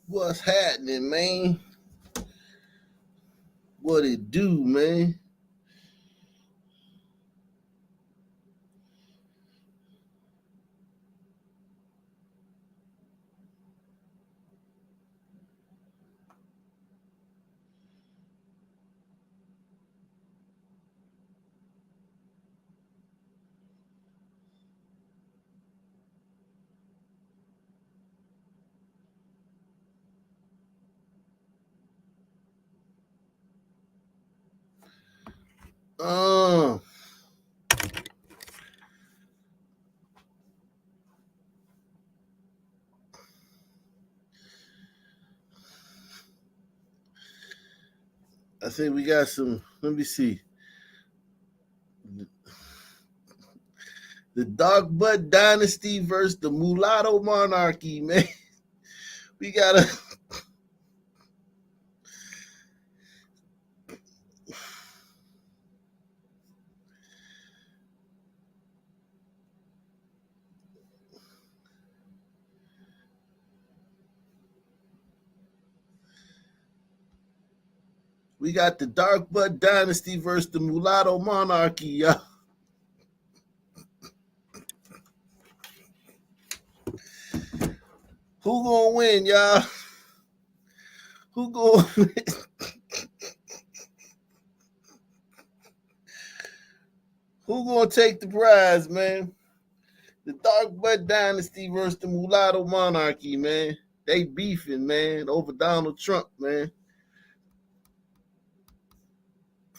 What's happening, man? What it do, man? Uh, I think we got some. Let me see. The Dark Bud Dynasty versus the Mulatto Monarchy, man. We got a we got the Dark Bud Dynasty versus the Mulatto Monarchy, y'all. Who gonna win, y'all? Who gonna win? Who gonna take the prize, man? The Dark Bud Dynasty versus the Mulatto Monarchy, man. They beefing, man, over Donald Trump, man.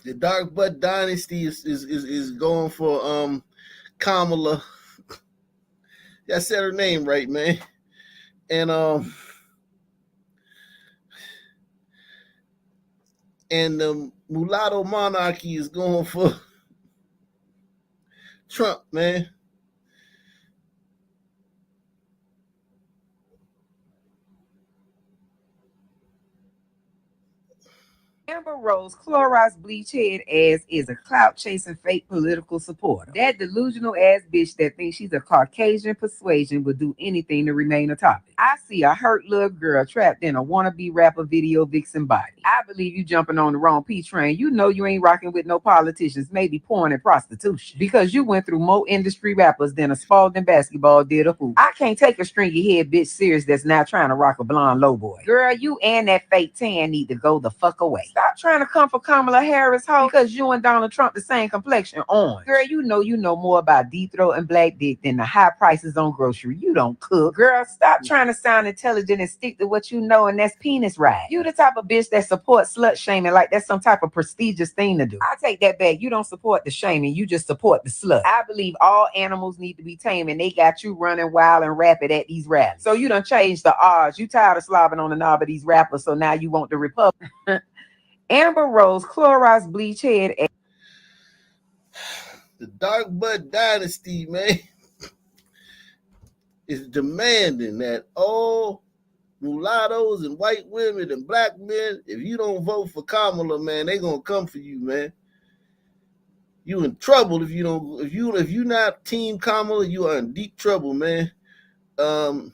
The Dark Bud Dynasty is going for Kamala. Yeah, I said her name right, man. And the Mulatto Monarchy is going for Trump, man. Amber Rose Clorox bleach head ass is a clout chasing fake political supporter. That delusional ass bitch that thinks she's a Caucasian persuasion would do anything to remain a topic. I see a hurt little girl trapped in a wannabe rapper video vixen body. I believe you jumping on the wrong P train. You know you ain't rocking with no politicians, maybe porn and prostitution. Because you went through more industry rappers than a Spalding basketball did a hoop. I can't take a stringy head bitch serious that's now trying to rock a blonde low boy. Girl, you and that fake tan need to go the fuck away. Stop trying to come for Kamala Harris, ho, because you and Donald Trump the same complexion on. Girl, you know more about deep throat and black dick than the high prices on grocery. You don't cook. Girl, stop trying to sound intelligent and stick to what you know, and that's penis ride. You the type of bitch that supports slut shaming like that's some type of prestigious thing to do. I take that back. You don't support the shaming, you just support the slut. I believe all animals need to be tamed, and they got you running wild and rapid at these rallies. So you done changed the odds. You tired of slobbing on the knob of these rappers, so now you want the Republic. Amber Rose Clorox bleach head. The Dark Bud Dynasty, man, is demanding that all mulattoes and white women and black men, if you don't vote for Kamala, man, they gonna come for you, man. You in trouble if you don't. If you not Team Kamala, you are in deep trouble, man. Um,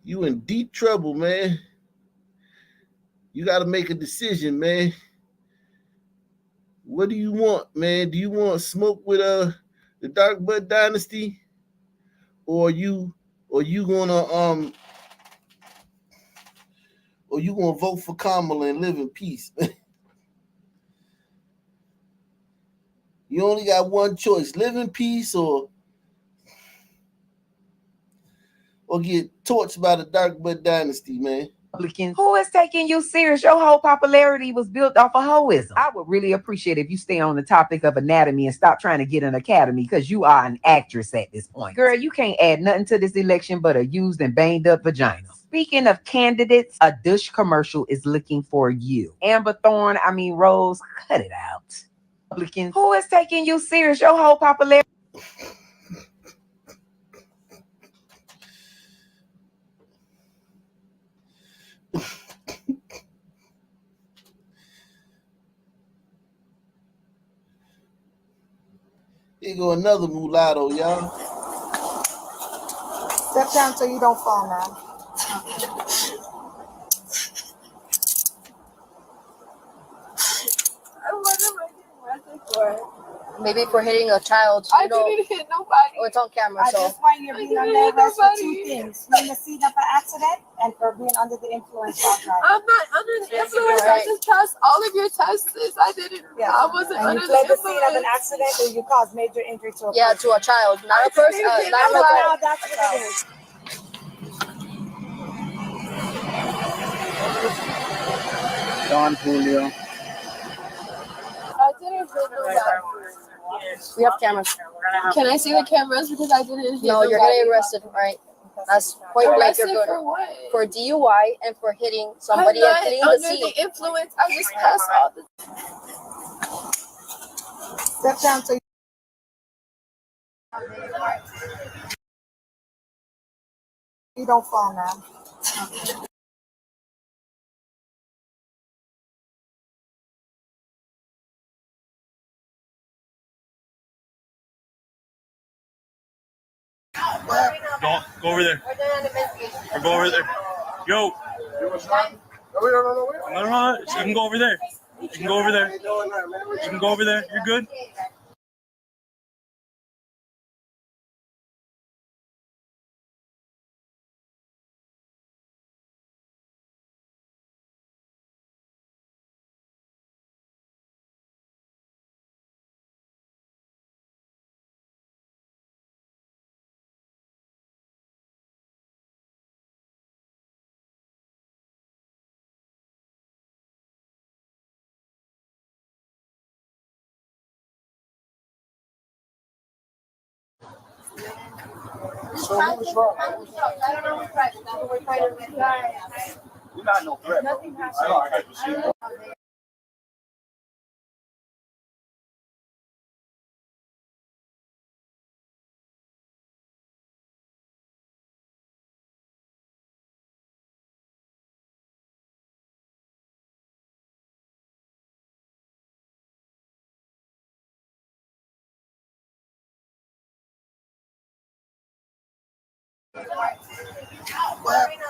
you in deep trouble, man. You got to make a decision, man. What do you want, man? Do you want smoke with the Dark Bud Dynasty, or you gonna or you gonna vote for Kamala and live in peace, man? You only got one choice: live in peace, or get torched by the Dark Bud Dynasty, man. Who is taking you serious? Your whole popularity was built off of hoism. I would really appreciate if you stay on the topic of anatomy and stop trying to get an academy because you are an actress at this point. Girl, you can't add nothing to this election but a used and banged up vagina. Speaking of candidates, a Dush commercial is looking for you. Rose, cut it out. Republicans, who is taking you serious? Your whole popularity. Here go another mulatto, y'all. Step down so you don't fall now. Maybe for hitting a child. I didn't hit nobody. Oh, it's on camera, At so. this point, you're being under arrest for two things: fleeing the scene of an accident and for being under the influence while driving. I'm not under the influence. I just passed all of your tests. I didn't. Yeah. I wasn't And under you the fled the influence. scene of an accident or you caused major injury to a Yeah, person. to a child, not a person. didn't hit Not a nobody. Now that's what it is. Don Julio. I didn't hit nobody. We have cameras. Can I see the cameras because I didn't hit No, nobody? you're gonna get arrested, right? That's point blank. Arrested You're for good what? for DUI and for hitting somebody I'm and not fleeing the under scene. the influence. I just passed all the. Step down so you don't fall now. Don't go over there. Or go over there. Yo. No. You can go over there. You can go over there. You can go over there. You're good. You're not no threat. Nothing happened. I know, I got you.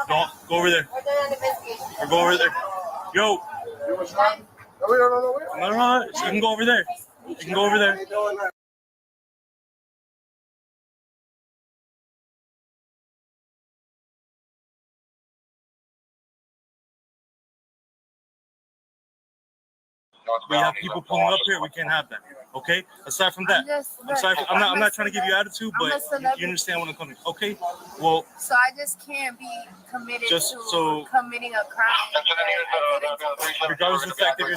Don't go over there. Or go over there. Yo. No. You can go over there. You can go over there. We have people pulling up here. We can't have that. Okay. Aside from that, I'm not trying to give you attitude, but you understand what I'm coming. Okay. Well. So I just can't be committed to committing a crime. Regardless of the fact that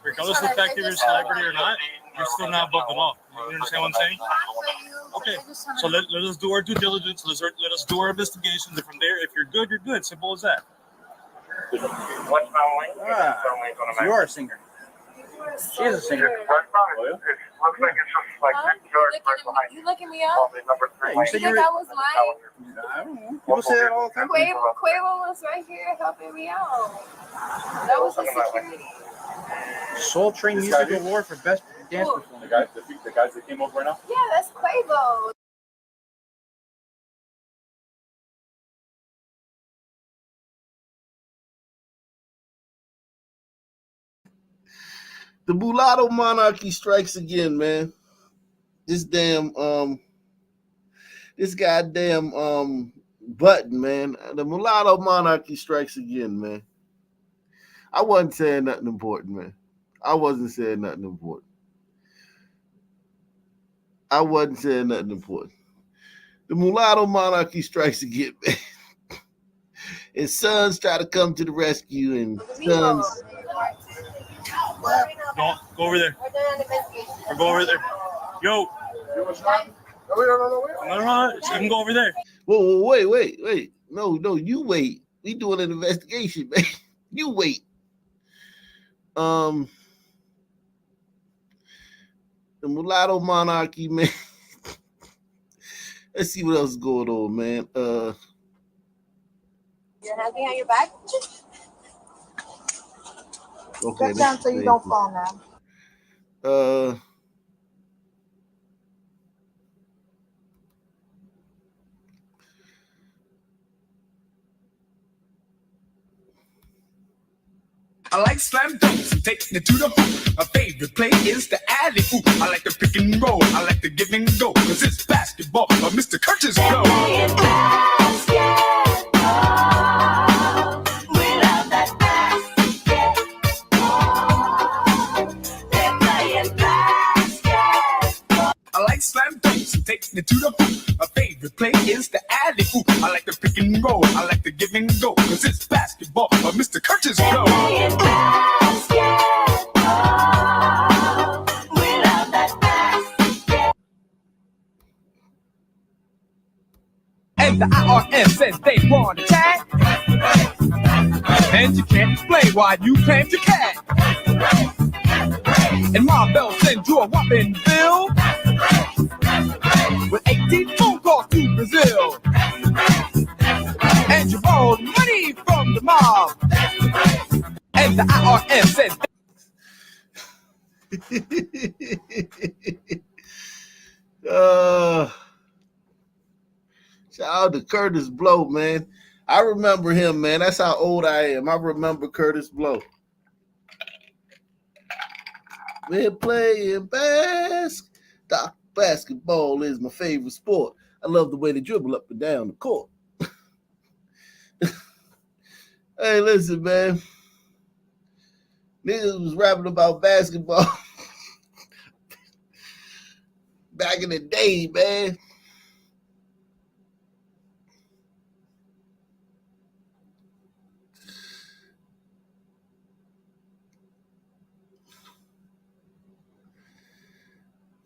regardless of the fact that you're a celebrity or not, you're still not above the law. You understand what I'm saying? Okay. So let us do our due diligence. Let us do our investigations. And from there, if you're good, you're good. Simple as that. You are a singer. She is a singer. You looking me up? Hey, you You said think I was lying? I don't know. People say that all the time. Quavo was right here helping me out. That was a security. Soul Train Music Award for Best Dance Performance. The guys that came over right now. Yeah, that's Quavo. The mulatto monarchy strikes again, man. This goddamn button, man. The mulatto monarchy strikes again, man. I wasn't saying nothing important, man. I wasn't saying nothing important. The mulatto monarchy strikes again, man. And sons try to come to the rescue, and sons. Don't go over there. Or go over there. Yo. No. You can go over there. Whoa, wait. No, you wait. We doing an investigation, man. You wait. The mulatto monarchy, man. Let's see what else is going on, man. Your hands behind your back. Okay. Step down so you don't fall now. I like slam dunks, taking it to the hoop. My favorite play is the alley oop. I like the pick and roll, I like the give and go, cause it's basketball, Mr. Curtis flow. I like slam dunks, taking it to the hoop. My favorite play is the alley oop. I like the pick and roll, I like the give and go, cause it's basketball, Mr. Curtis flow. And the IRS says they want to chat, and you can't explain why you claim to cat. And my bell sends you a whopping bill with 18 phone calls to Brazil. And you borrowed money from the mob, and the IRS says shout out to Curtis Blow, man. I remember him, man. That's how old I am. I remember Curtis Blow. We're playing basketball is my favorite sport. I love the way they dribble up and down the court. Hey, listen, man. Niggas was rapping about basketball back in the day, man.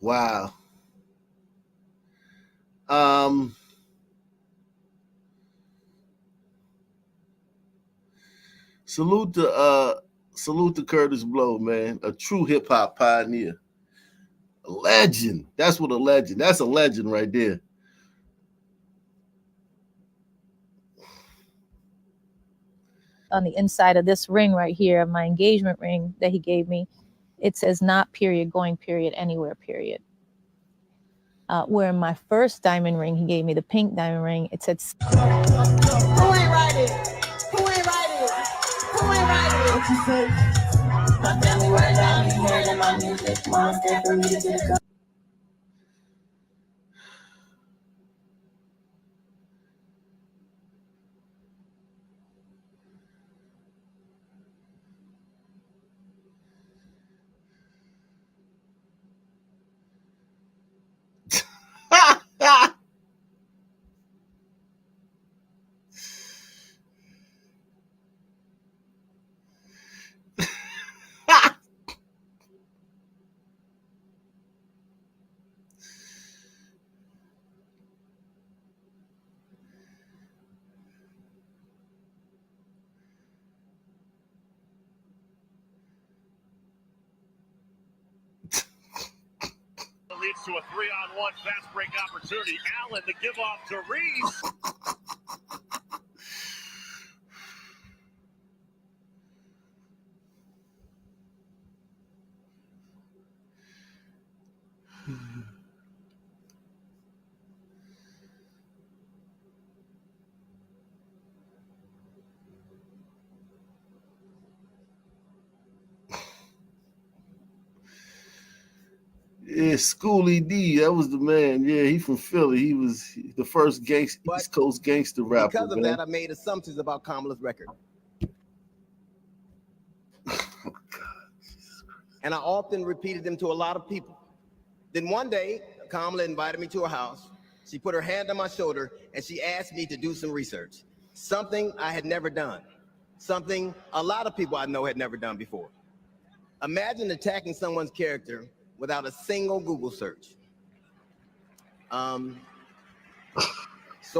Wow. Salute to Curtis Blow, man. A true hip hop pioneer. A legend. That's what a legend. That's a legend right there. On the inside of this ring right here, my engagement ring that he gave me, it says not period, going period, anywhere period. Where in my first diamond ring, he gave me the pink diamond ring, it said, who ain't riding? Who ain't riding? Who ain't riding? What you say? My family right now, you hearing my music, mom's there for me to get it. Leads to a 3-on-1 fast break opportunity. Allen, the give off to Reeves. Yeah, Schoolie D, that was the man. Yeah, he from Philly. He was the first East Coast gangster rapper. Because of that, I made assumptions about Kamala's record. Oh, God. And I often repeated them to a lot of people. Then one day, Kamala invited me to her house. She put her hand on my shoulder and she asked me to do some research. Something I had never done. Something a lot of people I know had never done before. Imagine attacking someone's character without a single Google search. So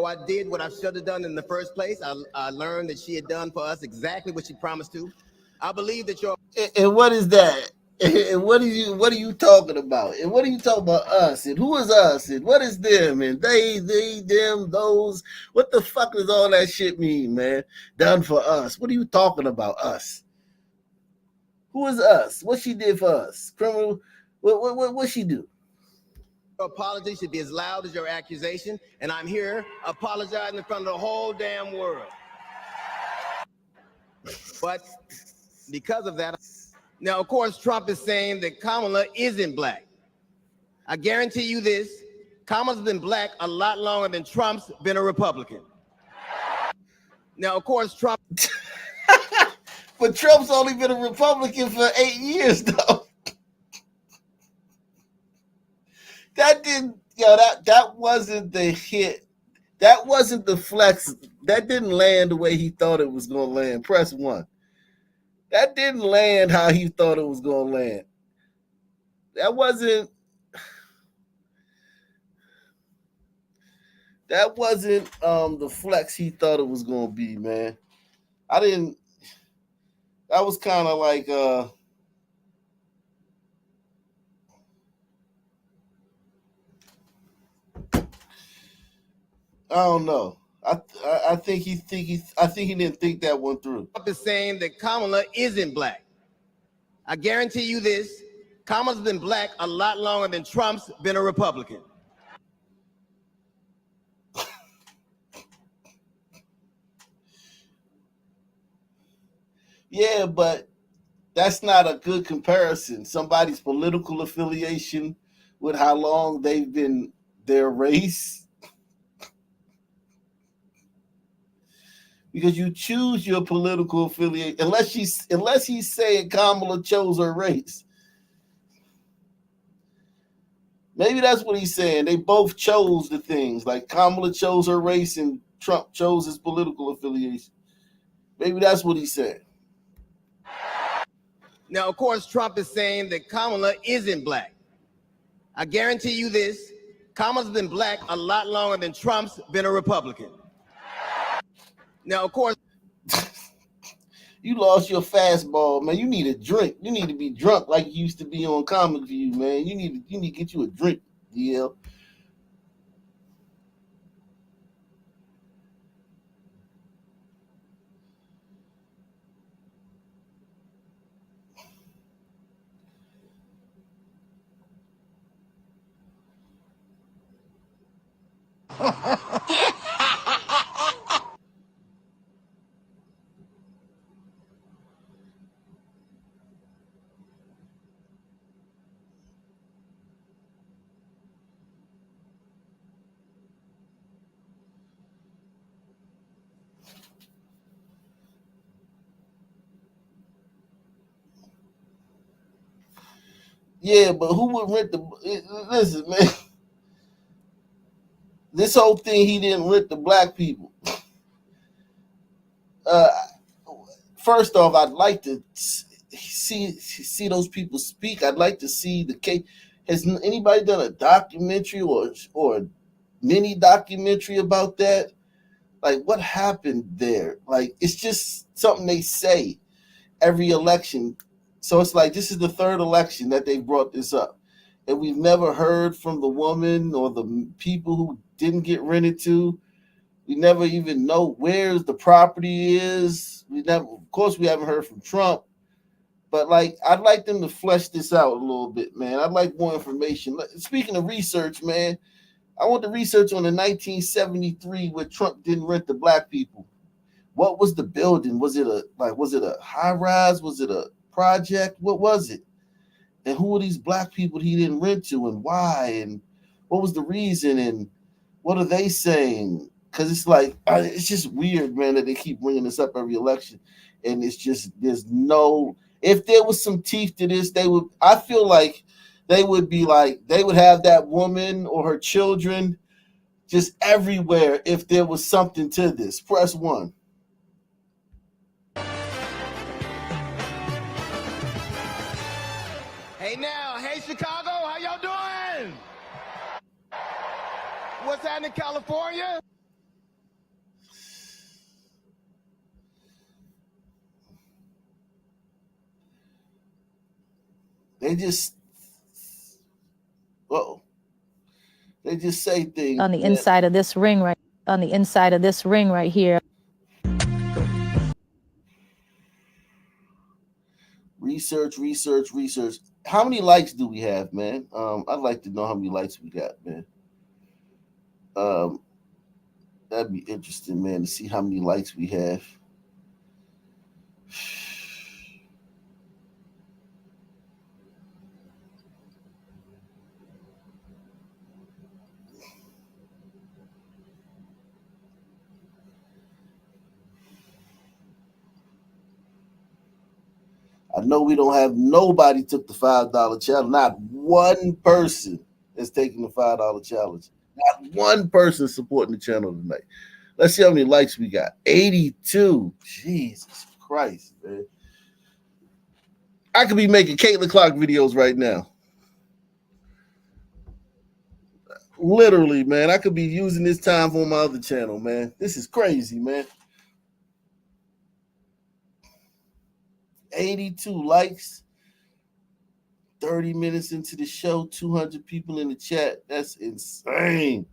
I did what I should have done in the first place. I learned that she had done for us exactly what she promised to. I believe that you're. And what is that? And what are you talking about? And what are you talking about us? And who is us? And what is them? And they, them, those. What the fuck does all that shit mean, man? Done for us. What are you talking about, us? Who is us? What she did for us? Criminal. What she do? Your apology should be as loud as your accusation, and I'm here apologizing in front of the whole damn world. But Because of that, now, of course, Trump is saying that Kamala isn't black. I guarantee you this, Kamala's been black a lot longer than Trump's been a Republican. Now, of course, Trump... But Trump's only been a Republican for 8 years, though. That didn't, that wasn't the hit. That wasn't the flex. That didn't land the way he thought it was going to land. Press 1. That didn't land how he thought it was going to land. That wasn't the flex he thought it was going to be, man. That was kind of like I don't know. I think he didn't think that one through. Trump is saying that Kamala isn't black. I guarantee you this, Kamala's been black a lot longer than Trump's been a Republican. Yeah, but that's not a good comparison. Somebody's political affiliation with how long they've been their race. Because you choose your political affiliation unless he's saying Kamala chose her race. Maybe that's what he's saying. They both chose the things. Like Kamala chose her race and Trump chose his political affiliation. Maybe that's what he said. Now, of course, Trump is saying that Kamala isn't black. I guarantee you this, Kamala's been black a lot longer than Trump's been a Republican. Now, of course... You lost your fastball, man. You need a drink. You need to be drunk like you used to be on Comic View, man. You need to get you a drink, DL. Yeah, but who would rent the... Listen, man. This whole thing, he didn't rent the black people. First off, I'd like to see those people speak. I'd like to see the case. Has anybody done a documentary or a mini documentary about that? Like, what happened there? Like, it's just something they say every election. So it's like, this is the third election that they brought this up. And we've never heard from the woman or the people who didn't get rented to. We never even know where the property is. Of course, we haven't heard from Trump. But, like, I'd like them to flesh this out a little bit, man. I'd like more information. Speaking of research, man, I want the research on the 1973 where Trump didn't rent the black people. What was the building? Was it a high rise? Was it a project? What was it? And who were these black people he didn't rent to, and why? And what was the reason? And what are they saying? Because it's like, it's just weird, man, that they keep bringing this up every election. And it's just, if there was some teeth to this, I feel like they would have that woman or her children just everywhere if there was something to this. Press 1. Hey Chicago, how y'all doing? What's happening in California? They just say things on the inside of this ring right here. Research. How many likes do we have, man? I'd like to know how many likes we got, man. That'd be interesting, man, to see how many likes we have. I know we don't have nobody took the $5 challenge. Not one person is taking the $5 challenge. Not one person supporting the channel tonight. Let's see how many likes we got. 82. Jesus Christ, man. I could be making Caitlin Clark videos right now. Literally, man. I could be using this time on my other channel, man. This is crazy, man. 82 likes. 30 minutes into the show, 200 people in the chat. That's insane.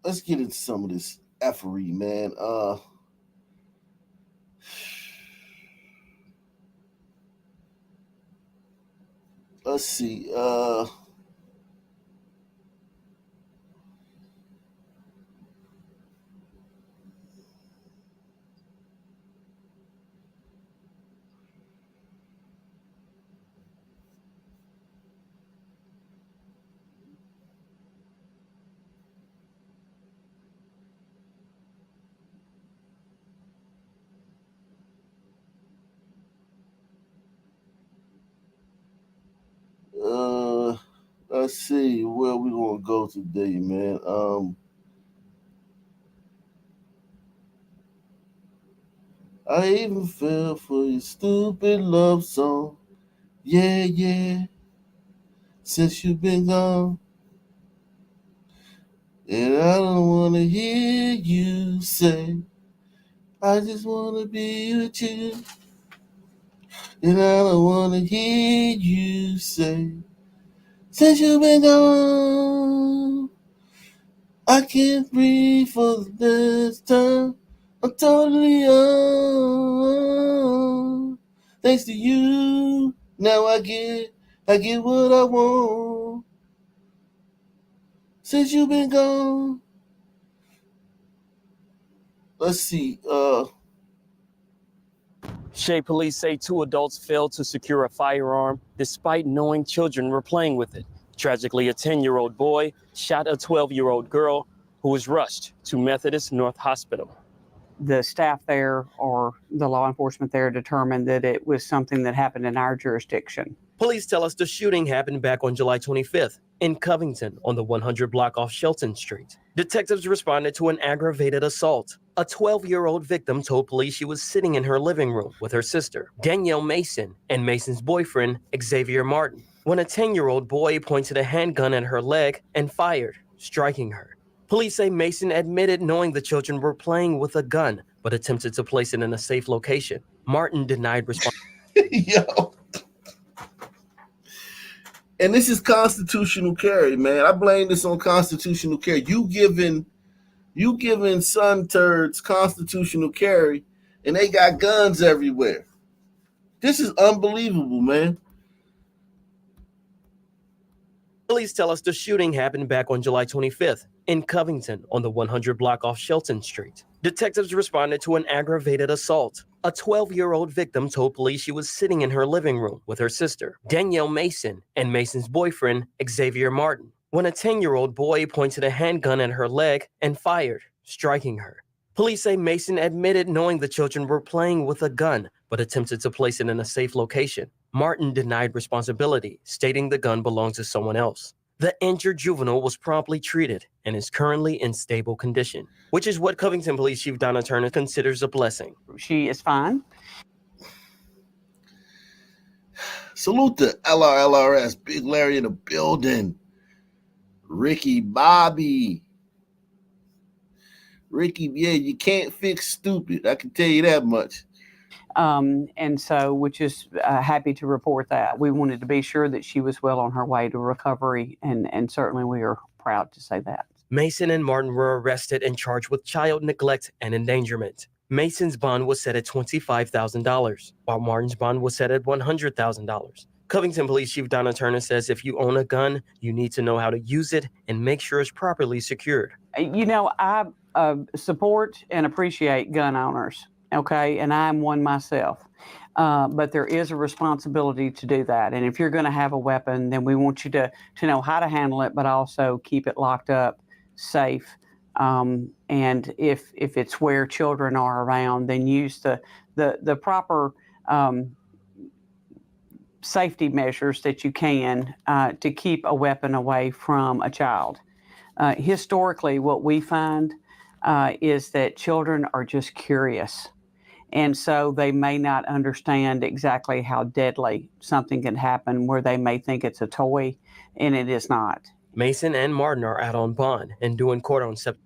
Let's get into some of this effery, man. Let's see. Let's see where we gonna go today, man. I even fell for your stupid love song. Yeah, yeah. Since you've been gone. And I don't wanna hear you say, I just wanna be with you. And I don't wanna hear you say, since you've been gone, I can't breathe for the last time. I'm totally on. Thanks to you, now I get what I want. Since you've been gone. Let's see. Shea police say 2 adults failed to secure a firearm despite knowing children were playing with it. Tragically, a 10-year-old boy shot a 12-year-old girl who was rushed to Methodist North Hospital. The staff there or the law enforcement there determined that it was something that happened in our jurisdiction. Police tell us the shooting happened back on July 25th in Covington on the 100 block off Shelton Street. Detectives responded to an aggravated assault. A 12-year-old victim told police she was sitting in her living room with her sister, Danielle Mason, and Mason's boyfriend, Xavier Martin, when a 10-year-old boy pointed a handgun at her leg and fired, striking her. Police say Mason admitted knowing the children were playing with a gun, but attempted to place it in a safe location. Martin denied responsibility. Yo. And this is constitutional carry, man. I blame this on constitutional carry. You giving son turds constitutional carry, and they got guns everywhere. This is unbelievable, man. Police tell us the shooting happened back on July 25th in Covington on the 100 block off Shelton Street. Detectives responded to an aggravated assault. A 12-year-old victim told police she was sitting in her living room with her sister, Danielle Mason, and Mason's boyfriend, Xavier Martin, when a 10-year-old boy pointed a handgun at her leg and fired, striking her. Police say Mason admitted knowing the children were playing with a gun, but attempted to place it in a safe location. Martin denied responsibility, stating the gun belonged to someone else. The injured juvenile was promptly treated and is currently in stable condition, which is what Covington Police Chief Donna Turner considers a blessing. She is fine. Salute to LRLRS, Big Larry in the building. Ricky Bobby. Ricky, yeah, you can't fix stupid. I can tell you that much. And so we're just happy to report that. We wanted to be sure that she was well on her way to recovery, and certainly we are proud to say that. Mason and Martin were arrested and charged with child neglect and endangerment. Mason's bond was set at $25,000, while Martin's bond was set at $100,000. Covington Police Chief Donna Turner says if you own a gun, you need to know how to use it and make sure it's properly secured. You know, I support and appreciate gun owners, okay, and I'm one myself. But there is a responsibility to do that. And if you're going to have a weapon, then we want you to know how to handle it, but also keep it locked up, safe. And if it's where children are around, then use the proper safety measures that you can to keep a weapon away from a child. Historically, what we find is that children are just curious. And so they may not understand exactly how deadly something can happen, where they may think it's a toy, and it is not. Mason and Martin are out on bond and due in court on September.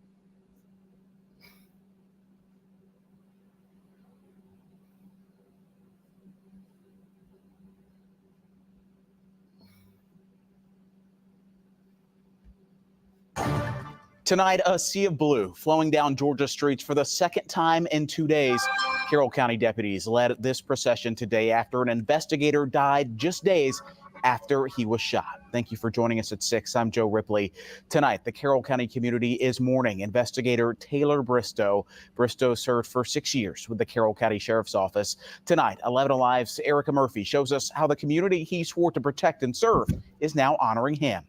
Tonight, a sea of blue flowing down Georgia streets for the second time in 2 days. Carroll County deputies led this procession today after an investigator died just days after he was shot. Thank you for joining us at 6. I'm Joe Ripley. Tonight, the Carroll County community is mourning investigator Taylor Bristow. Bristow served for 6 years with the Carroll County Sheriff's Office. Tonight, 11 Alive's Erica Murphy shows us how the community he swore to protect and serve is now honoring him.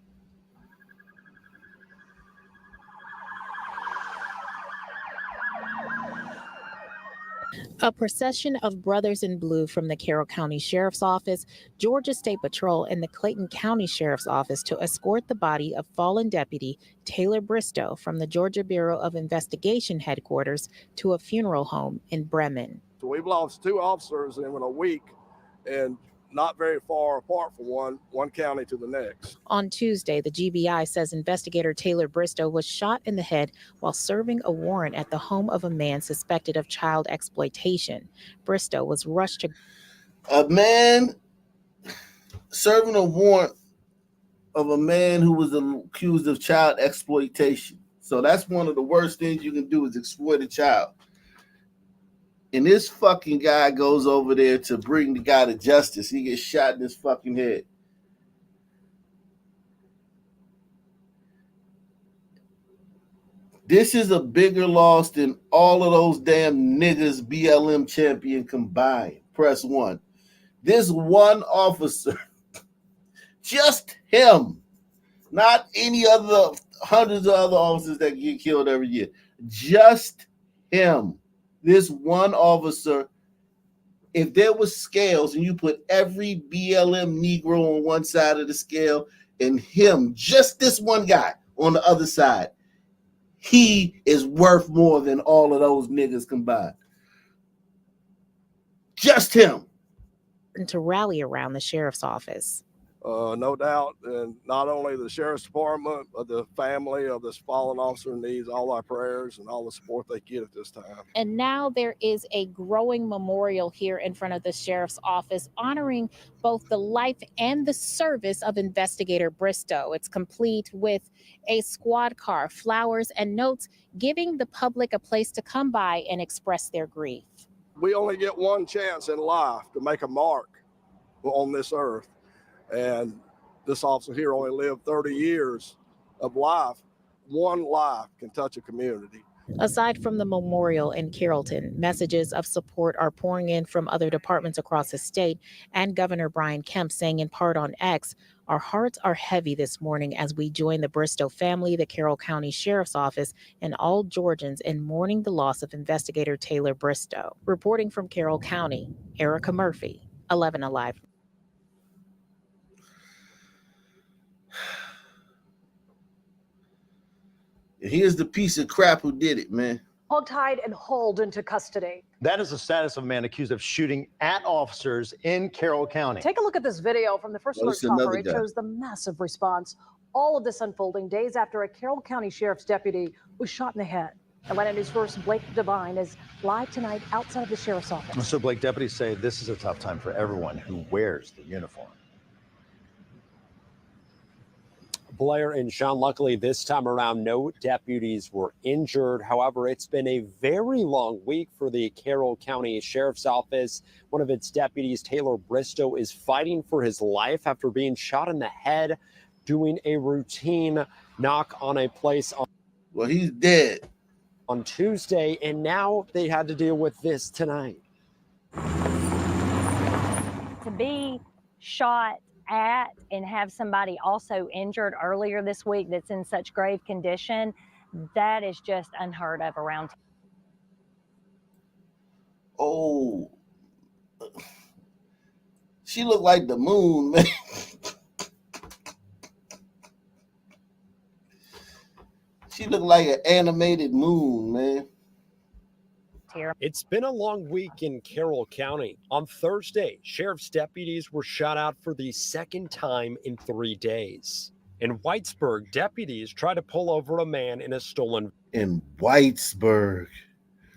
A procession of Brothers in Blue from the Carroll County Sheriff's Office, Georgia State Patrol, and the Clayton County Sheriff's Office to escort the body of fallen deputy Taylor Bristow from the Georgia Bureau of Investigation headquarters to a funeral home in Bremen. So we've lost 2 officers in a week, and not very far apart from one county to the next. On Tuesday, the GBI says investigator Taylor Bristow was shot in the head while serving a warrant at the home of a man suspected of child exploitation. Bristow was rushed to... A man serving a warrant of a man who was accused of child exploitation. So that's one of the worst things you can do, is exploit a child. And this fucking guy goes over there to bring the guy to justice. He gets shot in his fucking head. This is a bigger loss than all of those damn niggas BLM champion combined. Press 1. This one officer, just him, not any other hundreds of other officers that get killed every year. Just him. This one officer, if there was scales and you put every BLM Negro on one side of the scale and him, just this one guy on the other side, he is worth more than all of those niggas combined. Just him. To rally around the sheriff's office. No doubt, and not only the sheriff's department, but the family of this fallen officer needs all our prayers and all the support they get at this time. And now there is a growing memorial here in front of the sheriff's office honoring both the life and the service of investigator Bristow. It's complete with a squad car, flowers, and notes, giving the public a place to come by and express their grief. We only get one chance in life to make a mark on this earth. And this officer here only lived 30 years of life. One life can touch a community. Aside from the memorial in Carrollton, messages of support are pouring in from other departments across the state, and Governor Brian Kemp saying in part on X, "Our hearts are heavy this morning as we join the Bristow family, the Carroll County Sheriff's Office, and all Georgians in mourning the loss of investigator Taylor Bristow." Reporting from Carroll County, Erica Murphy, 11 Alive. Here's the piece of crap who did it, man. Hogtied and hauled into custody. That is the status of a man accused of shooting at officers in Carroll County. Take a look at this video from the First Alert Chopper. It shows the massive response. All of this unfolding days after a Carroll County Sheriff's deputy was shot in the head. Atlanta News First Blake Devine is live tonight outside of the Sheriff's Office. So, Blake, deputies say this is a tough time for everyone who wears the uniform. Blair and Sean, luckily this time around, no deputies were injured. However, it's been a very long week for the Carroll County Sheriff's Office. One of its deputies, Taylor Bristow, is fighting for his life after being shot in the head doing a routine knock on a place on. Well, he's dead. On Tuesday, and now they had to deal with this tonight. To be shot at and have somebody also injured earlier this week that's in such grave condition, that is just unheard of around. Oh, she looked like the moon, man. She looked like an animated moon, man. It's been a long week in Carroll County. On Thursday, sheriff's deputies were shot out for the second time in 3 days. In Whitesburg, deputies tried to pull over a man in a stolen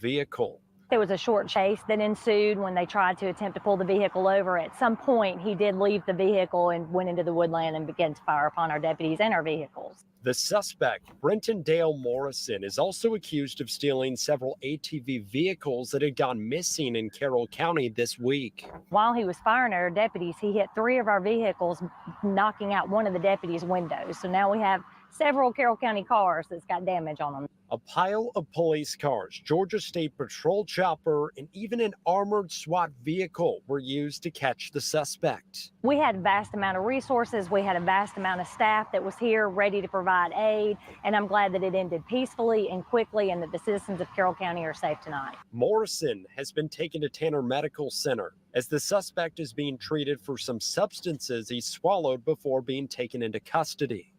vehicle. There was a short chase that ensued when they tried to attempt to pull the vehicle over. At some point, he did leave the vehicle and went into the woodland and began to fire upon our deputies and our vehicles. The suspect, Brenton Dale Morrison, is also accused of stealing several ATV vehicles that had gone missing in Carroll County this week. While he was firing at our deputies, he hit 3 of our vehicles, knocking out one of the deputies' windows. So now we have several Carroll County cars that's got damage on them. A pile of police cars, Georgia State Patrol chopper, and even an armored SWAT vehicle were used to catch the suspect. We had a vast amount of resources. We had a vast amount of staff that was here ready to provide aid, and I'm glad that it ended peacefully and quickly and that the citizens of Carroll County are safe tonight. Morrison has been taken to Tanner Medical Center as the suspect is being treated for some substances he swallowed before being taken into custody.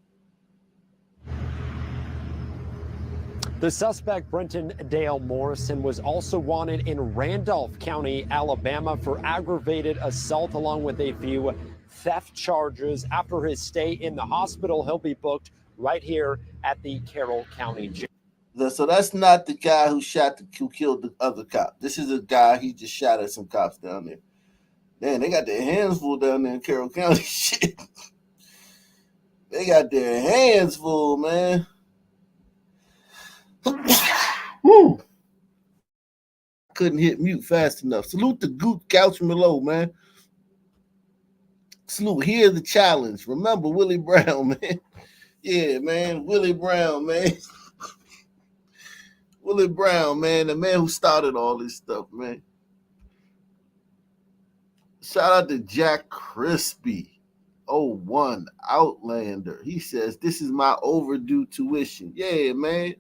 The suspect, Brenton Dale Morrison, was also wanted in Randolph County, Alabama, for aggravated assault, along with a few theft charges. After his stay in the hospital, he'll be booked right here at the Carroll County Jail. So that's not the guy who killed the other cop. This is a guy, he just shot at some cops down there. Man, they got their hands full down there in Carroll County. Shit. They got their hands full, man. Woo. Couldn't hit mute fast enough. Salute the Goot Couch Below, man. Salute. Here's the challenge. Remember Willie Brown, man. Yeah, man. Willie Brown, man. Willie Brown, man. The man who started all this stuff, man. Shout out to Jack Crispy. 01 Outlander. He says, this is my overdue tuition. Yeah, man.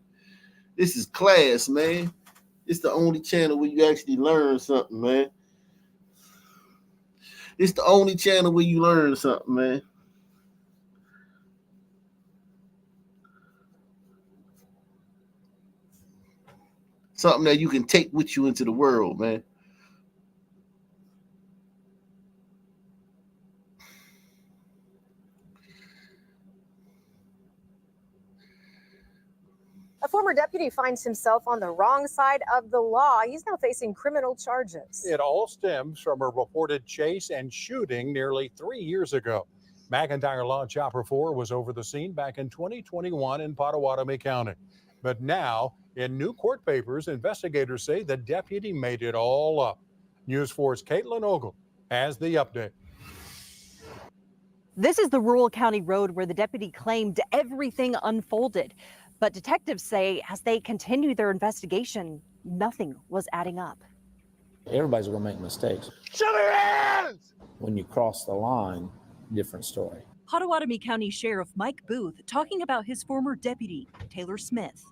This is class, man. It's the only channel where you actually learn something, man. It's the only channel where you learn something, man. Something that you can take with you into the world, man. A former deputy finds himself on the wrong side of the law. He's now facing criminal charges. It all stems from a reported chase and shooting nearly 3 years ago. McIntyre Law Chopper 4 was over the scene back in 2021 in Pottawatomie County. But now, in new court papers, investigators say the deputy made it all up. News 4's Caitlin Ogle has the update. This is the rural county road where the deputy claimed everything unfolded. But detectives say as they continue their investigation, nothing was adding up. Everybody's going to make mistakes. Show your hands! When you cross the line, different story. Pottawatomie County Sheriff Mike Booth talking about his former deputy, Taylor Smith.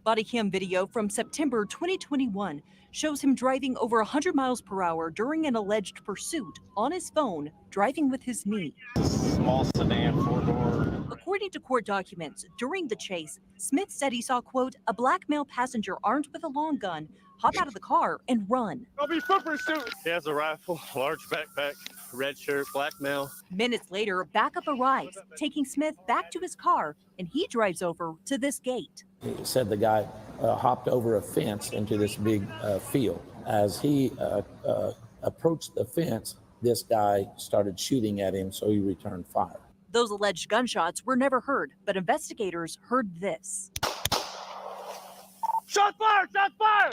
Body cam video from September 2021 shows him driving over 100 miles per hour during an alleged pursuit on his phone, driving with his knee. Small sedan, 4-door. According to court documents, during the chase, Smith said he saw, quote, a black male passenger armed with a long gun hop out of the car and run. I'll be foot pursuit. He has a rifle, large backpack, red shirt, black male. Minutes later, backup arrives, taking Smith back to his car, and he drives over to this gate. He said the guy hopped over a fence into this big field. As he approached the fence, this guy started shooting at him, so he returned fire. Those alleged gunshots were never heard, but investigators heard this. Shot fired! Shot fired!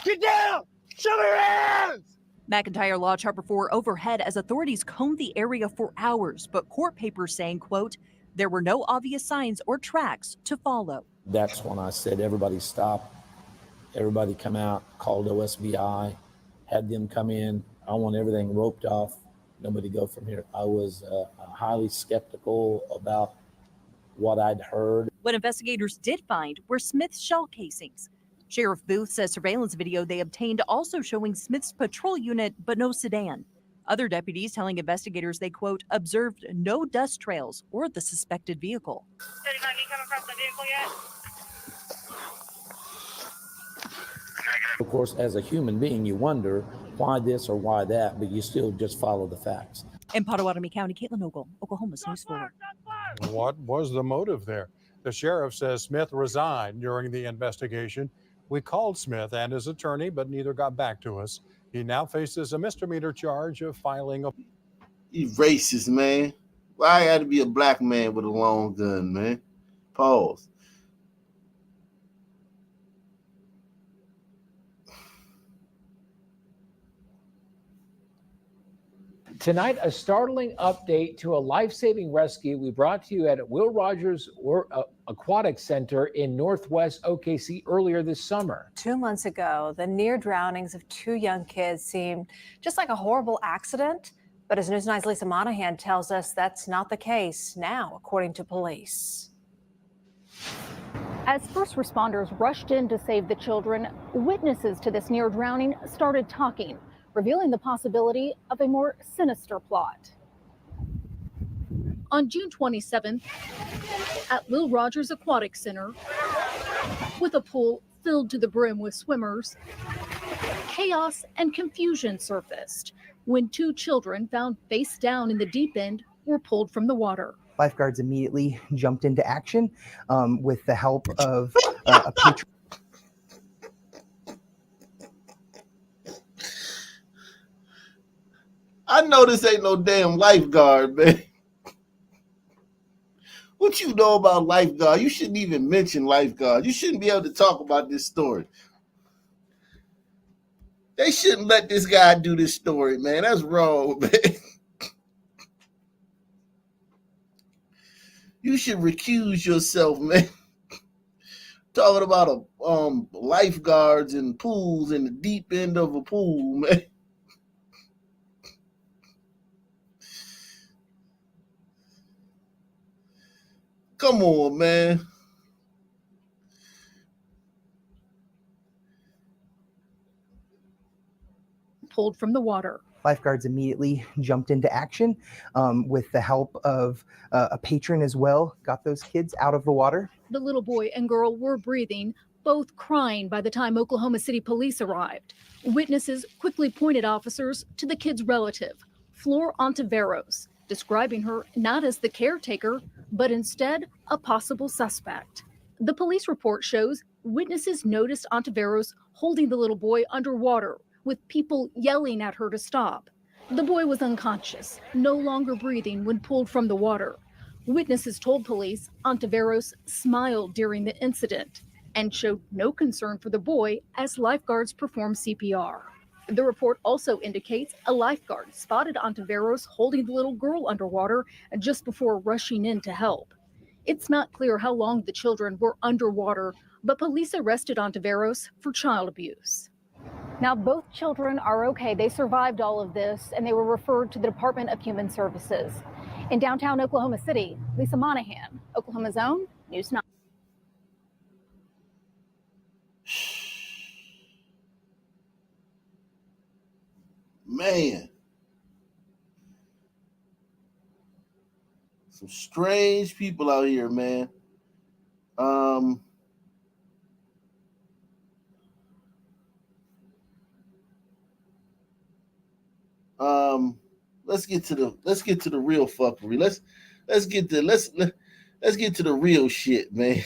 Get down! Show me your hands! McIntyre Law Chopper 4 overhead as authorities combed the area for hours, but court papers saying, quote, there were no obvious signs or tracks to follow. That's when I said, everybody stop, everybody come out, called OSBI, had them come in. I want everything roped off, nobody go from here. I was highly skeptical about what I'd heard. What investigators did find were Smith's shell casings. Sheriff Booth says surveillance video they obtained also showing Smith's patrol unit, but no sedan. Other deputies telling investigators they, quote, observed no dust trails or the suspected vehicle. Did anybody come across the vehicle yet? Of course, as a human being, you wonder why this or why that, but you still just follow the facts. In Potawatomi County, Caitlin Ogle, Oklahoma's News 4. What was the motive there? The sheriff says Smith resigned during the investigation. We called Smith and his attorney, but neither got back to us. He now faces a misdemeanor charge of filing a... You racist, man. Why I got to be a black man with a long gun, man? Pause. Tonight, a startling update to a life-saving rescue we brought to you at Will Rogers Aquatic Center in Northwest OKC earlier this summer. 2 months ago, the near drownings of 2 young kids seemed just like a horrible accident. But as News 9's Lisa Monahan tells us, that's not the case now, according to police. As first responders rushed in to save the children, witnesses to this near drowning started talking, revealing the possibility of a more sinister plot. On June 27th, at Will Rogers Aquatic Center, with a pool filled to the brim with swimmers, chaos and confusion surfaced when 2 children found face down in the deep end were pulled from the water. Lifeguards immediately jumped into action with the help of a patron. I know this ain't no damn lifeguard, man. What you know about lifeguard? You shouldn't even mention lifeguard. You shouldn't be able to talk about this story. They shouldn't let this guy do this story, man. That's wrong, man. You should recuse yourself, man. Talking about lifeguards and pools in the deep end of a pool, man. Come on, man. Pulled from the water. Lifeguards immediately jumped into action with the help of a patron as well, got those kids out of the water. The little boy and girl were breathing, both crying by the time Oklahoma City police arrived. Witnesses quickly pointed officers to the kid's relative, Flor Ontiveros, describing her not as the caretaker, but instead a possible suspect. The police report shows witnesses noticed Ontiveros holding the little boy underwater, with people yelling at her to stop. The boy was unconscious, no longer breathing when pulled from the water. Witnesses told police Ontiveros smiled during the incident and showed no concern for the boy as lifeguards performed CPR. The report also indicates a lifeguard spotted Ontiveros holding the little girl underwater just before rushing in to help. It's not clear how long the children were underwater, but police arrested Ontiveros for child abuse. Now, both children are okay. They survived all of this, and they were referred to the Department of Human Services. In downtown Oklahoma City, Lisa Monahan, Oklahoma's own News 9. Man. Some strange people out here, man. Let's get to the real fuckery. Let's get to the real shit, man.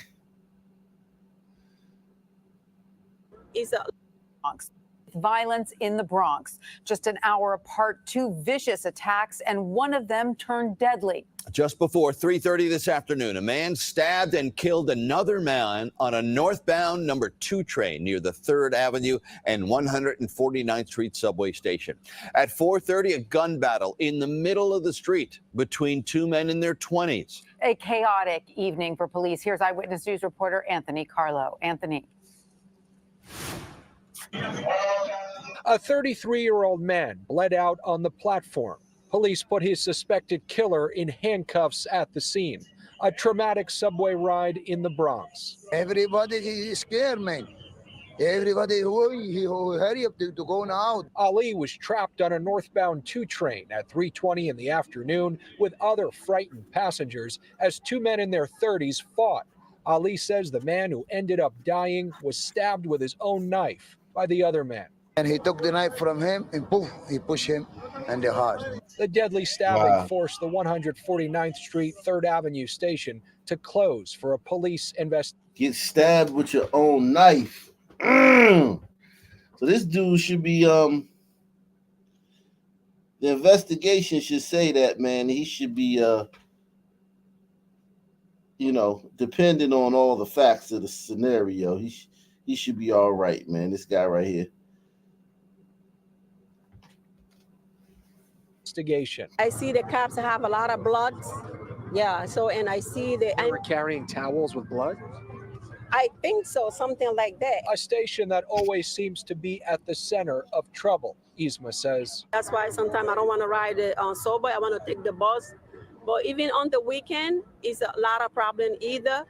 Is violence in the Bronx. Just an hour apart, two vicious attacks, and one of them turned deadly. Just before 3:30 this afternoon, a man stabbed and killed another man on a northbound number 2 train near the 3rd Avenue and 149th Street subway station. At 4:30, a gun battle in the middle of the street between two men in their 20s. A chaotic evening for police. Here's Eyewitness News reporter Anthony Carlo. Anthony. A 33-year-old man bled out on the platform. Police put his suspected killer in handcuffs at the scene. A traumatic subway ride in the Bronx. Everybody is scared, man. Everybody hurry up to go now. Ali was trapped on a northbound 2 train at 3:20 in the afternoon with other frightened passengers as two men in their 30s fought. Ali says the man who ended up dying was stabbed with his own knife by the other man. And he took the knife from him and poof, he pushed him in the heart. The deadly stabbing Wow. forced the 149th Street 3rd Avenue station to close for a police investigation. Get stabbed with your own knife. So this dude should be the investigation should say that, man. He should be depending on all the facts of the scenario, he should be all right, man. This guy right here. I see the cops have a lot of blood. Yeah, so, and I see They were carrying towels with blood? I think so, something like that. A station that always seems to be at the center of trouble, Isma says. That's why sometimes I don't want to ride on subway. I want to take the bus. But even on the weekend, it's a lot of problem either.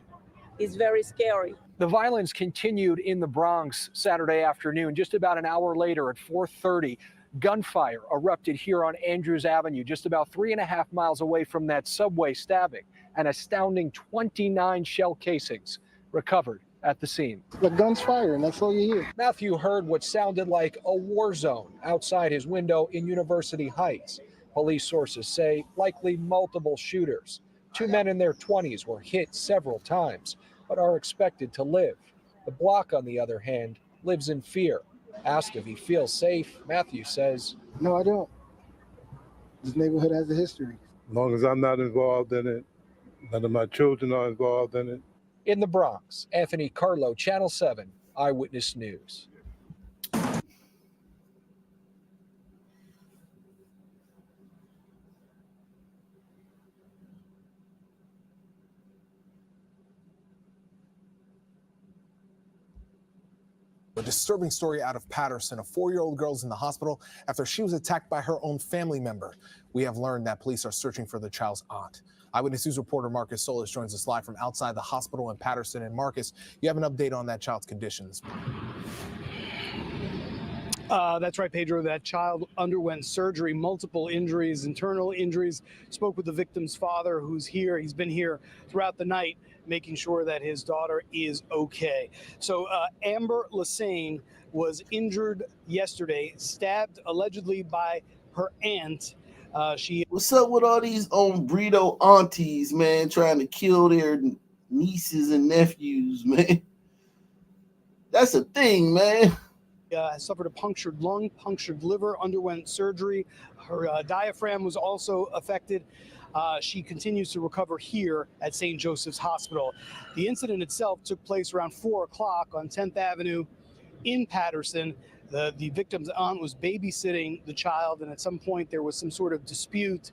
It's very scary. The violence continued in the Bronx Saturday afternoon. Just about an hour later at 4:30, gunfire erupted here on Andrews Avenue, just about 3.5 miles away from that subway stabbing. An astounding 29 shell casings recovered at the scene. The gun's firing, that's all you hear. Matthew heard what sounded like a war zone outside his window in University Heights. Police sources say likely multiple shooters. Two men in their 20s were hit several times, but are expected to live. The block, on the other hand, lives in fear. Asked if he feels safe, Matthew says, No, I don't. This neighborhood has a history. As long as I'm not involved in it, none of my children are involved in it. In the Bronx, Anthony Carlo, Channel 7, Eyewitness News. A disturbing story out of Patterson. A 4-year-old girl is in the hospital after she was attacked by her own family member. We have learned that police are searching for the child's aunt. Eyewitness News reporter Marcus Solis joins us live from outside the hospital in Patterson. And Marcus, you have an update on that child's conditions. That's right, Pedro. That child underwent surgery, multiple injuries, internal injuries. Spoke with the victim's father, who's here. He's been here throughout the night, making sure that his daughter is okay. So Amber Lassane was injured yesterday, stabbed allegedly by her aunt. What's up with all these burrito aunties, man, trying to kill their nieces and nephews, man? That's a thing, man. Suffered a punctured lung, punctured liver, underwent surgery. Her diaphragm was also affected. She continues to recover here at St. Joseph's Hospital. The incident itself took place around 4 o'clock on 10th Avenue in Patterson. The victim's aunt was babysitting the child, and at some point there was some sort of dispute.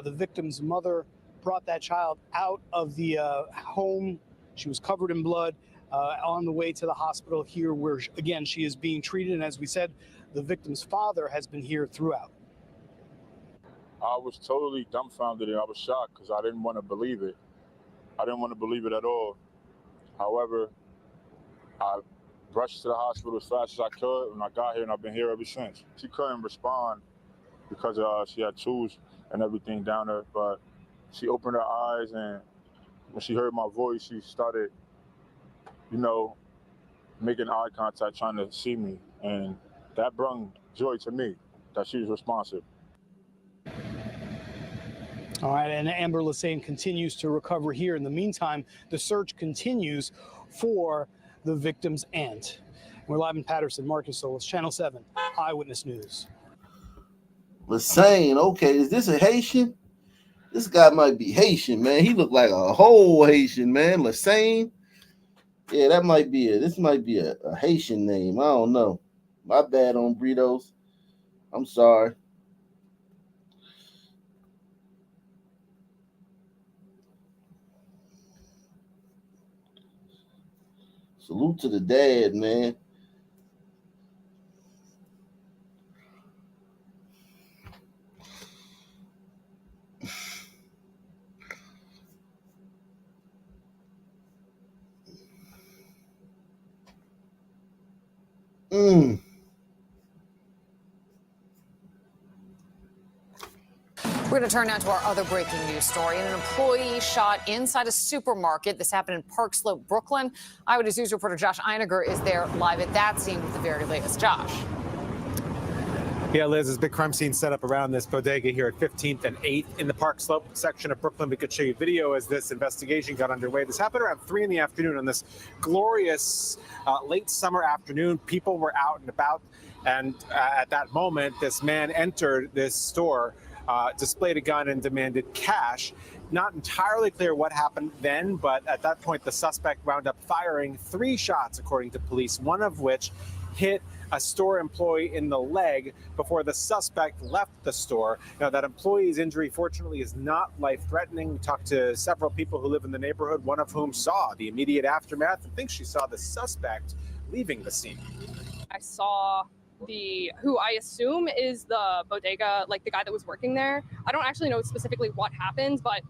The victim's mother brought that child out of the home. She was covered in blood. On the way to the hospital here, where, again, she is being treated. And as we said, the victim's father has been here throughout. I was totally dumbfounded and I was shocked because I didn't want to believe it. I didn't want to believe it at all. However, I rushed to the hospital as fast as I could when I got here, and I've been here ever since. She couldn't respond because she had tools and everything down there, but she opened her eyes, and when she heard my voice, she started making eye contact, trying to see me. And that brought joy to me that she was responsive. All right, and Amber Lassane continues to recover here. In the meantime, the search continues for the victim's aunt. We're live in Patterson. Marcus Solis, Channel 7, Eyewitness News. Lassane, okay, is this a Haitian? This guy might be Haitian, man. He looked like a whole Haitian, man. Lassane. Yeah, that might be this might be a Haitian name. I don't know. My bad on Britos. I'm sorry. Salute to the dad, man. We're going to turn now to our other breaking news story. An employee shot inside a supermarket. This happened in Park Slope, Brooklyn. Eyewitness News reporter Josh Einiger is there live at that scene with the very latest. Josh. Yeah, Liz, there's a big crime scene set up around this bodega here at 15th and 8th in the Park Slope section of Brooklyn. We could show you video as this investigation got underway. This happened around 3 in the afternoon on this glorious late summer afternoon. People were out and about, and at that moment, this man entered this store, displayed a gun, and demanded cash. Not entirely clear what happened then, but at that point, the suspect wound up firing 3 shots, according to police, one of which hit a store employee in the leg before the suspect left the store. Now, that employee's injury, fortunately, is not life-threatening. We talked to several people who live in the neighborhood, one of whom saw the immediate aftermath and thinks she saw the suspect leaving the scene. I saw who I assume is the bodega, like the guy that was working there. I don't actually know specifically what happened, but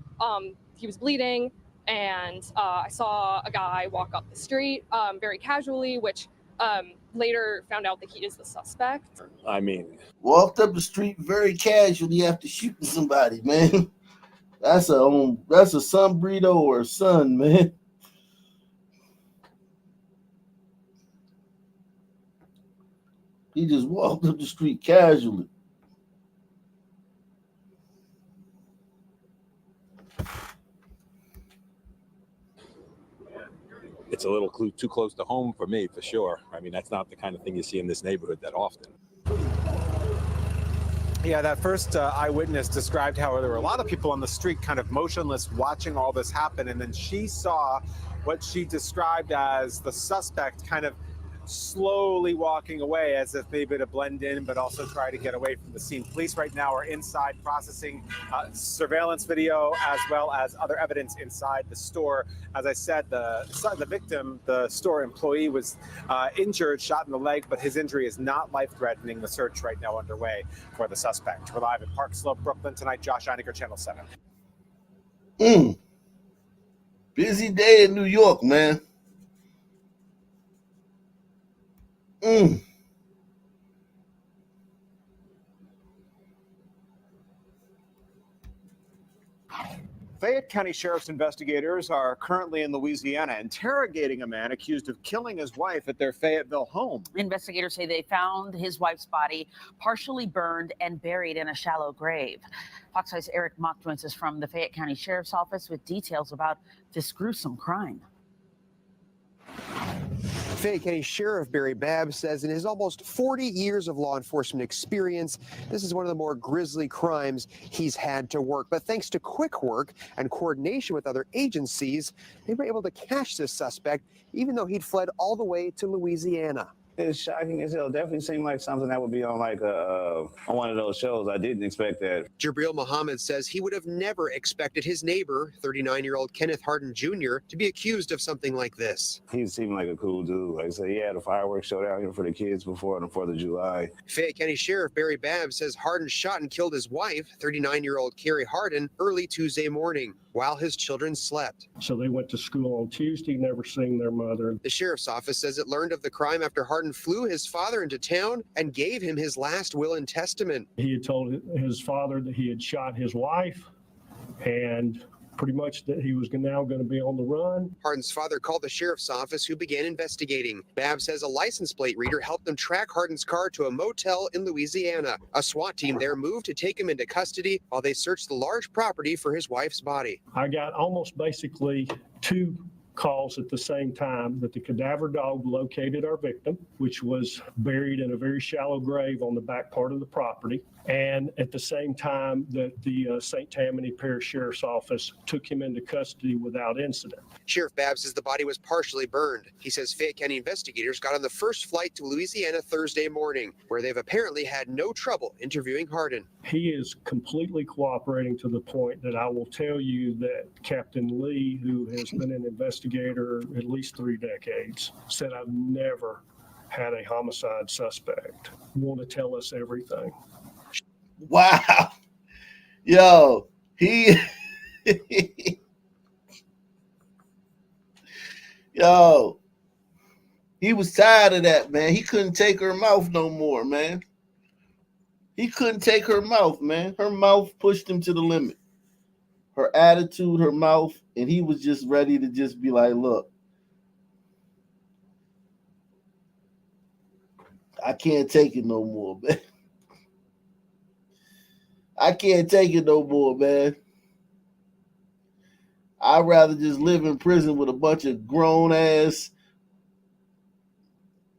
he was bleeding, and I saw a guy walk up the street very casually, which later found out that he is the suspect. I mean, walked up the street very casually after shooting somebody, man. That's a son burrito or a son, man. He just walked up the street casually. it's a little too close to home for me, for sure. I mean, that's not the kind of thing you see in this neighborhood that often. Yeah, that first eyewitness described how there were a lot of people on the street kind of motionless watching all this happen, and then she saw what she described as the suspect kind of slowly walking away as if maybe to blend in, but also try to get away from the scene. Police right now are inside processing surveillance video as well as other evidence inside the store. As I said, the victim, the store employee, was injured, shot in the leg, but his injury is not life-threatening. The search right now underway for the suspect. We're live at Park Slope, Brooklyn tonight. Josh Einiger, Channel 7. Busy day in New York, man. Fayette County Sheriff's investigators are currently in Louisiana interrogating a man accused of killing his wife at their Fayetteville home. Investigators say they found his wife's body partially burned and buried in a shallow grave. Fox 5's Eric Mock joins us from the Fayette County Sheriff's Office with details about this gruesome crime. Fayette County Sheriff Barry Babb says in his almost 40 years of law enforcement experience, this is one of the more grisly crimes he's had to work. But thanks to quick work and coordination with other agencies, they were able to catch this suspect, even though he'd fled all the way to Louisiana. It's shocking as hell. Definitely seemed like something that would be on like on one of those shows. I didn't expect that. Jabril Muhammad says he would have never expected his neighbor, 39-year-old Kenneth Harden Jr., to be accused of something like this. He seemed like a cool dude. Like I said, he had a fireworks show down here for the kids before the 4th of July. Fayette County Sheriff Barry Babb says Harden shot and killed his wife, 39-year-old Carrie Harden, early Tuesday morning while his children slept. So they went to school on Tuesday, never seen their mother. The sheriff's office says it learned of the crime after Harden flew his father into town and gave him his last will and testament. He had told his father that he had shot his wife and pretty much that he was now going to be on the run. Harden's father called the sheriff's office, who began investigating. Babb says a license plate reader helped them track Harden's car to a motel in Louisiana. A SWAT team there moved to take him into custody while they searched the large property for his wife's body. I got almost basically 2 calls at the same time that the cadaver dog located our victim, which was buried in a very shallow grave on the back part of the property. And at the same time that the St. Tammany Parish Sheriff's Office took him into custody without incident. Sheriff Babb says the body was partially burned. He says Fayette County investigators got on the first flight to Louisiana Thursday morning, where they've apparently had no trouble interviewing Hardin. He is completely cooperating to the point that I will tell you that Captain Lee, who has been an investigator at least 3 decades, said I've never had a homicide suspect want to tell us everything. Wow. Yo, he yo, he was tired of that, man. He couldn't take her mouth no more, man. He couldn't take her mouth, man. Her mouth pushed him to the limit. Her attitude, her mouth, and he was just ready to just be like, look, I can't take it no more, man. I can't take it no more, man. I'd rather just live in prison with a bunch of grown-ass,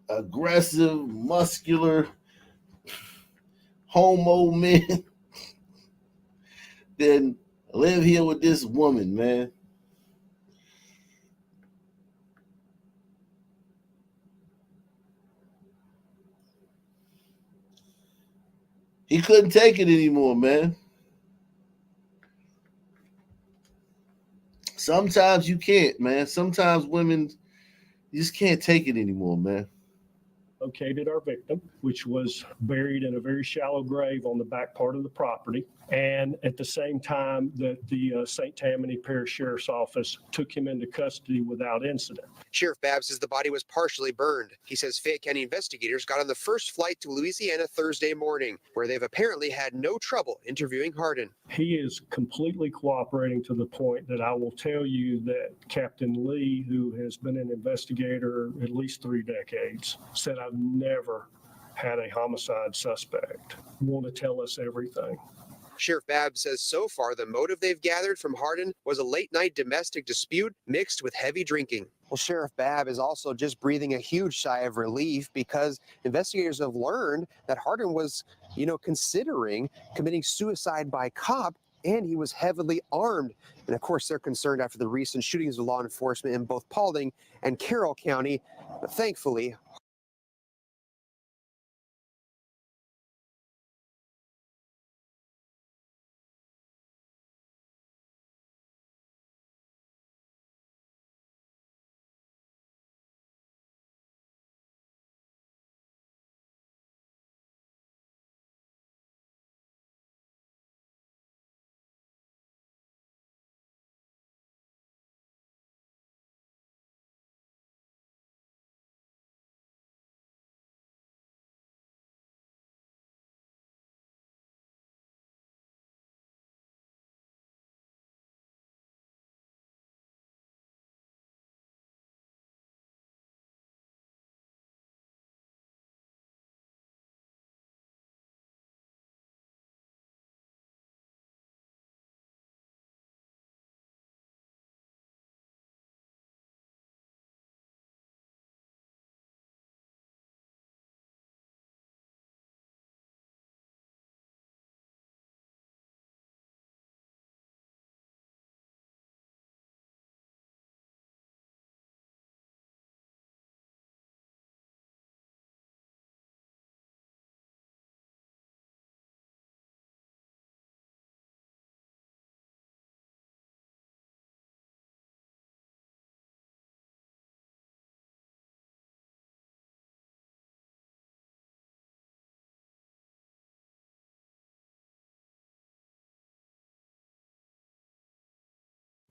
aggressive, muscular, homo men than live here with this woman, man. He couldn't take it anymore, man. Sometimes you can't, man. Sometimes women, you just can't take it anymore, man. Located our victim, which was buried in a very shallow grave on the back part of the property. And at the same time that the St. Tammany Parish Sheriff's Office took him into custody without incident. Sheriff Babb says the body was partially burned. He says Fayette County investigators got on the first flight to Louisiana Thursday morning, where they've apparently had no trouble interviewing Hardin. He is completely cooperating to the point that I will tell you that Captain Lee, who has been an investigator at least 3 decades, said I've never had a homicide suspect want to tell us everything. Sheriff Babb says so far the motive they've gathered from Hardin was a late-night domestic dispute mixed with heavy drinking. Well, Sheriff Babb is also just breathing a huge sigh of relief because investigators have learned that Hardin was, considering committing suicide by cop, and he was heavily armed. And of course, they're concerned after the recent shootings of law enforcement in both Paulding and Carroll County. But thankfully,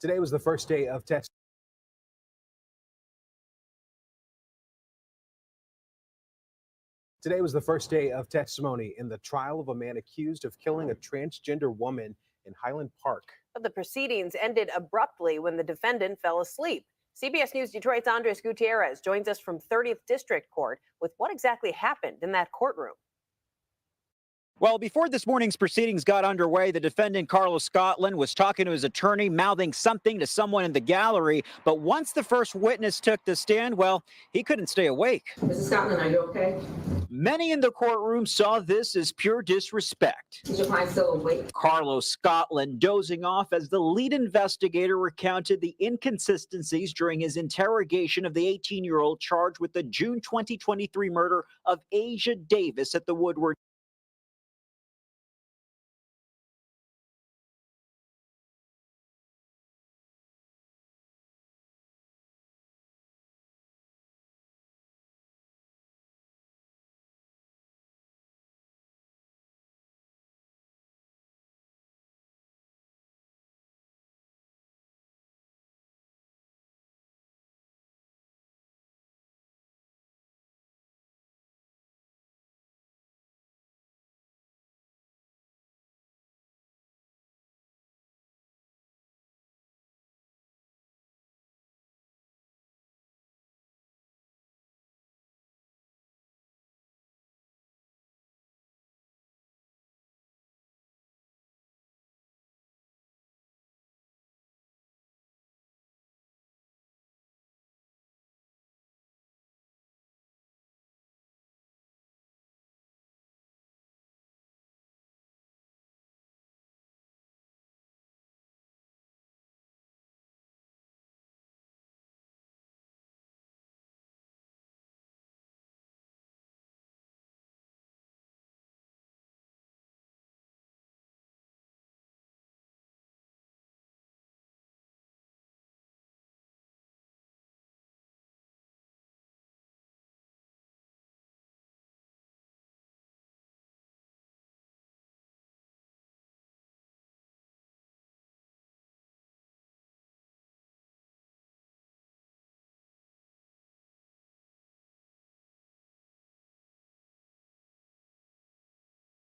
Today was the first day of testimony. Today was the first day of testimony in the trial of a man accused of killing a transgender woman in Highland Park. But the proceedings ended abruptly when the defendant fell asleep. CBS News Detroit's Andres Gutierrez joins us from 30th District Court with what exactly happened in that courtroom. Well, before this morning's proceedings got underway, the defendant, Carlos Scotland, was talking to his attorney, mouthing something to someone in the gallery. But once the first witness took the stand, well, he couldn't stay awake. Mrs. Scotland, are you okay? Many in the courtroom saw this as pure disrespect. Is your client still awake? Carlos Scotland dozing off as the lead investigator recounted the inconsistencies during his interrogation of the 18-year-old charged with the June 2023 murder of Asia Davis at the Woodward.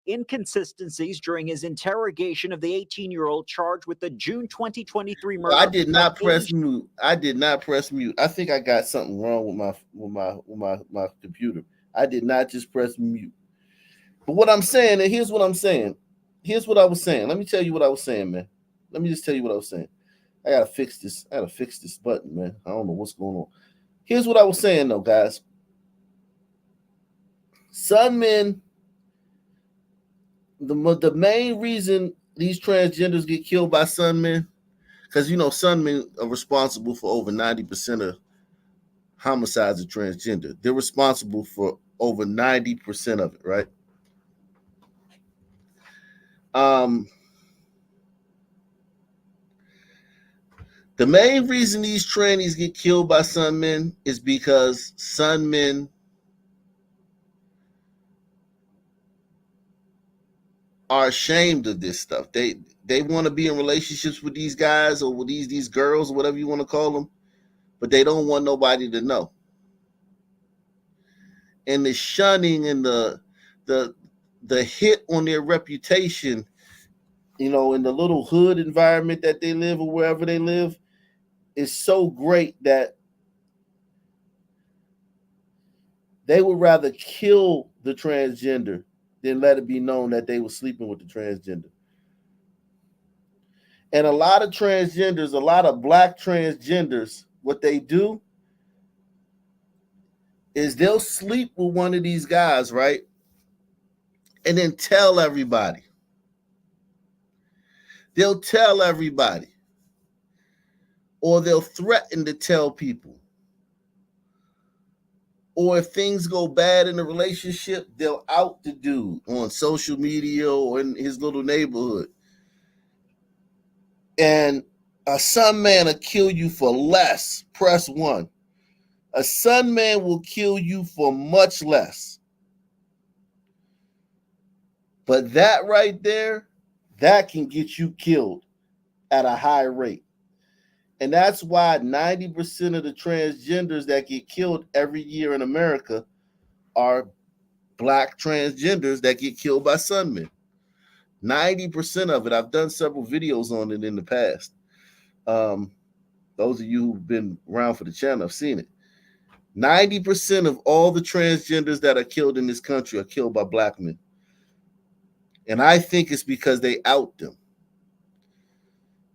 Inconsistencies during his interrogation of the 18-year-old charged with the June 2023 murder. I did not of press Asia. mute. I did not press mute. I think I got something wrong with my computer. I did not just press mute. But what I'm saying, and here's what I'm saying. Here's what I was saying. Let me tell you what I was saying, man. Let me just tell you what I was saying. I gotta fix this. I gotta fix this button, man. I don't know what's going on. Here's what I was saying, though, guys. Sunmen. The main reason these transgenders get killed by sunmen, because you know sunmen are responsible for over 90% of homicides of transgender. They're responsible for over 90% of it, right? The main reason these trannies get killed by sunmen is because sunmen are ashamed of this stuff. They want to be in relationships with these guys or with these girls or whatever you want to call them, but they don't want nobody to know. And the shunning and the hit on their reputation, you know, in the little hood environment that they live or wherever they live, is so great that they would rather kill the transgender than let it be known that they were sleeping with the transgender. And a lot of transgenders, a lot of black transgenders, what they do is they'll sleep with one of these guys, right? And then tell everybody. They'll tell everybody. Or they'll threaten to tell people. Or if things go bad in the relationship, they'll out the dude on social media or in his little neighborhood. And a sun man will kill you for less. Press 1. A sun man will kill you for much less. But that right there, that can get you killed at a high rate. And that's why 90% of the transgenders that get killed every year in America are black transgenders that get killed by sunmen. 90% of it. I've done several videos on it in the past. Those of you who've been around for the channel have seen it. 90% of all the transgenders that are killed in this country are killed by black men. And I think it's because they out them.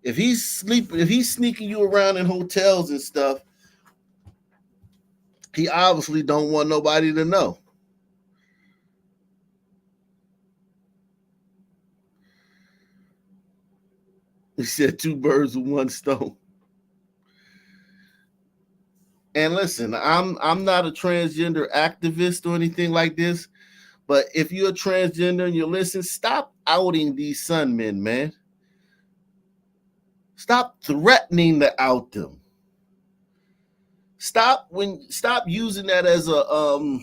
If he's sneaking you around in hotels and stuff, he obviously don't want nobody to know. He said 2 birds with 1 stone. And listen, I'm not a transgender activist or anything like this, but if you're a transgender and you listen, stop outing these sun men, man. Stop threatening to out them. Stop using that as a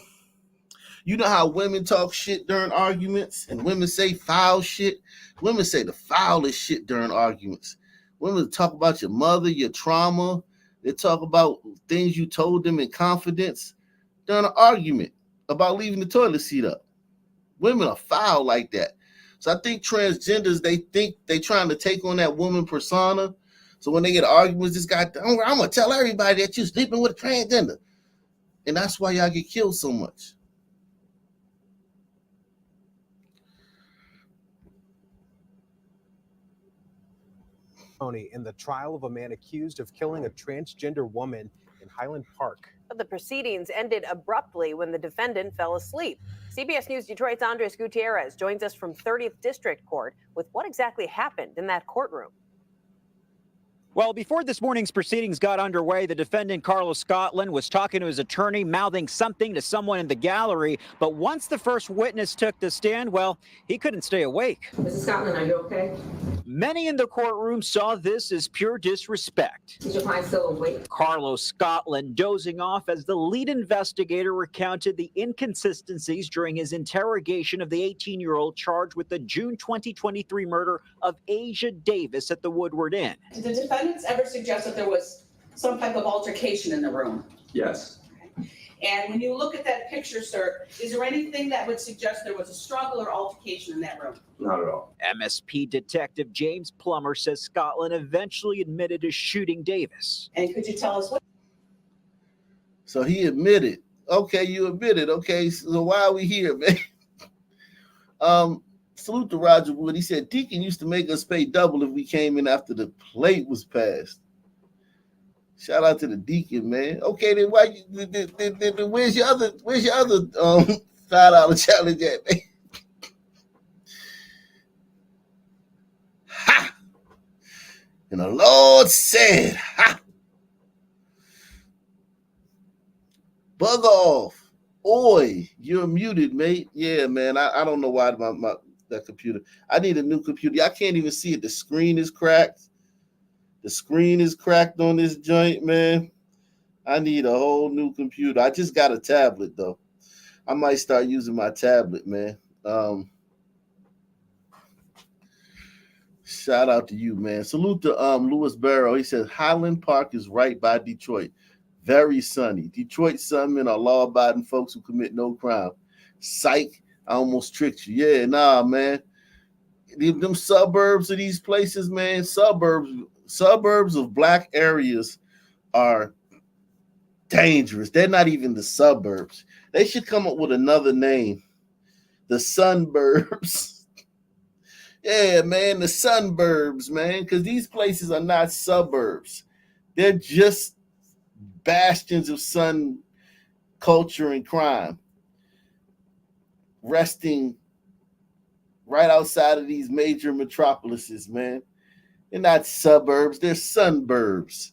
you know how women talk shit during arguments and women say foul shit? Women say the foulest shit during arguments. Women talk about your mother, your trauma. They talk about things you told them in confidence during an argument about leaving the toilet seat up. Women are foul like that. So I think transgenders, they think they trying to take on that woman persona. So when they get arguments, this guy, I'm going to tell everybody that you're sleeping with a transgender. And that's why y'all get killed so much. In the trial of a man accused of killing a transgender woman in Highland Park. But the proceedings ended abruptly when the defendant fell asleep. CBS News Detroit's Andres Gutierrez joins us from 30th District Court with what exactly happened in that courtroom. Well, before this morning's proceedings got underway, the defendant, Carlos Scotland, was talking to his attorney, mouthing something to someone in the gallery. But once the first witness took the stand, well, he couldn't stay awake. Mrs. Scotland, are you okay? Many in the courtroom saw this as pure disrespect. Is your client still awake? Carlos Scotland dozing off as the lead investigator recounted the inconsistencies during his interrogation of the 18-year-old charged with the June 2023 murder of Asia Davis at the Woodward Inn. Did the defendants ever suggest that there was some type of altercation in the room? Yes. And when you look at that picture, sir, is there anything that would suggest there was a struggle or altercation in that room? Not at all. MSP Detective James Plummer says Scotland eventually admitted to shooting Davis. And could you tell us what? So he admitted. Okay, you admitted. Okay, so why are we here, man? Salute to Roger Wood. He said Deacon used to make us pay double if we came in after the plate was passed. Shout out to the Deacon, man. Okay, then why? Then where's your other $5 challenge at, man? Ha! And the Lord said, ha! Bug off. Oi, you're muted, mate. Yeah, man. I don't know why that computer. I need a new computer. I can't even see it. The screen is cracked. The screen is cracked on this joint, man. I need a whole new computer. I just got a tablet, though. I might start using my tablet, man. Shout out to you, man. Salute to Louis Barrow. He says Highland Park is right by Detroit. Very sunny. Detroit sunmen are law-abiding folks who commit no crime. Psych, I almost tricked you. Yeah, nah, man. Them suburbs of these places, man, suburbs of black areas are dangerous. They're not even the suburbs. They should come up with another name. The sunburbs. Yeah, man, the sunburbs, man, because these places are not suburbs. They're just bastions of sun culture and crime. Resting right outside of these major metropolises, man. They're not suburbs, they're sunburbs.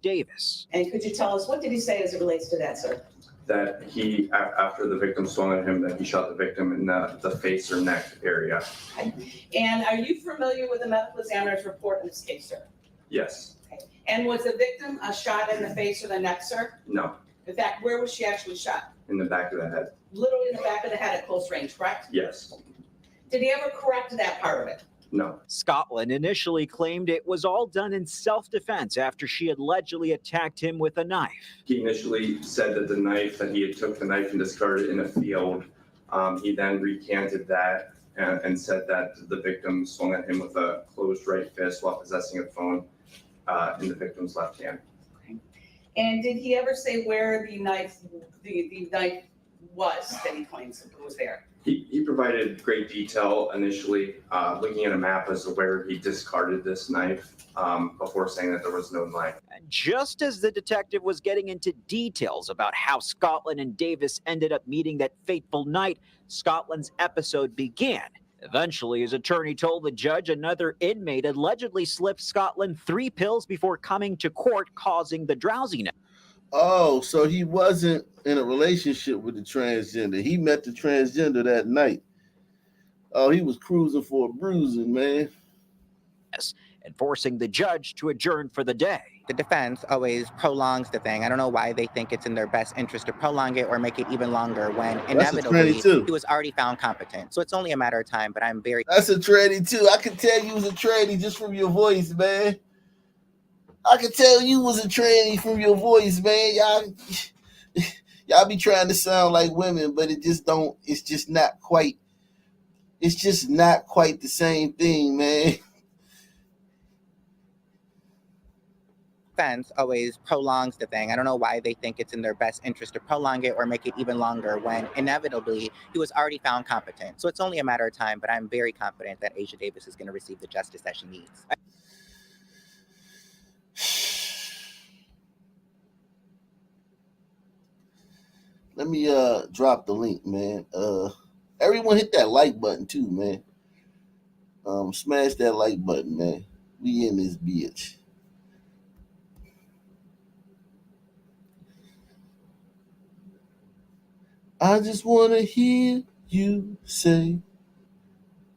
Davis. And could you tell us, what did he say as it relates to that, sir? That he, after the victim swung at him, that he shot the victim in the face or neck area. Okay. And are you familiar with the medical examiner's report in this case, sir? Yes. Okay. And was the victim shot in the face or the neck, sir? No. In fact, where was she actually shot? In the back of the head. Literally in the back of the head at close range, correct? Yes. Did he ever correct that part of it? No. Scotland initially claimed it was all done in self-defense after she allegedly attacked him with a knife. He initially said that he had took the knife and discarded it in a field. He then recanted that and said that the victim swung at him with a closed right fist while possessing a phone in the victim's left hand. Okay. And did he ever say where the knife was that he claims it was there? He provided great detail initially, looking at a map as to where he discarded this knife before saying that there was no knife. Just as the detective was getting into details about how Scotland and Davis ended up meeting that fateful night, Scotland's episode began. Eventually, his attorney told the judge another inmate allegedly slipped Scotland 3 pills before coming to court, causing the drowsiness. Oh, so he wasn't in a relationship with the transgender. He met the transgender that night. Oh, he was cruising for a bruising, man. And forcing the judge to adjourn for the day. The defense always prolongs the thing. I don't know why they think it's in their best interest to prolong it or make it even longer when inevitably he was already found competent. So it's only a matter of time, but I'm very... That's a tranny too. I can tell you was a tranny just from your voice, man. I can tell you was a tranny from your voice, man. Y'all be trying to sound like women, but it's just not quite the same thing, man. Defense always prolongs the thing. I don't know why they think it's in their best interest to prolong it or make it even longer when inevitably he was already found competent. So it's only a matter of time, but I'm very confident that Asia Davis is going to receive the justice that she needs. Let me drop the link, man. Everyone hit that like button too, man. Smash that like button, man. We in this bitch. I just want to hear you say,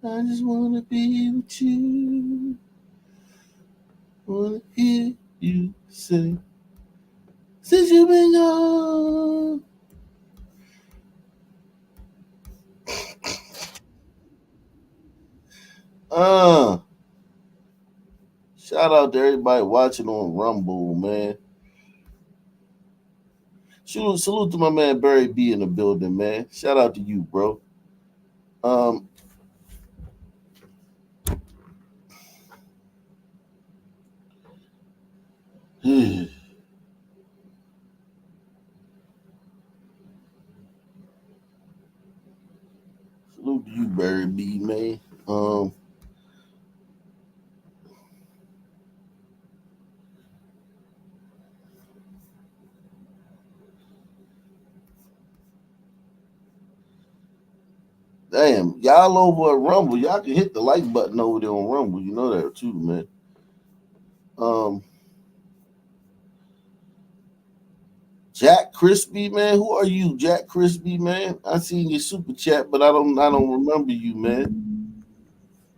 I just want to be with you. Want to hear you say, since you've been gone. Shout out to everybody watching on Rumble, man. Salute to my man Barry B in the building, man. Shout out to you, bro. Salute to you, Barry B, man. Damn, y'all over at Rumble, y'all can hit the like button over there on Rumble. You know that too, man. Jack Crispy, man. Who are you, Jack Crispy, man? I seen your super chat, but I don't remember you, man.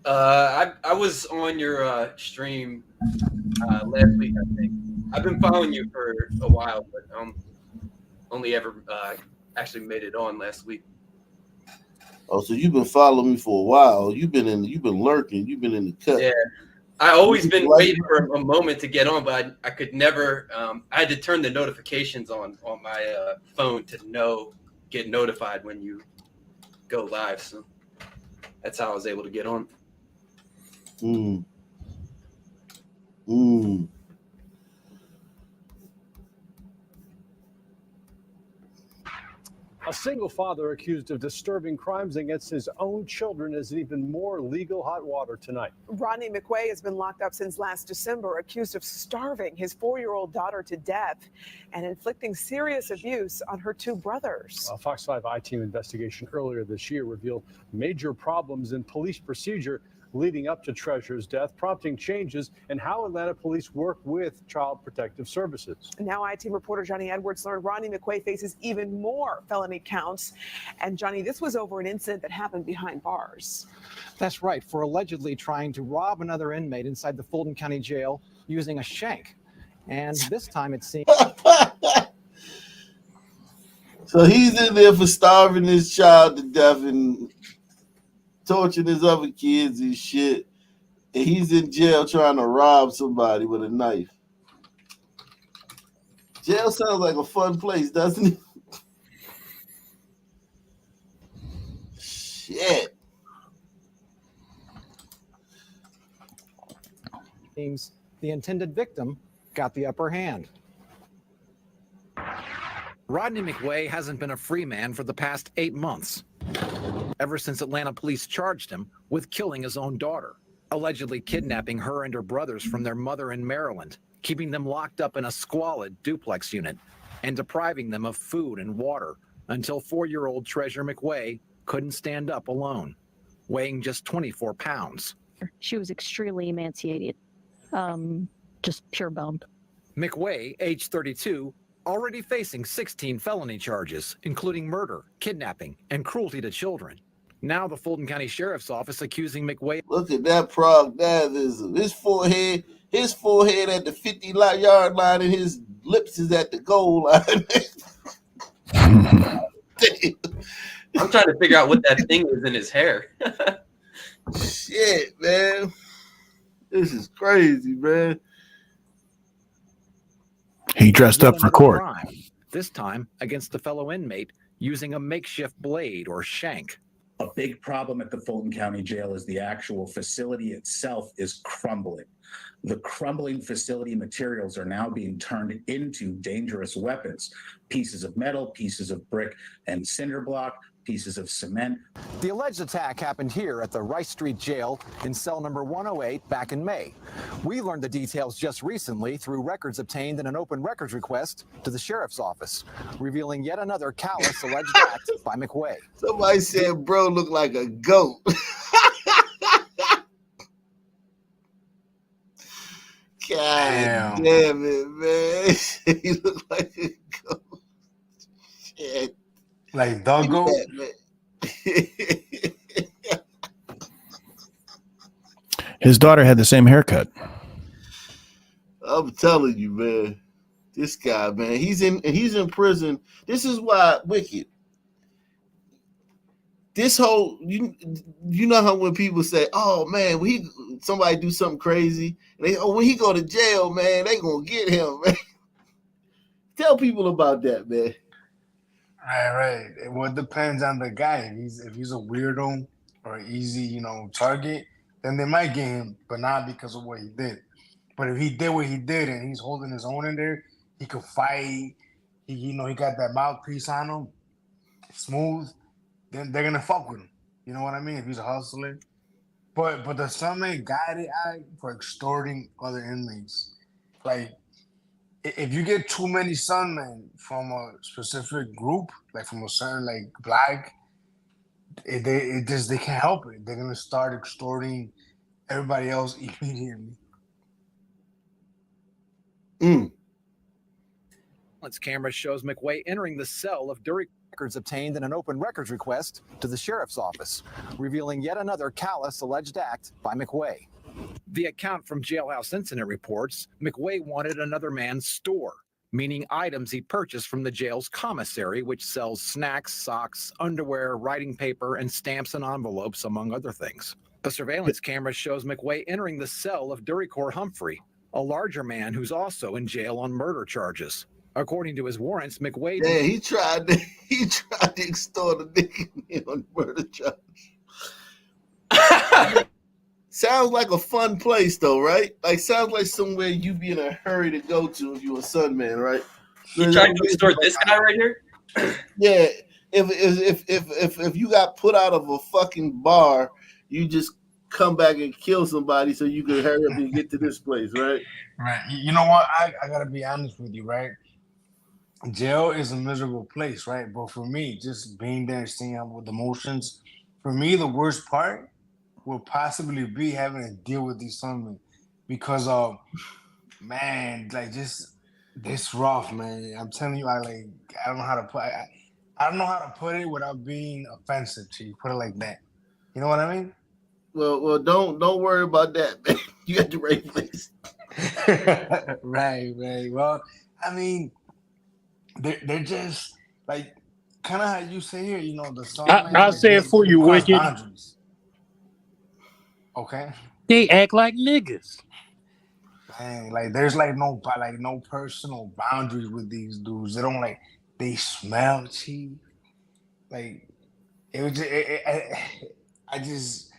I was on your stream last week, I think. I've been following you for a while, but only ever actually made it on last week. Oh, so you've been following me for a while. You've been lurking. You've been in the cut. Yeah, I always been waiting for a moment to get on, but I could never. I had to turn the notifications on my phone to get notified when you go live. So that's how I was able to get on. A single father accused of disturbing crimes against his own children is in even more legal hot water tonight. Rodney McQuay has been locked up since last December, accused of starving his 4-year-old daughter to death and inflicting serious abuse on her 2 brothers. A Fox 5 I-Team investigation earlier this year revealed major problems in police procedure leading up to Treasure's death, prompting changes in how Atlanta police work with Child Protective Services. Now I-Team reporter Johnny Edwards learned Rodney McQuay faces even more felony counts. And Johnny, this was over an incident that happened behind bars. That's right, for allegedly trying to rob another inmate inside the Fulton County Jail using a shank. And this time it seems... So he's in there for starving his child to death and torturing his other kids and shit. And he's in jail trying to rob somebody with a knife. Jail sounds like a fun place, doesn't it? Shit. Seems the intended victim got the upper hand. Rodney McQuay hasn't been a free man for the past 8 months. ever since Atlanta police charged him with killing his own daughter, allegedly kidnapping her and her brothers from their mother in Maryland, keeping them locked up in a squalid duplex unit, and depriving them of food and water until 4-year-old Treasure McWay couldn't stand up alone, weighing just 24 pounds. She was extremely emaciated, just pure bone. McWay, age 32, already facing 16 felony charges, including murder, kidnapping, and cruelty to children. Now the Fulton County Sheriff's Office accusing McWay. Look at that prognosism. His forehead at the 50-yard line, and his lips is at the goal line. I'm trying to figure out what that thing is in his hair. Shit, man. This is crazy, man. He dressed up for court. Crime, this time against a fellow inmate using a makeshift blade or shank. A big problem at the Fulton County Jail is the actual facility itself is crumbling. The crumbling facility materials are now being turned into dangerous weapons. Pieces of metal, pieces of brick and cinder block, pieces of cement. The alleged attack happened here at the Rice Street Jail in cell number 108 back in May. We learned the details just recently through records obtained in an open records request to the sheriff's office, revealing yet another callous alleged act by McWay. Somebody said bro looked like a goat. God damn it, man. He looked like a goat. Shit. Like the goat? His daughter had the same haircut. I'm telling you, man. This guy, man, he's in prison. This is why Wicked. This whole you know how when people say, "Oh man, when somebody do something crazy," when he go to jail, man, they gonna get him, man. Tell people about that, man. Right. Well, it depends on the guy. If he's a weirdo or easy, target, then they might get him, but not because of what he did. But if he did what he did and he's holding his own in there, he could fight. He got that mouthpiece on him, smooth. Then they're gonna fuck with him. You know what I mean? If he's a hustler. But the Sunman got it for extorting other inmates. Like, if you get too many Sunmen from a specific group, like from a certain black, they can't help it. They're gonna start extorting everybody else immediately. Surveillance camera shows McWay entering the cell of Dury. Records obtained in an open records request to the sheriff's office, revealing yet another callous alleged act by McWay. The account from Jailhouse Incident reports McWay wanted another man's store, meaning items he purchased from the jail's commissary, which sells snacks, socks, underwear, writing paper, and stamps and envelopes, among other things. The surveillance camera shows McWay entering the cell of Duricor Humphrey, a larger man who's also in jail on murder charges. According to his warrants, McWay... Yeah, he tried to extort a nigga on murder charges. Sounds like a fun place, though, right? Like, sounds like somewhere you'd be in a hurry to go to if you were a Sunman, right? You tried to extort this guy right here? Yeah, if you got put out of a fucking bar, you just come back and kill somebody so you can hurry up and get to this place, right? Right. You know what? I gotta be honest with you, right? Jail is a miserable place, right? But for me, just being there, seeing out with emotions, for me, the worst part would possibly be having to deal with these Sunmen because man, just this rough, man. I'm telling you, I don't know how to put it without being offensive to you. Put it like that. You know what I mean? Well, don't worry about that, man. You got the right place. Right. Well, I mean, they're just like kind of how you say here, the song. I'll say it for you, Wicked. Boundaries. Okay. They act like niggas. Dang, there's no personal boundaries with these dudes. They don't they smell cheap. It was just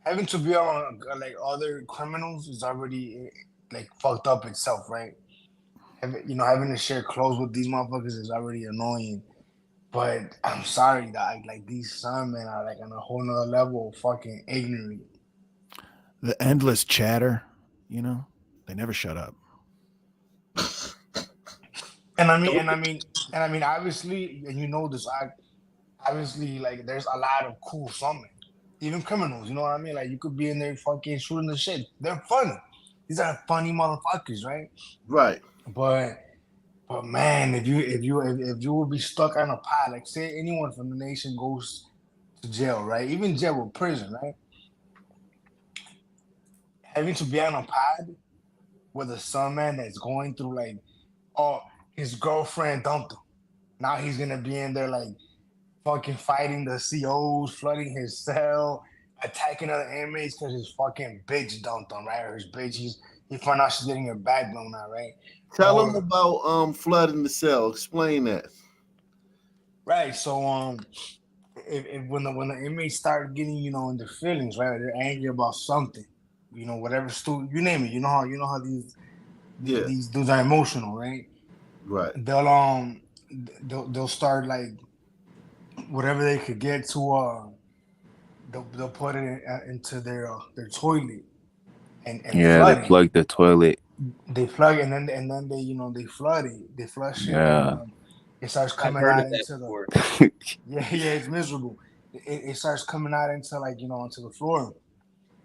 having to be on other criminals is already fucked up itself, right? Having to share clothes with these motherfuckers is already annoying. But I'm sorry, dog. Like these some men are like on a whole nother level of fucking ignorant. The endless chatter, you know, they never shut up. And I mean, obviously, and you know this, obviously, like there's a lot of cool some men, even criminals. You know what I mean? Like you could be in there fucking shooting the shit. They're funny. These are funny motherfuckers, right? Right. But man, if you would be stuck on a pod, like say anyone from the nation goes to jail, right? Even jail or prison, right? Having to be on a pod with a son man that's going through like, oh, his girlfriend dumped him. Now he's gonna be in there like fucking fighting the COs, flooding his cell, attacking other inmates because his fucking bitch dumped him, right? Or his bitch, he found out she's getting her back blown out, right? Tell them about flooding the cell. Explain that. Right. So if when the inmates start getting, you know, in their feelings, right? They're angry about something, you know, whatever you name it. You know how these dudes are emotional, right? Right. They'll start like whatever they could get to they'll put it into their toilet and Yeah, flood they it. plug the toilet. They plug it and then they, you know, they flood it. They flush it. Yeah. And, it starts I've coming heard out of that into before. yeah, it's miserable. It starts coming out into like, you know, into the floor,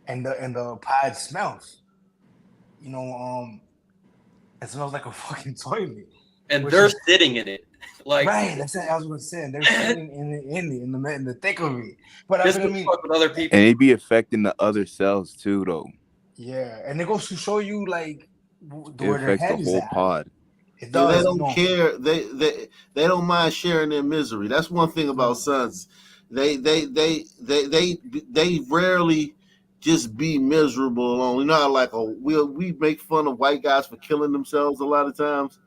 and the pod smells. You know, it smells like a fucking toilet. And which they're is- sitting in it. Like right, that's what I was gonna say. They're sitting in the thick of it. But just I to mean, fuck with other people. And it be affecting the other cells too, though. yeah, and it goes to show you like It where their affects the head is whole at. pod. It Yeah, they does, you don't know. care. They don't mind sharing their misery. That's one thing about sons. They rarely just be miserable alone. You know how like we make fun of white guys for killing themselves a lot of times.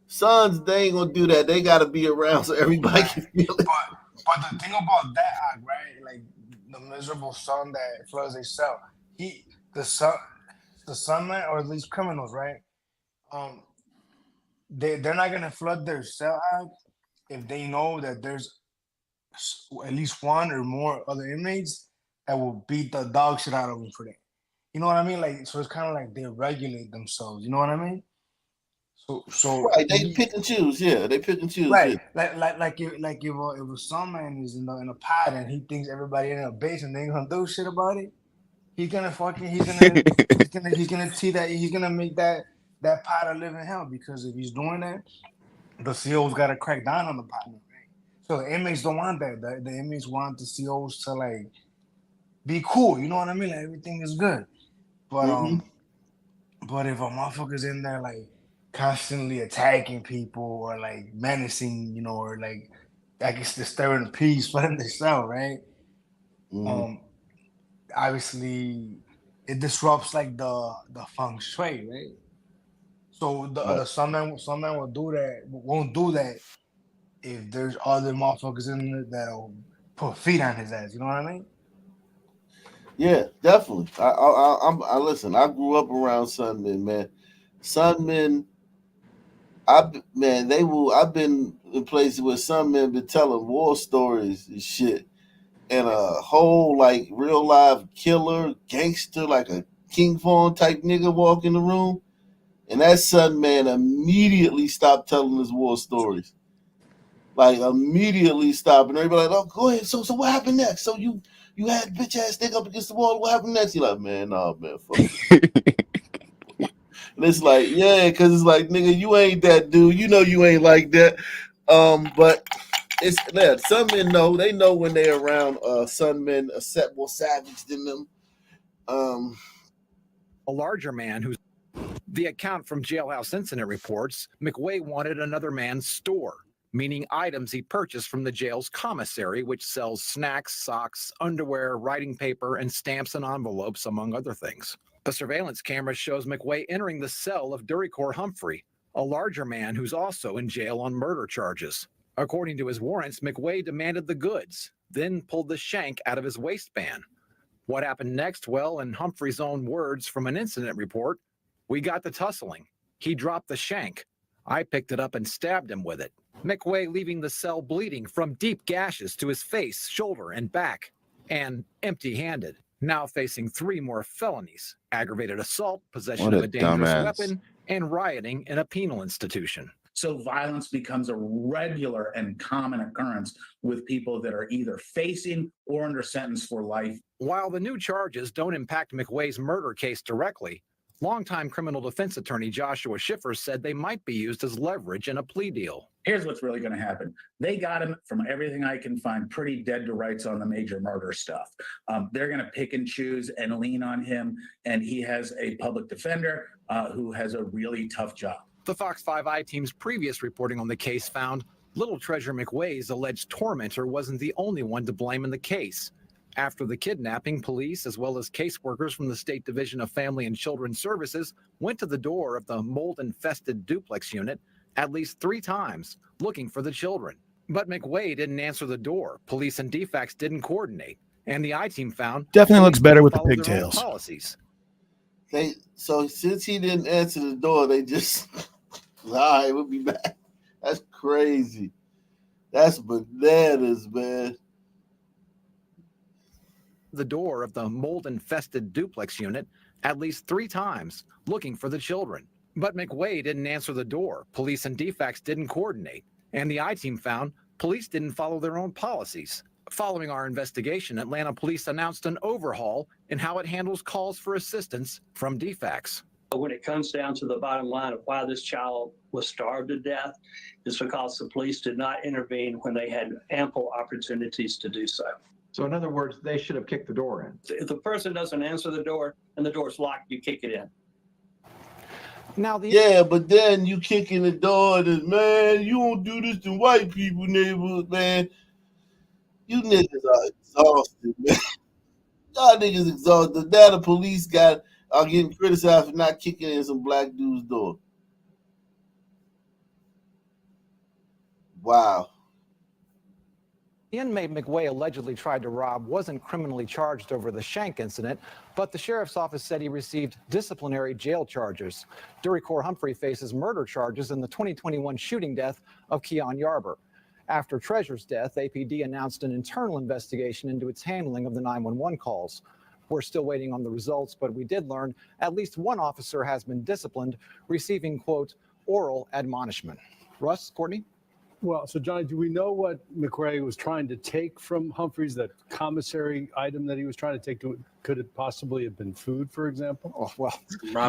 Sons, they ain't gonna do that. They gotta be around so everybody can feel it. But the thing about that, right? Like the miserable son that floods their cell, the son man, or at least criminals, right? They're not gonna flood their cell out if they know that there's at least one or more other inmates that will beat the dog shit out of them for that. You know what I mean? Like, so it's kind of like they regulate themselves. You know what I mean? So Right, they pick and choose. Yeah, they pick and choose. right, Yeah. if a some man is in a pod and he thinks everybody in a basement ain't gonna do shit about it, he's gonna see that he's gonna make that pot a living hell, because if he's doing that, the CO's got to crack down on the pot. Right? So the inmates don't want that. The inmates want the COs to like be cool. You know what I mean? Like everything is good, but but if a motherfucker's in there like constantly attacking people or like menacing, you know, or like I guess disturbing the peace, flooding the cell, right? Obviously it disrupts like the feng shui, right? So the some man will do that, won't do that if there's other motherfuckers in there that'll put feet on his ass. You know what I mean? Yeah, definitely. I listen. I grew up around Sunmen, man. Sunmen, man, they will. I've been in places where some men been telling war stories and shit, and a whole like real life killer gangster, like a King Von type nigga, walk in the room, and that Sun man immediately stopped telling his war stories. Like immediately stop, and everybody like, oh, go ahead. So what happened next? So you had bitch ass nigga up against the wall. What happened next? You're like, man, nah, man, fuck. And it's like, yeah, because it's like, nigga, you ain't that dude. You know you ain't like that. But it's some men know. They know when they're around some men a set more savage than them. A larger man who's the account from Jailhouse Incident reports McWay wanted another man's store, meaning items he purchased from the jail's commissary, which sells snacks, socks, underwear, writing paper, and stamps and envelopes, among other things. The surveillance camera shows McWay entering the cell of Duricor Humphrey, a larger man who's also in jail on murder charges. According to his warrants, McWay demanded the goods, then pulled the shank out of his waistband. What happened next? Well, in Humphrey's own words from an incident report, we got the tussling. He dropped the shank. I picked it up and stabbed him with it. McWay leaving the cell bleeding from deep gashes to his face, shoulder, and back, and empty-handed. Now facing 3 more felonies: aggravated assault, possession What of a a dangerous dumbass. weapon, and rioting in a penal institution. So violence becomes a regular and common occurrence with people that are either facing or under sentence for life. While the new charges don't impact McWay's murder case directly, longtime criminal defense attorney Joshua Schiffer said they might be used as leverage in a plea deal. Here's what's really going to happen. They got him, from everything I can find, pretty dead to rights on the major murder stuff. They're going to pick and choose and lean on him, and he has a public defender who has a really tough job. The Fox 5 I-Team's previous reporting on the case found Little Treasure McWay's alleged tormentor wasn't the only one to blame in the case. After the kidnapping, police, as well as caseworkers from the State Division of Family and Children's Services, went to the door of the mold-infested duplex unit at least 3 times, looking for the children. But McWay didn't answer the door. Police and DFACS didn't coordinate. And the I-Team found Definitely looks better with the followed their own pigtails. policies. So since he didn't answer the door, they just all right, we'll be back. That's crazy. That's bananas, man. The door of the mold-infested duplex unit at least 3 times, looking for the children. But McWay didn't answer the door. Police and DFACS didn't coordinate. And the I-Team found police didn't follow their own policies. Following our investigation, Atlanta police announced an overhaul in how it handles calls for assistance from DFACS. When it comes down to the bottom line of why this child was starved to death, is because the police did not intervene when they had ample opportunities to do so. So in other words, they should have kicked the door in. If the person doesn't answer the door and the door's locked, you kick it in. Now yeah, but then you kick in the door and man, you don't do this to white people neighborhood, man. You niggas are exhausted, man. Y'all niggas exhausted. Now the police are getting criticized for not kicking in some black dude's door. Wow. The inmate McWay allegedly tried to rob wasn't criminally charged over the Shank incident, but the sheriff's office said he received disciplinary jail charges. Duricor Humphrey faces murder charges in the 2021 shooting death of Keon Yarber. After Treasure's death, APD announced an internal investigation into its handling of the 911 calls. We're still waiting on the results, but we did learn at least one officer has been disciplined, receiving, quote, oral admonishment. Russ, Courtney? Well, so Johnny, do we know what McRae was trying to take from Humphreys? That commissary item that he was trying to take, could it possibly have been food, for example? Oh, well,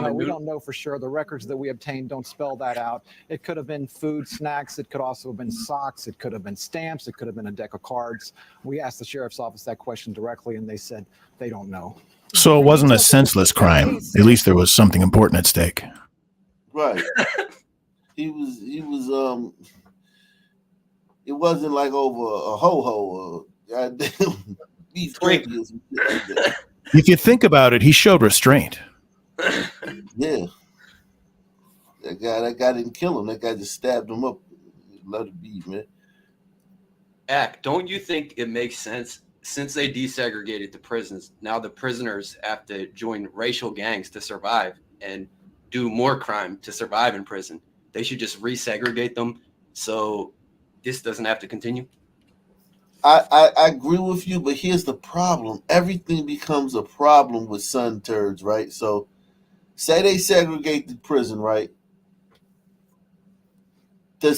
no, we don't know for sure. The records that we obtained don't spell that out. It could have been food, snacks. It could also have been socks. It could have been stamps. It could have been a deck of cards. We asked the sheriff's office that question directly, and they said they don't know. So it wasn't a senseless crime. At least there was something important at stake. Right. He was it wasn't like over a ho-ho or goddamn beef jerky or some shit like that. If you think about it, he showed restraint. Yeah. That guy didn't kill him. That guy just stabbed him up. Let it be, man. Don't you think it makes sense, since they desegregated the prisons, now the prisoners have to join racial gangs to survive and do more crime to survive in prison? They should just resegregate them so this doesn't have to continue. I agree with you, but here's the problem. Everything becomes a problem with sun turds, right? So say they segregate the prison, right? The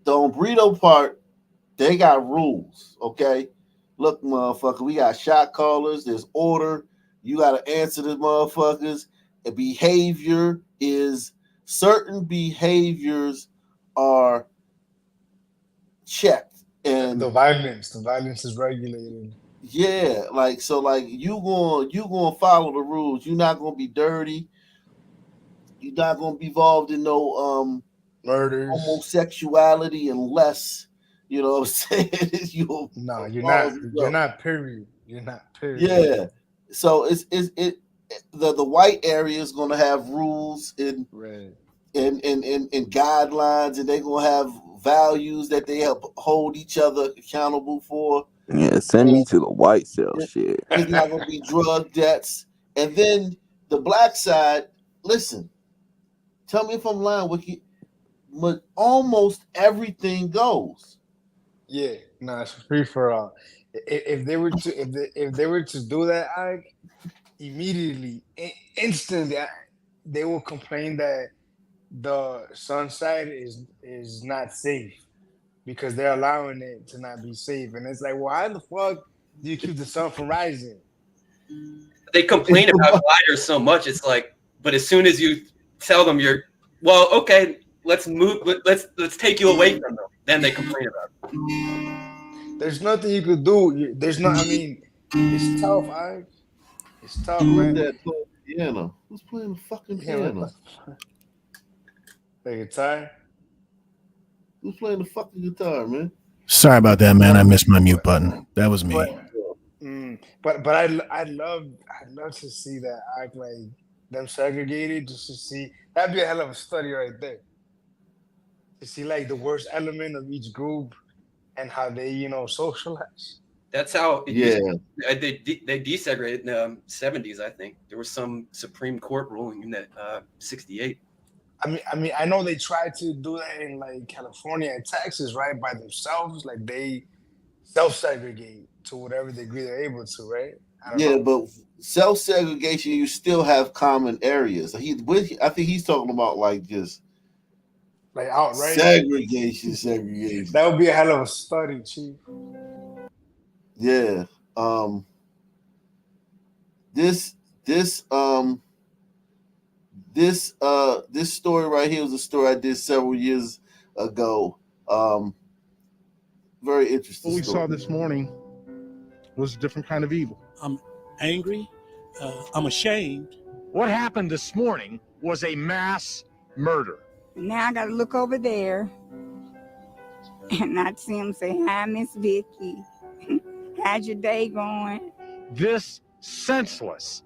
Ombrito part, they got rules, okay? Look, motherfucker, we got shot callers. There's order. You got to answer the motherfuckers. And behavior is, certain behaviors are checked. And the violence is regulated. Yeah, like you gonna follow the rules. You're not gonna be dirty. You're not gonna be involved in no murders, homosexuality, unless you know what I'm saying. You're not. Period. You're not. Period. Yeah. So the white area is gonna have rules and guidelines, and they're gonna have values that they help hold each other accountable for. Yeah, send me to the white cell shit. There's not gonna be drug debts. And then the black side, listen, tell me if I'm lying, Wiki. almost everything goes. Yeah, no, it's free for all. If they were to if they were to do that, immediately, instantly, they will complain that the sun side is not safe because they're allowing it to not be safe. And it's like, well, how the fuck do you keep the sun from rising? They complain about gliders so much. It's like, but as soon as you tell them okay, let's move, let's take you away from them, then they complain about it. There's nothing you could do. There's not. I mean, it's tough. It's tough, man. Who's that playing the piano? Who's playing the fucking piano? The guitar. Who's playing the fucking guitar, man? Sorry about that, man. I missed my mute button. That was me. But I'd love to see that act like them segregated, just to see. That'd be a hell of a study right there. To see like the worst element of each group and how they socialize. That's how. Yeah. They desegregated in the 70s. I think there was some Supreme Court ruling in that 68. I mean, I know they tried to do that in like California and Texas, right, by themselves. Like they self-segregate to whatever degree they're able to, right? I don't know. But self-segregation, you still have common areas. I think he's talking about like just like outright segregation. That would be a hell of a study, Chief. Yeah. This story right here was a story I did several years ago. Very interesting. What we story. saw this morning was a different kind of evil. I'm angry. I'm ashamed. What happened this morning was a mass murder. Now I gotta look over there and not see him say, "Hi, Miss Vicky. How's your day going?" This senseless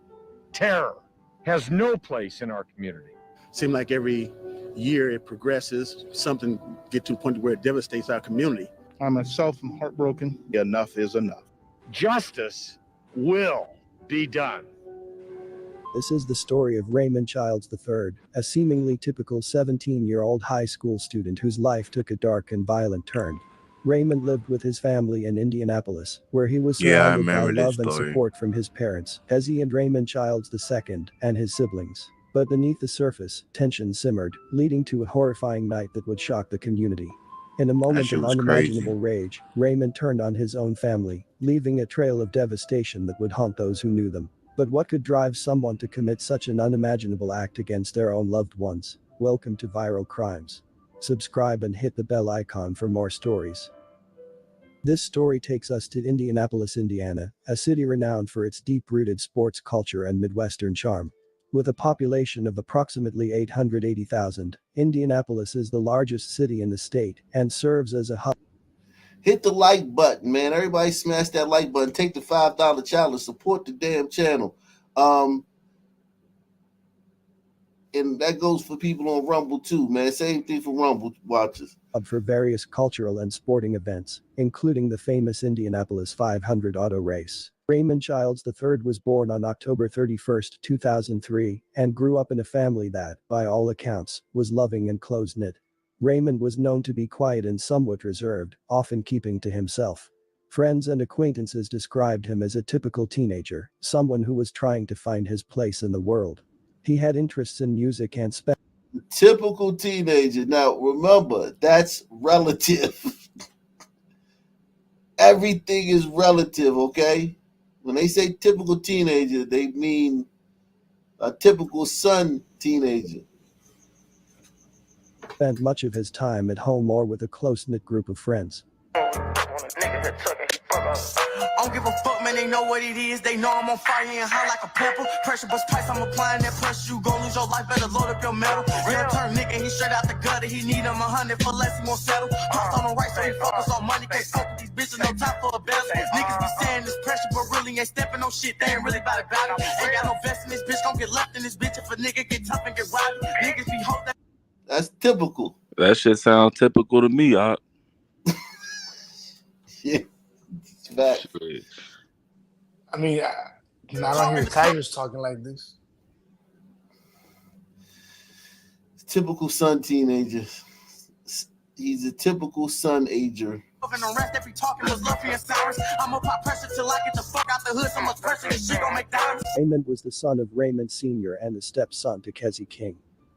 terror has no place in our community. Seems like every year it progresses, something get to the point where it devastates our community. I myself am heartbroken. Enough is enough. Justice will be done. This is the story of Raymond Childs III, a seemingly typical 17-year-old high school student whose life took a dark and violent turn. Raymond lived with his family in Indianapolis, where he was surrounded by love and support from his parents, Ezzie and Raymond Childs II, and his siblings. But beneath the surface, tension simmered, leading to a horrifying night that would shock the community. In a moment of unimaginable rage, Raymond turned on his own family, leaving a trail of devastation that would haunt those who knew them. But what could drive someone to commit such an unimaginable act against their own loved ones? Welcome to Viral Crimes. Subscribe and hit the bell icon for more stories. This story takes us to Indianapolis, Indiana, a city renowned for its deep-rooted sports culture and Midwestern charm. With a population of approximately 880,000, Indianapolis is the largest city in the state and serves as a hub. Hit the like button, man. Everybody smash that like button. Take the $5 challenge. Support the damn channel. And that goes for people on Rumble too, man. Same thing for Rumble watchers. For various cultural and sporting events, including the famous Indianapolis 500 auto race. Raymond Childs III was born on October 31, 2003, and grew up in a family that, by all accounts, was loving and close-knit. Raymond was known to be quiet and somewhat reserved, often keeping to himself. Friends and acquaintances described him as a typical teenager, someone who was trying to find his place in the world. He had interests in music and typical teenager. Now, remember, that's relative. Everything is relative, okay? When they say typical teenager, they mean a typical son teenager. Spent much of his time at home or with a close-knit group of friends. I don't give a fuck, man, they know what it is. They know I'm on fire and hot like a pepper. Pressure bust price, I'm applying that pressure. You gon' lose your life, better load up your metal. Real turn nigga, he straight out the gutter. He need him 100 for less, he won't settle. Hops on the right, so he focus on money. Can't fuck with these bitches, no time for a bezel. Niggas be saying this pressure, but really ain't stepping on shit. They ain't really about it. Ain't got no vest in this bitch, gon' get left in this bitch. If a nigga get tough and get robbed, niggas be hope that. That's typical. That shit sound typical to me, Op. Yeah. I mean, I don't hear Tigers talking like this. Typical son teenagers. He's a typical son ager. And the rest, if he talking was Luffy and Cyrus, I'ma pop pressure till I get the fuck out the hood. So much pressure, this shit gon' make diamonds. Raymond was the son of Raymond Sr. and the stepson to Kezzy King.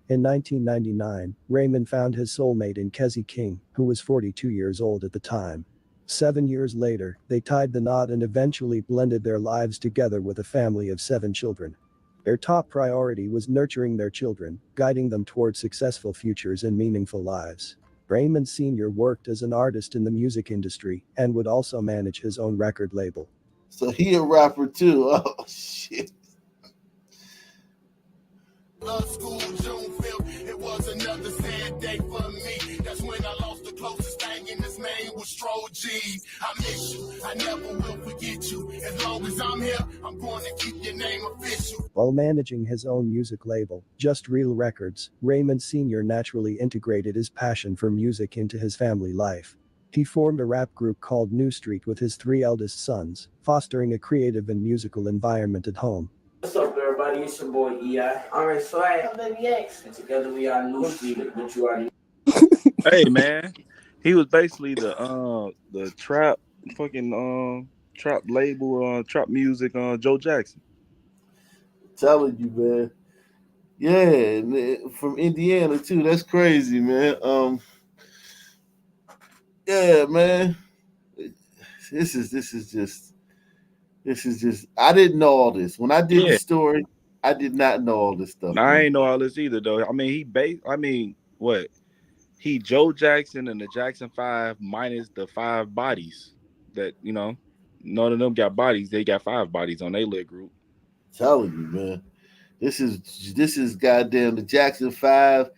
In 1999, Raymond found his soulmate in Kezzy King, who was 42 years old at the time. 7 years later, they tied the knot and eventually blended their lives together with a family of 7 children. Their top priority was nurturing their children, guiding them toward successful futures and meaningful lives. Raymond Sr. worked as an artist in the music industry and would also manage his own record label. So he a rapper too. Oh shit. School, June 5th, it was another sad day for me. That's when I lost the closest thing, and his name was Stro G. I miss you, I never will forget you. As long as I'm here, I'm going to keep your name official. While managing his own music label, Just Real Records, Raymond Sr. naturally integrated his passion for music into his family life. He formed a rap group called New Street with his 3 eldest sons, fostering a creative and musical environment at home. What's up, everybody? It's your boy EI. Alright, so I'm Baby X. And together we are New Street, which you already know. Hey man, he was basically the trap fucking trap label trap music Joe Jackson. I'm telling you, man. Yeah, man, from Indiana too. That's crazy, man. Yeah, man. This is just. I didn't know all this when I did the story. I did not know all this stuff. I ain't know all this either, though. I mean, what? He Joe Jackson and the Jackson 5 minus the 5 bodies that none of them got bodies. They got 5 bodies on their lit group. I'm telling you, man. This is goddamn the Jackson 5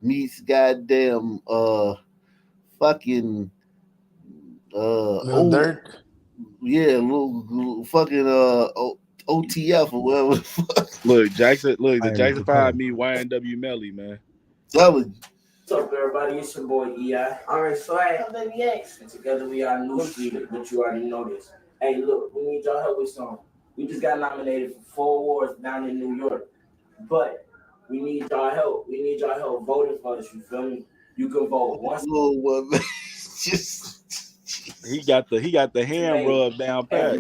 meets goddamn fucking Lil Durk. Yeah, little fucking OTF or whatever the fuck. Look, the Jackson 5 meet YNW Melly, man. Telling you. What's up, everybody? It's your boy EI. Alright, so I'm Baby X. And together we are New Street, which you already know this. Hey, look, we need y'all help with something. We just got nominated for 4 awards down in New York. But we need y'all help. We need y'all help voting for us, you feel me? You can vote once. Oh, what, man? Just he got the hand rub down pat.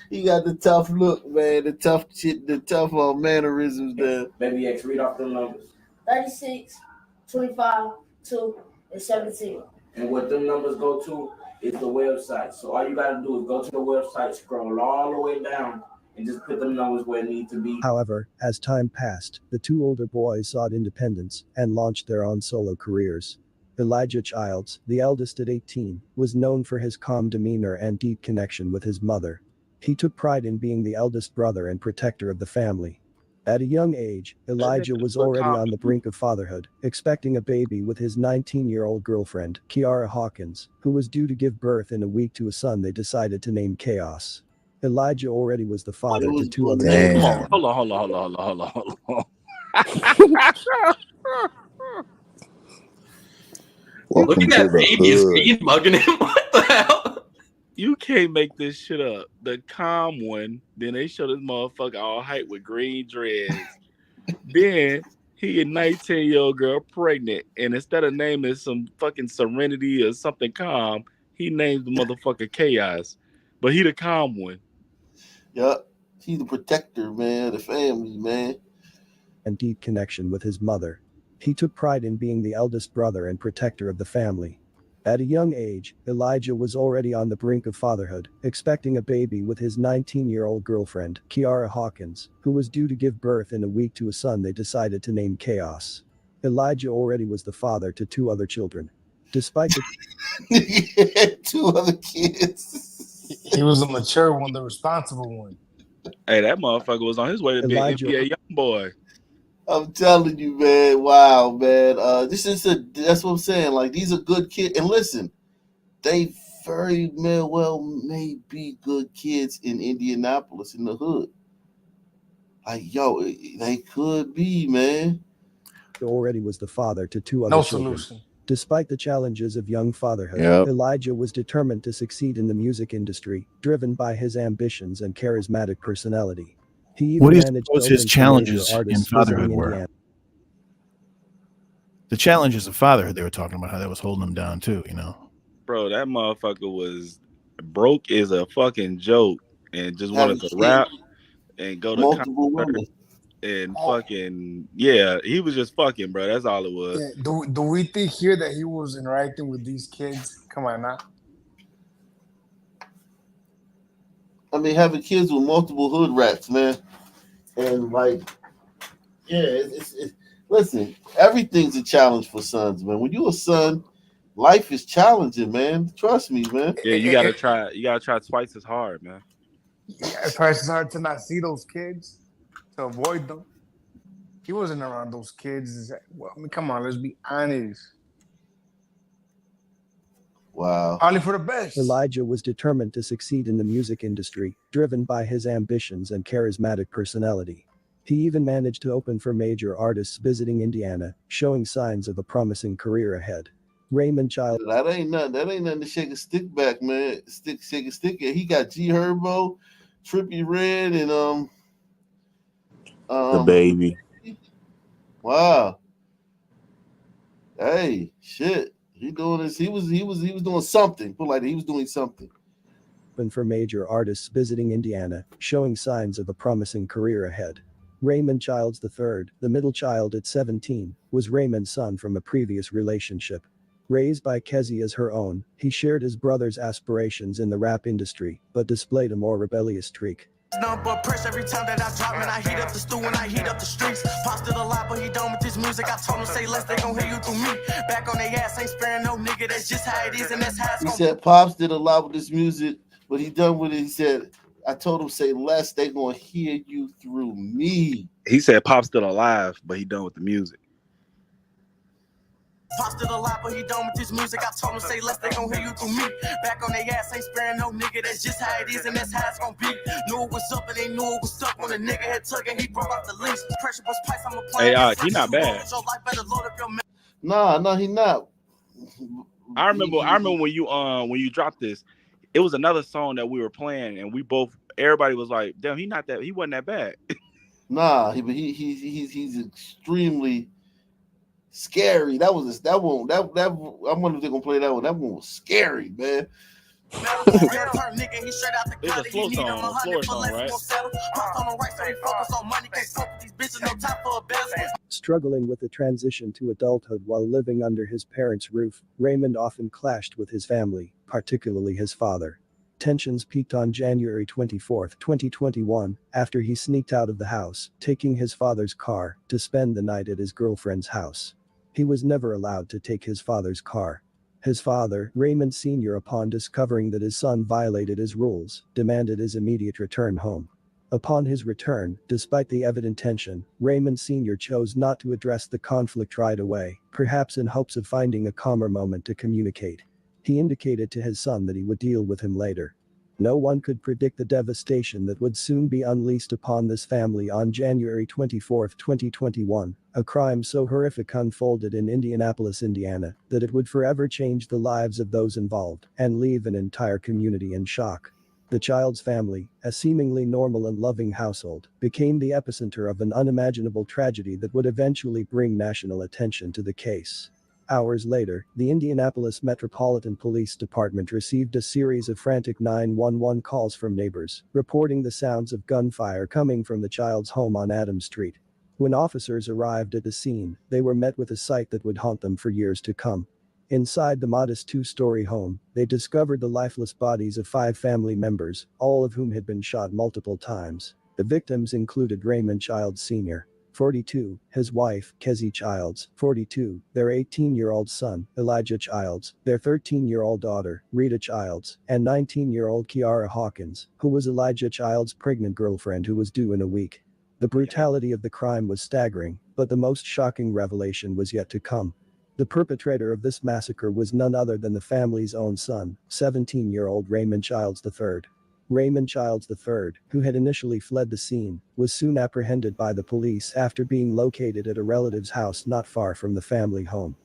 He got the tough look, man. The tough shit, the tough mannerisms there. Baby X, read off the numbers. 36, 25, 2, and 17. And what them numbers go to is the website. So all you gotta do is go to the website, scroll all the way down, and just put them numbers where it needs to be. However, as time passed, the 2 older boys sought independence and launched their own solo careers. Elijah Childs, the eldest at 18, was known for his calm demeanor and deep connection with his mother. He took pride in being the eldest brother and protector of the family. At a young age, Elijah was already on the brink of fatherhood, expecting a baby with his 19-year-old girlfriend, Kiara Hawkins, who was due to give birth in a week to a son they decided to name Chaos. Elijah already was the father to 2 other children. Hold on. Look at that baby, is speed mugging him. What the hell? You can't make this shit up. The calm one, then they show this motherfucker all hype with green dreads. Then he a 19-year-old girl pregnant, and instead of naming some fucking Serenity or something calm, he named the motherfucker Chaos. But he the calm one. Yup. He's the protector, man, the family, man. And deep connection with his mother. He took pride in being the eldest brother and protector of the family. At a young age, Elijah was already on the brink of fatherhood, expecting a baby with his 19-year-old girlfriend, Kiara Hawkins, who was due to give birth in a week to a son they decided to name Chaos. Elijah already was the father to 2 other children. Despite the He had 2 other kids. He was a mature one, the responsible one. Hey, that motherfucker was on his way to be an NBA young boy. I'm telling you, man. Wow, man. That's what I'm saying. Like, these are good kids. And listen, they very well may be good kids in Indianapolis in the hood. Like, yo, they could be, man. Already was the father to 2 other children. Solution. Despite the challenges of young fatherhood, Elijah was determined to succeed in the music industry, driven by his ambitions and charismatic personality. He even What do you managed suppose to his open for challenges major in artists fatherhood visiting were? Indiana. The challenges of fatherhood they were talking about, how that was holding them down too, you know. Bro, that motherfucker was broke as a fucking joke and just Having wanted to kids, rap and go to multiple concert women. and fucking he was just fucking, bro. That's all it was. Yeah, do we think here that he was interacting with these kids? Come on now. I mean, having kids with multiple hood rats, man, and like, yeah, it's listen, everything's a challenge for sons, man. When you're a son, life is challenging, man. Trust me, man. Yeah, you gotta try twice as hard, man. Yeah, it's hard to not see those kids, to avoid them. He wasn't around those kids. Well, I mean, come on, let's be honest. Wow. Only for the best. Elijah was determined to succeed in the music industry, driven by his ambitions and charismatic personality. He even managed to open for major artists visiting Indiana, showing signs of a promising career ahead. Raymond Child. That ain't nothing to shake a stick back, man. Shake a stick. He got G Herbo, Trippie Redd, and The Baby. Wow. Hey, shit. He doing this. He was doing something. Put like that. He was doing something. Open for major artists visiting Indiana, showing signs of a promising career ahead. Raymond Childs III, the middle child at 17, was Raymond's son from a previous relationship. Raised by Kezzy as her own, he shared his brother's aspirations in the rap industry, but displayed a more rebellious streak. Nothing but press every time that I drop, man. I heat up the stew and I heat up the streets. Pops did a lot, but he done with this music. I told him, say less, they gon' hear you through me. Back on their ass, ain't sparing no nigga. That's just how it is, and that's how it's He gonna said Pops did a lot with this music, but he done with it. He said, I told him, say less, they gonna hear you through me. He said Pop's still alive, but he done with the music. Pops did a lot, but he done with this music. I told him, say less, they gon' hear you through me. Back on their ass, ain't sparing no nigga. That's just how it is, and that's how it's gonna be. Knew it was up, and they knew it was stuck when a nigga had tugged and he broke out the links. Pressure was price, I'm applying. Hey, he not bad. Nah, he not. I remember when you dropped this, it was another song that we were playing, and everybody was like, "Damn, he wasn't that bad." Nah, he's extremely scary. That one. I wonder if they're gonna play that one. That one was scary, man. It's a slow song, right? Struggling with the transition to adulthood while living under his parents' roof, Raymond often clashed with his family, particularly his father. Tensions peaked on January 24, 2021, after he sneaked out of the house, taking his father's car to spend the night at his girlfriend's house. He was never allowed to take his father's car. His father, Raymond Sr., upon discovering that his son violated his rules, demanded his immediate return home. Upon his return, despite the evident tension, Raymond Sr. chose not to address the conflict right away, perhaps in hopes of finding a calmer moment to communicate. He indicated to his son that he would deal with him later. No one could predict the devastation that would soon be unleashed upon this family on January 24, 2021, a crime so horrific unfolded in Indianapolis, Indiana, that it would forever change the lives of those involved and leave an entire community in shock. The child's family, a seemingly normal and loving household, became the epicenter of an unimaginable tragedy that would eventually bring national attention to the case. Hours later, the Indianapolis Metropolitan Police Department received a series of frantic 911 calls from neighbors, reporting the sounds of gunfire coming from the child's home on Adams Street. When officers arrived at the scene, they were met with a sight that would haunt them for years to come. Inside the modest two-story home, they discovered the lifeless bodies of 5 family members, all of whom had been shot multiple times. The victims included Raymond Childs Sr., 42, his wife, Kezzy Childs, 42, their 18-year-old son, Elijah Childs, their 13-year-old daughter, Rita Childs, and 19-year-old Kiara Hawkins, who was Elijah Childs' pregnant girlfriend who was due in a week. The brutality of the crime was staggering, but the most shocking revelation was yet to come. The perpetrator of this massacre was none other than the family's own son, 17-year-old Raymond Childs III. Raymond Childs III, who had initially fled the scene, was soon apprehended by the police after being located at a relative's house not far from the family home.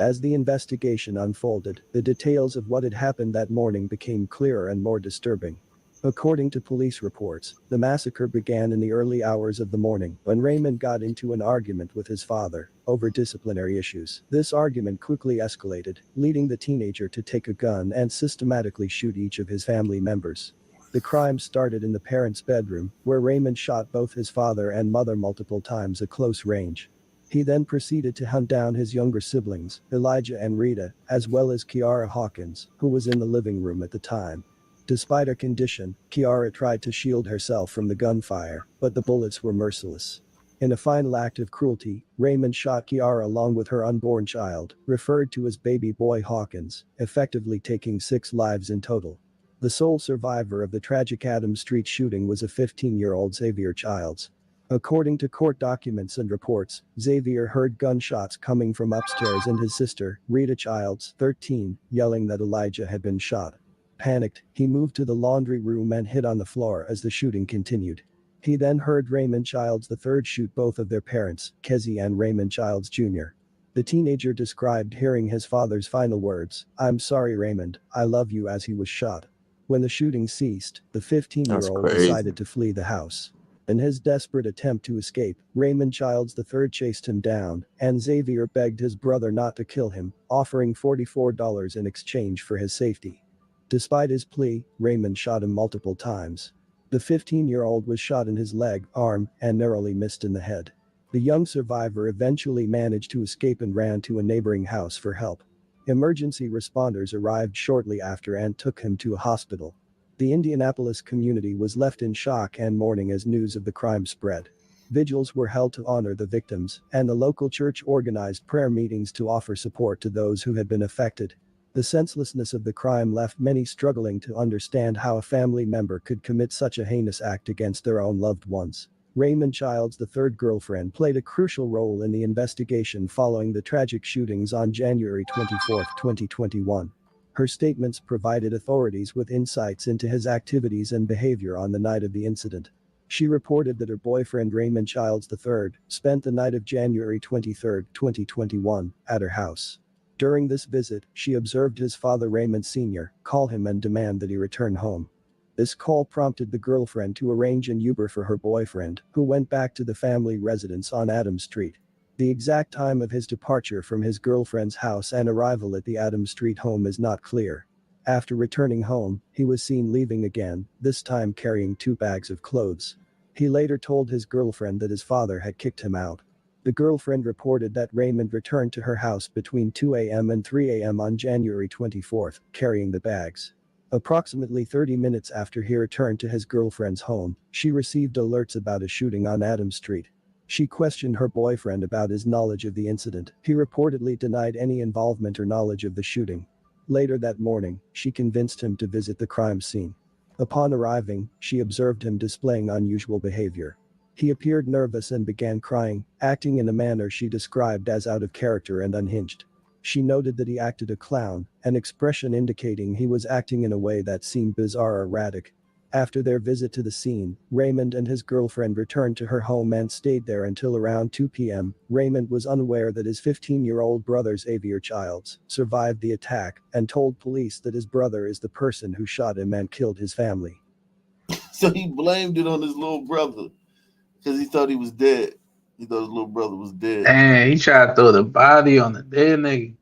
As the investigation unfolded, the details of what had happened that morning became clearer and more disturbing. According to police reports, the massacre began in the early hours of the morning when Raymond got into an argument with his father over disciplinary issues. This argument quickly escalated, leading the teenager to take a gun and systematically shoot each of his family members. The crime started in the parents' bedroom, where Raymond shot both his father and mother multiple times at close range. He then proceeded to hunt down his younger siblings, Elijah and Rita, as well as Kiara Hawkins, who was in the living room at the time. Despite her condition, Kiara tried to shield herself from the gunfire, but the bullets were merciless. In a final act of cruelty, Raymond shot Kiara along with her unborn child, referred to as baby boy Hawkins, effectively taking 6 lives in total. The sole survivor of the tragic Adams Street shooting was a 15-year-old Xavier Childs. According to court documents and reports, Xavier heard gunshots coming from upstairs and his sister, Rita Childs, 13, yelling that Elijah had been shot. Panicked, he moved to the laundry room and hid on the floor as the shooting continued. He then heard Raymond Childs III shoot both of their parents, Kezzie and Raymond Childs Jr. The teenager described hearing his father's final words, "I'm sorry Raymond, I love you," as he was shot. When the shooting ceased, the 15-year-old decided to flee the house. In his desperate attempt to escape, Raymond Childs III chased him down, and Xavier begged his brother not to kill him, offering $44 in exchange for his safety. Despite his plea, Raymond shot him multiple times. The 15-year-old was shot in his leg, arm, and narrowly missed in the head. The young survivor eventually managed to escape and ran to a neighboring house for help. Emergency responders arrived shortly after and took him to a hospital. The Indianapolis community was left in shock and mourning as news of the crime spread. Vigils were held to honor the victims, and the local church organized prayer meetings to offer support to those who had been affected. The senselessness of the crime left many struggling to understand how a family member could commit such a heinous act against their own loved ones. Raymond Childs III's girlfriend played a crucial role in the investigation following the tragic shootings on January 24, 2021. Her statements provided authorities with insights into his activities and behavior on the night of the incident. She reported that her boyfriend Raymond Childs III spent the night of January 23, 2021, at her house. During this visit, she observed his father Raymond Sr. call him and demand that he return home. This call prompted the girlfriend to arrange an Uber for her boyfriend, who went back to the family residence on Adams Street. The exact time of his departure from his girlfriend's house and arrival at the Adams Street home is not clear. After returning home, he was seen leaving again, this time carrying 2 bags of clothes. He later told his girlfriend that his father had kicked him out. The girlfriend reported that Raymond returned to her house between 2 a.m. and 3 a.m. on January 24, carrying the bags. Approximately 30 minutes after he returned to his girlfriend's home, she received alerts about a shooting on Adams Street. She questioned her boyfriend about his knowledge of the incident. He reportedly denied any involvement or knowledge of the shooting. Later that morning, she convinced him to visit the crime scene. Upon arriving, she observed him displaying unusual behavior. He appeared nervous and began crying, acting in a manner she described as out of character and unhinged. She noted that he acted a clown, an expression indicating he was acting in a way that seemed bizarre or erratic. After their visit to the scene, Raymond and his girlfriend returned to her home and stayed there until around 2 p.m. Raymond was unaware that his 15-year-old brother Xavier Childs survived the attack and told police that his brother is the person who shot him and killed his family. So he blamed it on his little brother because he thought he was dead. He thought his little brother was dead. Dang, he tried to throw the body on the dead nigga.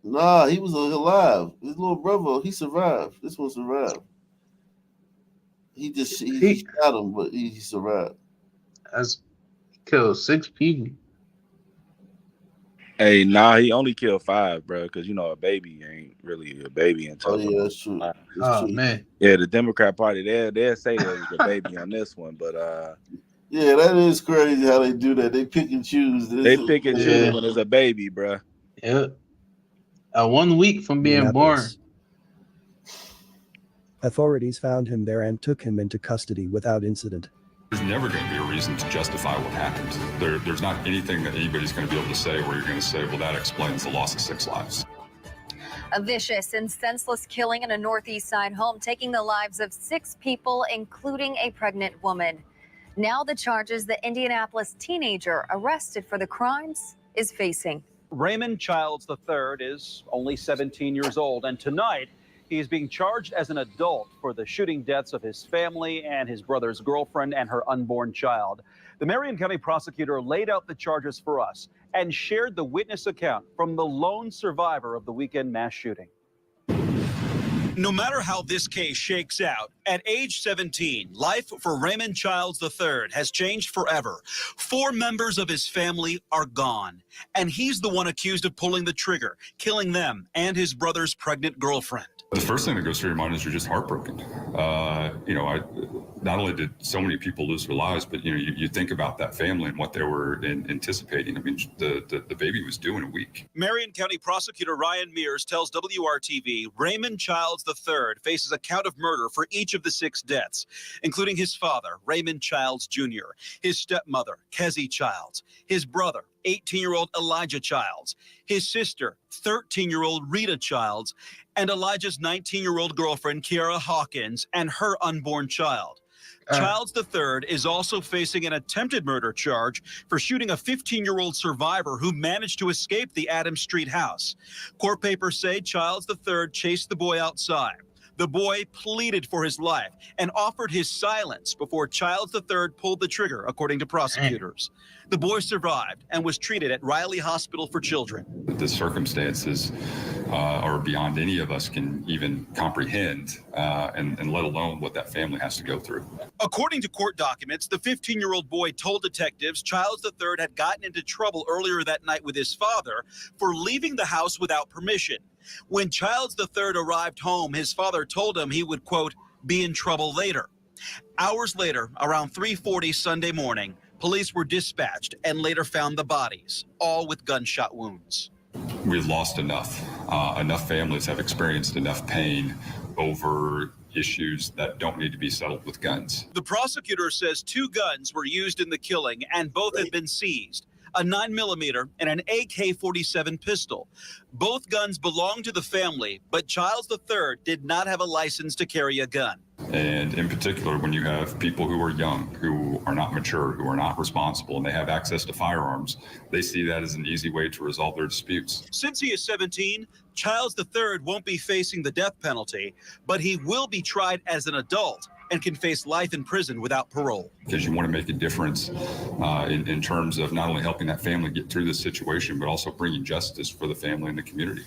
Nah, he was alive. His little brother, he survived. This one survived. He shot him, but he survived. That's killed 6 people. Hey, nah, he only killed 5, bro, because a baby ain't really a baby until. Oh yeah, that's true. That's true. Man. Yeah, the Democrat Party, they'll say there was a baby on this one, but yeah, that is crazy how they do that. They pick and choose. They pick and choose when it's a baby, bro. Yep. 1 week from being born. Authorities found him there and took him into custody without incident. There's never going to be a reason to justify what happened. There's not anything that anybody's going to be able to say where you're going to say, well, that explains the loss of 6 lives. A vicious and senseless killing in a Northeast Side home, taking the lives of 6 people, including a pregnant woman. Now the charges the Indianapolis teenager arrested for the crimes is facing. Raymond Childs III is only 17 years old, and tonight He is being charged as an adult for the shooting deaths of his family and his brother's girlfriend and her unborn child. The Marion County prosecutor laid out the charges for us and shared the witness account from the lone survivor of the weekend mass shooting. No matter how this case shakes out, at age 17, life for Raymond Childs III has changed forever. 4 members of his family are gone, and he's the one accused of pulling the trigger, killing them and his brother's pregnant girlfriend. The first thing that goes through your mind is you're just heartbroken. Not only did so many people lose their lives, but you think about that family and what they were anticipating. I mean, the baby was due in a week. Marion County Prosecutor Ryan Mears tells WRTV Raymond Childs III faces a count of murder for each of the 6 deaths, including his father, Raymond Childs Jr., his stepmother, Kezzie Childs, his brother, 18-year-old Elijah Childs, his sister, 13-year-old Rita Childs, and Elijah's 19-year-old girlfriend, Kiara Hawkins, and her unborn child. Childs III is also facing an attempted murder charge for shooting a 15-year-old survivor who managed to escape the Adams Street house. Court papers say Childs III chased the boy outside. The boy pleaded for his life and offered his silence before Childs III pulled the trigger, according to prosecutors. The boy survived and was treated at Riley Hospital for Children. The circumstances are beyond any of us can even comprehend, and let alone what that family has to go through. According to court documents, the 15-year-old boy told detectives Childs III had gotten into trouble earlier that night with his father for leaving the house without permission. When Childs III arrived home, his father told him he would, quote, be in trouble later. Hours later, around 3:40 Sunday morning, police were dispatched and later found the bodies, all with gunshot wounds. We've lost enough. Enough families have experienced enough pain over issues that don't need to be settled with guns. The prosecutor says 2 guns were used in the killing and both have been seized. A 9mm and an AK-47 pistol. Both guns belong to the family, but Childs III did not have a license to carry a gun. And in particular, when you have people who are young, who are not mature, who are not responsible, and they have access to firearms, they see that as an easy way to resolve their disputes. Since he is 17, Childs III won't be facing the death penalty, but he will be tried as an adult and can face life in prison without parole. Because you want to make a difference in terms of not only helping that family get through this situation, but also bringing justice for the family and the community.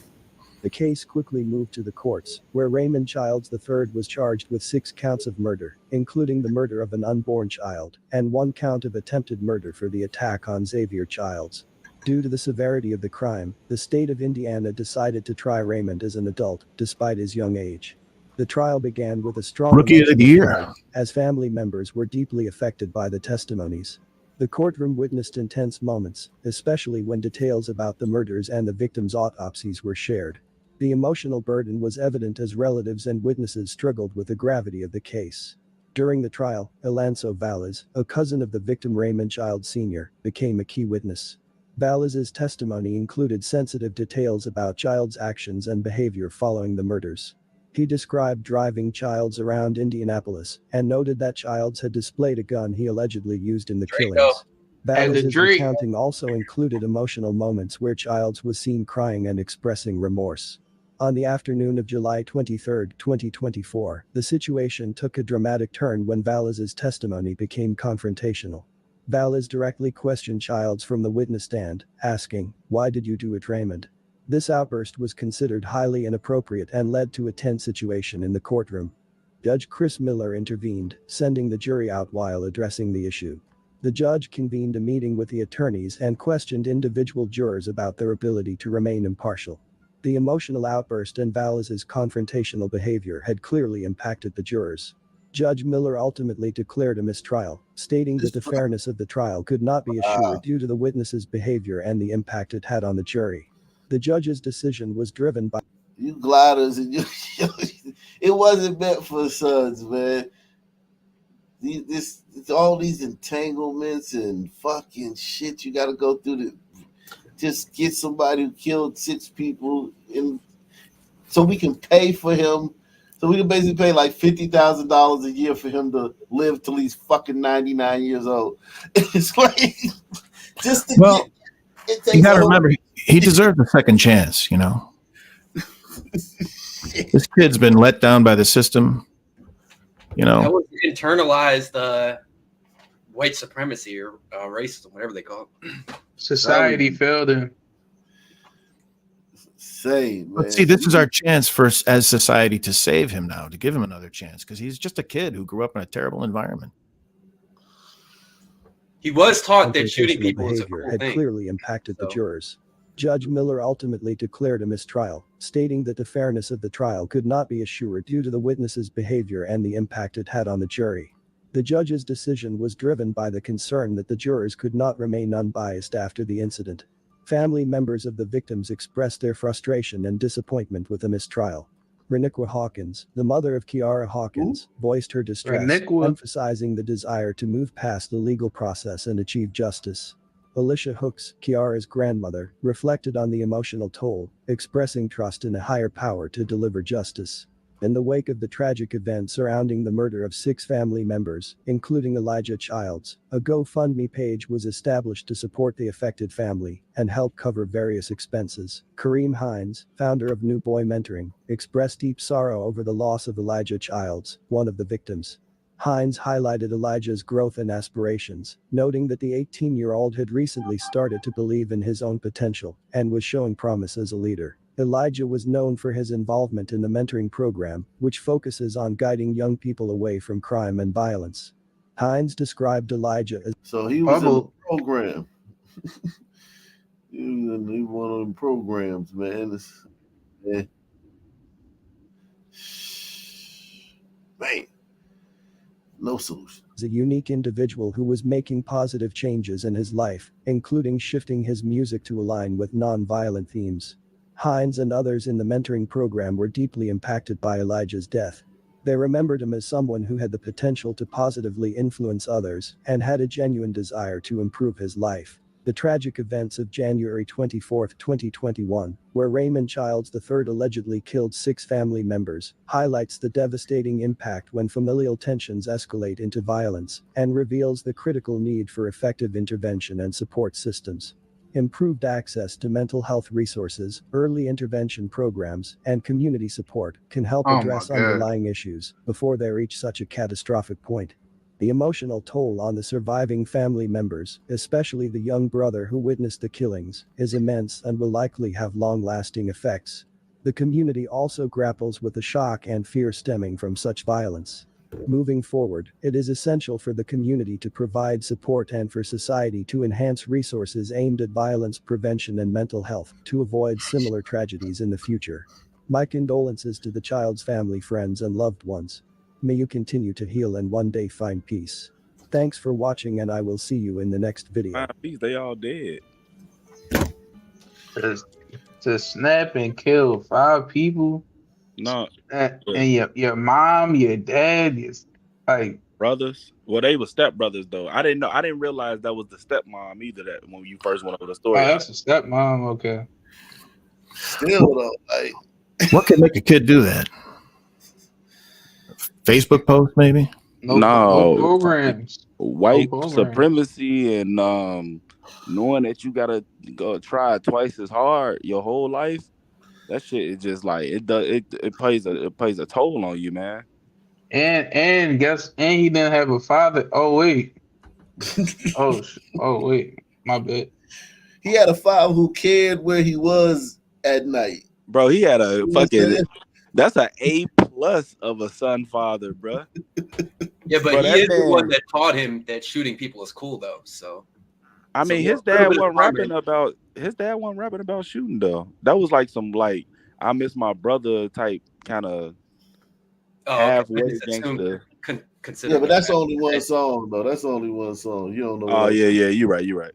The case quickly moved to the courts, where Raymond Childs III was charged with 6 counts of murder, including the murder of an unborn child, and 1 count of attempted murder for the attack on Xavier Childs. Due to the severity of the crime, the state of Indiana decided to try Raymond as an adult, despite his young age. The trial began with a strong Rookie of the year, crowd, as family members were deeply affected by the testimonies. The courtroom witnessed intense moments, especially when details about the murders and the victims' autopsies were shared. The emotional burden was evident as relatives and witnesses struggled with the gravity of the case. During the trial, Elanso Valles, a cousin of the victim Raymond Childs Sr., became a key witness. Valles' testimony included sensitive details about Childs' actions and behavior following the murders. He described driving Childs around Indianapolis and noted that Childs had displayed a gun he allegedly used in the killings. Valles' recounting also included emotional moments where Childs was seen crying and expressing remorse. On the afternoon of July 23, 2024, the situation took a dramatic turn when Valles' testimony became confrontational. Valles directly questioned Childs from the witness stand, asking, "Why did you do it, Raymond?" This outburst was considered highly inappropriate and led to a tense situation in the courtroom. Judge Chris Miller intervened, sending the jury out while addressing the issue. The judge convened a meeting with the attorneys and questioned individual jurors about their ability to remain impartial. The emotional outburst and Valles' confrontational behavior had clearly impacted the jurors. Judge Miller ultimately declared a mistrial, stating that the fairness of the trial could not be assured due to the witness's behavior and the impact it had on the jury. The judge's decision was driven by you gliders and you. It wasn't meant for sons, man. All these entanglements and fucking shit you got to go through to just get somebody who killed 6 people, so we can pay for him. So we can basically pay like $50,000 a year for him to live till he's fucking 99 years old. It's like just to get. It takes you got to remember, he deserved a second chance, you know. This kid's been let down by the system. You That know, was internalized white supremacy or racism, whatever they call it. Society failed him. Say, man. but see, this is our chance for as society to save him now, to give him another chance, because he's just a kid who grew up in a terrible environment. He was taught that shooting Confrontational people was a behavior cool had thing. clearly impacted the jurors. Judge Miller ultimately declared a mistrial, stating that the fairness of the trial could not be assured due to the witnesses' behavior and the impact it had on the jury. The judge's decision was driven by the concern that the jurors could not remain unbiased after the incident. Family members of the victims expressed their frustration and disappointment with the mistrial. Reniqua Hawkins, the mother of Kiara Hawkins, voiced her distress, Reniqua. emphasizing the desire to move past the legal process and achieve justice. Alicia Hooks, Kiara's grandmother, reflected on the emotional toll, expressing trust in a higher power to deliver justice. In the wake of the tragic event surrounding the murder of 6 family members, including Elijah Childs, a GoFundMe page was established to support the affected family and help cover various expenses. Kareem Hines, founder of New Boy Mentoring, expressed deep sorrow over the loss of Elijah Childs, one of the victims. Hines highlighted Elijah's growth and aspirations, noting that the 18-year-old had recently started to believe in his own potential and was showing promise as a leader. Elijah was known for his involvement in the mentoring program, which focuses on guiding young people away from crime and violence. Hines described Elijah as So he was in the program. He was in one of them programs, man. Man. No solution. a unique individual who was making positive changes in his life, including shifting his music to align with non-violent themes. Hines and others in the mentoring program were deeply impacted by Elijah's death. They remembered him as someone who had the potential to positively influence others and had a genuine desire to improve his life. The tragic events of January 24, 2021, where Raymond Childs III allegedly killed 6 family members, highlights the devastating impact when familial tensions escalate into violence and reveals the critical need for effective intervention and support systems. Improved access to mental health resources, early intervention programs, and community support can help Oh my address God. underlying issues before they reach such a catastrophic point. The emotional toll on the surviving family members, especially the young brother who witnessed the killings, is immense and will likely have long-lasting effects. The community also grapples with the shock and fear stemming from such violence. Moving forward, it is essential for the community to provide support and for society to enhance resources aimed at violence prevention and mental health to avoid similar tragedies in the future. My condolences to the child's family, friends, and loved ones. May you continue to heal and one day find peace. Thanks for watching, and I will see you in the next video. They all dead. To snap and kill 5 people. No. And your mom, your dad, like brothers. Well, they were stepbrothers though. I didn't realize that was the stepmom either. That when you first went over the story. Oh, that's a stepmom. Okay. Still though, like what could make a kid do that? Facebook post, maybe? No programs. White programs. supremacy and knowing that you gotta go try twice as hard your whole life. That shit is just like it plays a toll on you, man. And he didn't have a father. Oh wait. oh wait. My bad. He had a father who cared where he was at night. Bro, he had a fucking that's an A+ of a son father, bro. Yeah, but he is the one that taught him that shooting people is cool though. So I mean, his dad wasn't rapping about shooting though. That was like some like I miss my brother type kind of halfway gangster. Yeah, but that's only one song though. That's only one song. You don't know. Oh yeah, you're right.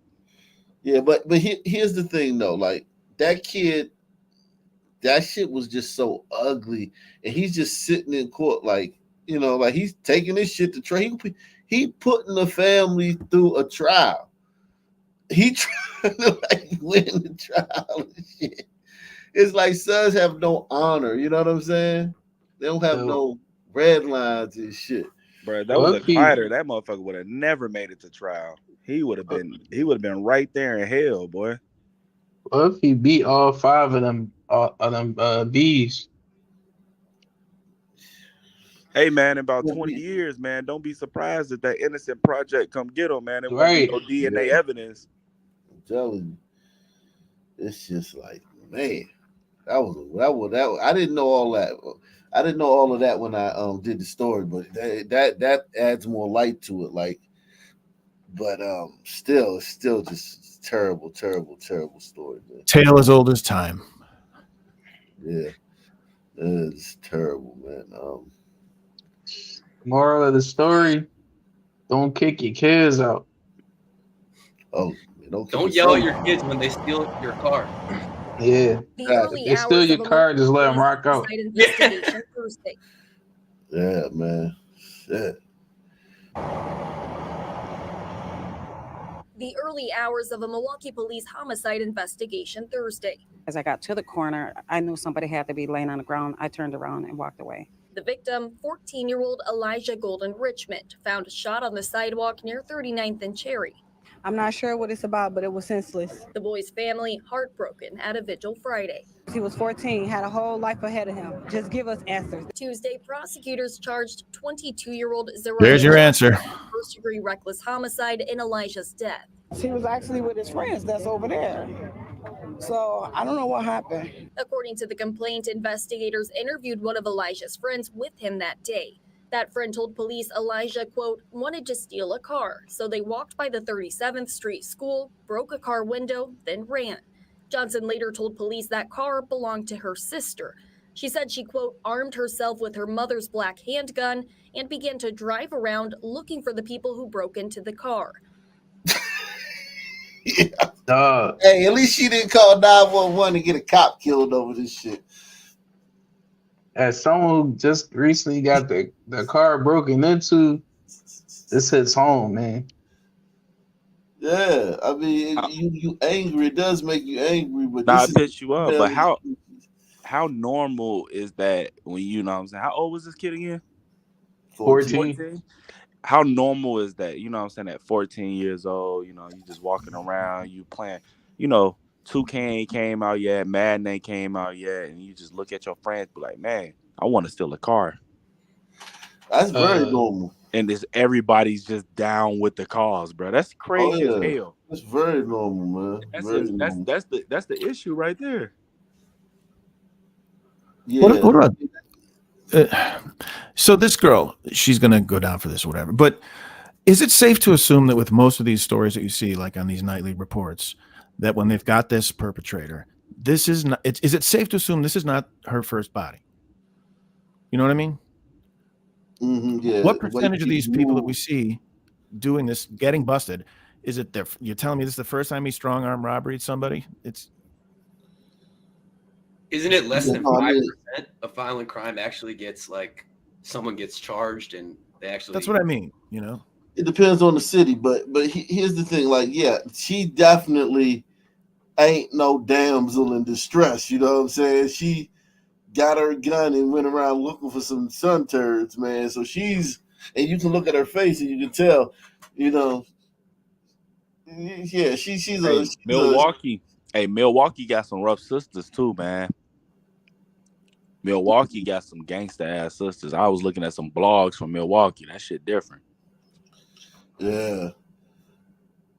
Yeah, but here's the thing though. Like that kid, that shit was just so ugly, and he's just sitting in court, like like he's taking this shit to trial. He putting the family through a trial. He trying to like win the trial and shit. It's like sons have no honor. You know what I'm saying? They don't have no red lines and shit. Bro, that was a fighter. That motherfucker would have never made it to trial. He would have been right there in hell, boy. What if he beat all 5 of them bees? Hey man, in about 20 years, man, don't be surprised if that innocent project come get him, man. It won't be no DNA evidence. I'm telling you, it's just like, man, that I didn't know all that. I didn't know all of that when I did the story, but that adds more light to it. Like, but still, it's still just terrible story, man. Tale as old as time. Yeah, it's terrible, man. Moral of the story: don't kick your kids out. Oh, don't yell at your kids when they steal your car. Yeah. The early If they steal hours your of a car, just let them rock out. homicide investigation Thursday. Yeah, man. Shit. The early hours of a Milwaukee police homicide investigation Thursday. As I got to the corner, I knew somebody had to be laying on the ground. I turned around and walked away. The victim, 14-year-old Elijah Golden Richmond, found shot on the sidewalk near 39th and Cherry. I'm not sure what it's about, but it was senseless. The boy's family heartbroken at a vigil Friday. He was 14, had a whole life ahead of him. Just give us answers. Tuesday, prosecutors charged 22-year-old Zariah. There's your answer. First-degree reckless homicide in Elijah's death. He was actually with his friends that's over there. So I don't know what happened. According to the complaint, investigators interviewed one of Elijah's friends with him that day. That friend told police Elijah, quote, wanted to steal a car. So they walked by the 37th Street School, broke a car window, then ran. Johnson later told police that car belonged to her sister. She said she, quote, armed herself with her mother's black handgun and began to drive around looking for the people who broke into the car. Hey, at least she didn't call 911 and get a cop killed over this shit. As someone who just recently got the car broken into, this hits home, man. Yeah, I mean, you angry. It does make you angry, but Nah, this it pissed you is up. But how normal is that when you know what I'm saying? How old was this kid again? 14. How normal is that? You know what I'm saying? At 14 years old, you know, you just walking around, you playing, you know, 2K ain't came out yet, Madden ain't came out yet, and you just look at your friends, be like, man, I want to steal a car. That's very normal. And everybody's just down with the cause, bro. That's crazy as hell. That's very normal, man. That's the issue right there. Yeah. What about? So this girl, she's gonna go down for this or whatever. But is it safe to assume that with most of these stories that you see, like on these nightly reports, that when they've got this perpetrator, this is not? Is it safe to assume this is not her first body? You know what I mean? Mm-hmm, yeah. What percentage of these people that we see doing this, getting busted, is it there? You're telling me this is the first time he strong arm robbery somebody? Isn't it less than 5% of violent crime actually gets like someone gets charged and they actually? That's what I mean. You know, it depends on the city, but here's the thing. Like, yeah, she definitely ain't no damsel in distress. You know what I'm saying? She got her gun and went around looking for some sun turds, man. So and you can look at her face and you can tell, you know, yeah, she's Milwaukee. Hey, Milwaukee got some rough sisters too, man. Milwaukee got some gangster ass sisters. I was looking at some blogs from Milwaukee. That shit different. Yeah.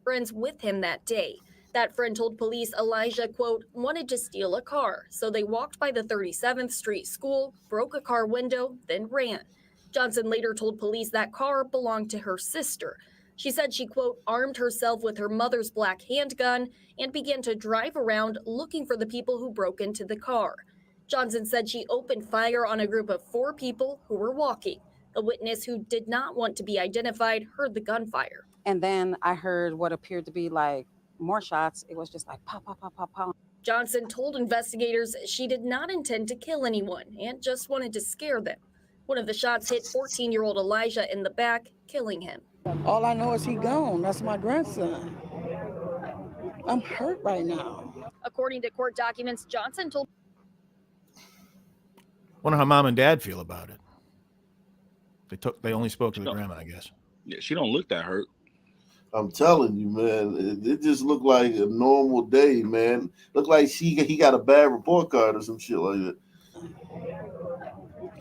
Friends with him that day. That friend told police Elijah, quote, wanted to steal a car. So they walked by the 37th Street School, broke a car window, then ran. Johnson later told police that car belonged to her sister. She said she, quote, armed herself with her mother's black handgun and began to drive around looking for the people who broke into the car. Johnson said she opened fire on a group of 4 people who were walking. A witness who did not want to be identified heard the gunfire. And then I heard what appeared to be like more shots. It was just like pop, pop, pop, pop, pop. Johnson told investigators she did not intend to kill anyone and just wanted to scare them. One of the shots hit 14-year-old Elijah in the back, killing him. All I know is he gone. That's my grandson. I'm hurt right now. According to court documents, Johnson told. Wonder how mom and dad feel about it. They only spoke to the grandma, I guess. Yeah, she don't look that hurt. I'm telling you, man, it just looked like a normal day, man. Looked like he got a bad report card or some shit like that.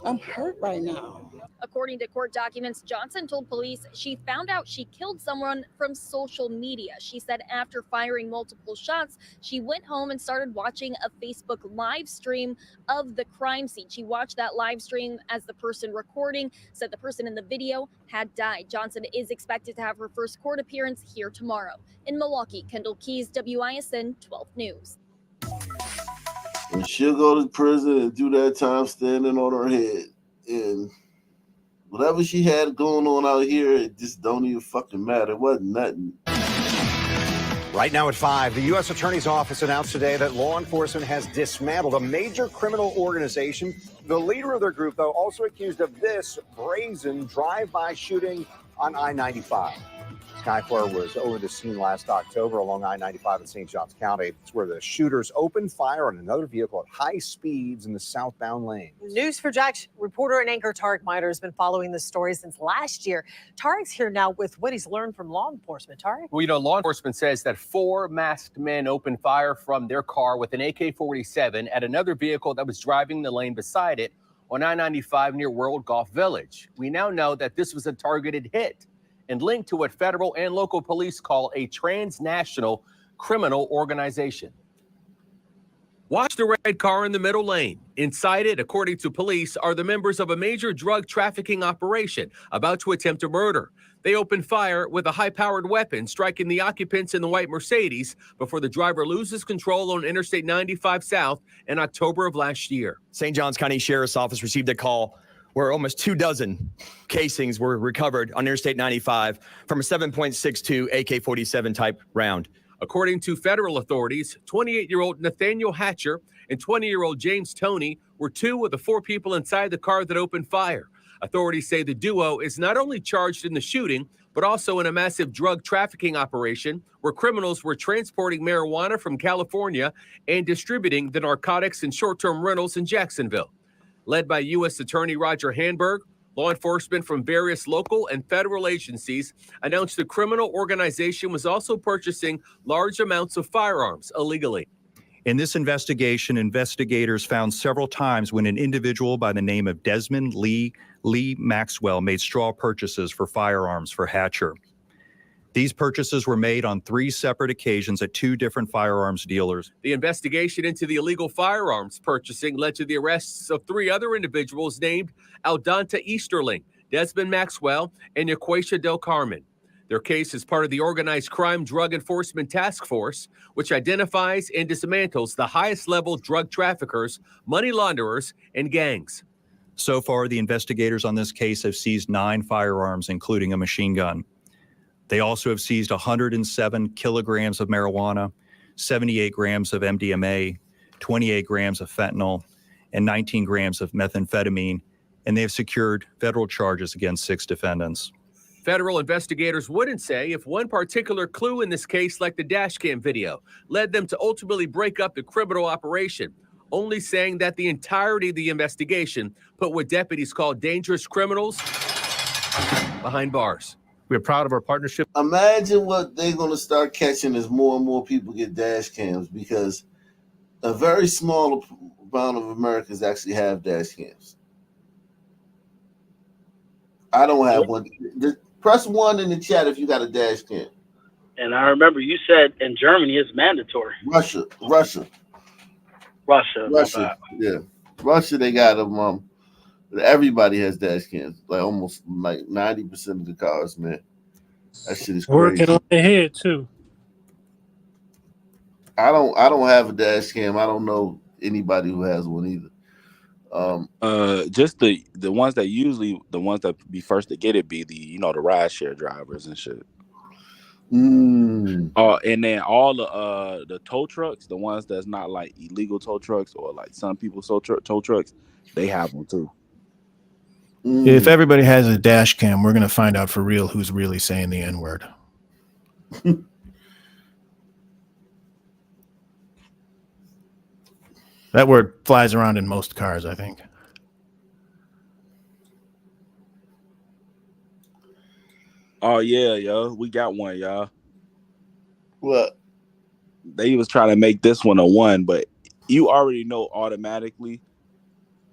I'm hurt right now. According to court documents, Johnson told police she found out she killed someone from social media. She said after firing multiple shots, she went home and started watching a Facebook live stream of the crime scene. She watched that live stream as the person recording said the person in the video had died. Johnson is expected to have her first court appearance here tomorrow. In Milwaukee, Kendall Keys, WISN 12 News. And she'll go to prison and do that time standing on her head. And whatever she had going on out here, it just don't even fucking matter. It wasn't nothing. Right now at 5, the U.S. Attorney's Office announced today that law enforcement has dismantled a major criminal organization. The leader of their group, though, also accused of this brazen drive-by shooting on I-95. Skyflare was over the scene last October along I-95 in St. Johns County. It's where the shooters opened fire on another vehicle at high speeds in the southbound lane. News4Jax reporter and anchor Tarek Miter has been following this story since last year. Tarek's here now with what he's learned from law enforcement. Tarek? Well, law enforcement says that 4 masked men opened fire from their car with an AK-47 at another vehicle that was driving the lane beside it on I-95 near World Golf Village. We now know that this was a targeted hit and linked to what federal and local police call a transnational criminal organization. Watch the red car in the middle lane. Inside it, according to police, are the members of a major drug trafficking operation about to attempt a murder. They opened fire with a high-powered weapon, striking the occupants in the white Mercedes before the driver loses control on Interstate 95 South in October of last year. St. Johns County Sheriff's Office received a call where almost 24 casings were recovered on Interstate 95 from a 7.62 AK-47 type round. According to federal authorities, 28-year-old Nathaniel Hatcher and 20-year-old James Toney were 2 of the 4 people inside the car that opened fire. Authorities say the duo is not only charged in the shooting, but also in a massive drug trafficking operation where criminals were transporting marijuana from California and distributing the narcotics in short-term rentals in Jacksonville. Led by U.S. Attorney Roger Handberg, law enforcement from various local and federal agencies announced the criminal organization was also purchasing large amounts of firearms illegally. In this investigation, investigators found several times when an individual by the name of Desmond Lee Maxwell made straw purchases for firearms for Hatcher. These purchases were made on 3 separate occasions at 2 different firearms dealers. The investigation into the illegal firearms purchasing led to the arrests of 3 other individuals named Aldonta Easterling, Desmond Maxwell, and Equacia Del Carmen. Their case is part of the Organized Crime Drug Enforcement Task Force, which identifies and dismantles the highest level drug traffickers, money launderers, and gangs. So far, the investigators on this case have seized 9 firearms, including a machine gun. They also have seized 107 kilograms of marijuana, 78 grams of MDMA, 28 grams of fentanyl, and 19 grams of methamphetamine, and they have secured federal charges against 6 defendants. Federal investigators wouldn't say if one particular clue in this case, like the dash cam video, led them to ultimately break up the criminal operation, only saying that the entirety of the investigation put what deputies call dangerous criminals behind bars. We're proud of our partnership. Imagine what they're going to start catching as more and more people get dash cams, because a very small amount of Americans actually have dash cams. I don't have one. Press 1 in the chat if you got a dash cam. And I remember you said in Germany it's mandatory. Russia. Yeah. Russia, they got them. Everybody has dash cams. Like almost like 90% of the cars, man. That shit is crazy. Working on the head too. I don't have a dash cam. I don't know anybody who has one either. Just the ones that usually the ones that be first to get it be the the ride share drivers and shit. And then all the tow trucks, the ones that's not like illegal tow trucks or like some people's tow trucks, they have them too. If everybody has a dash cam, we're going to find out for real who's really saying the N-word. That word flies around in most cars, I think. Oh yeah, yo, we got one, y'all. What? They was trying to make this one a 1, but you already know automatically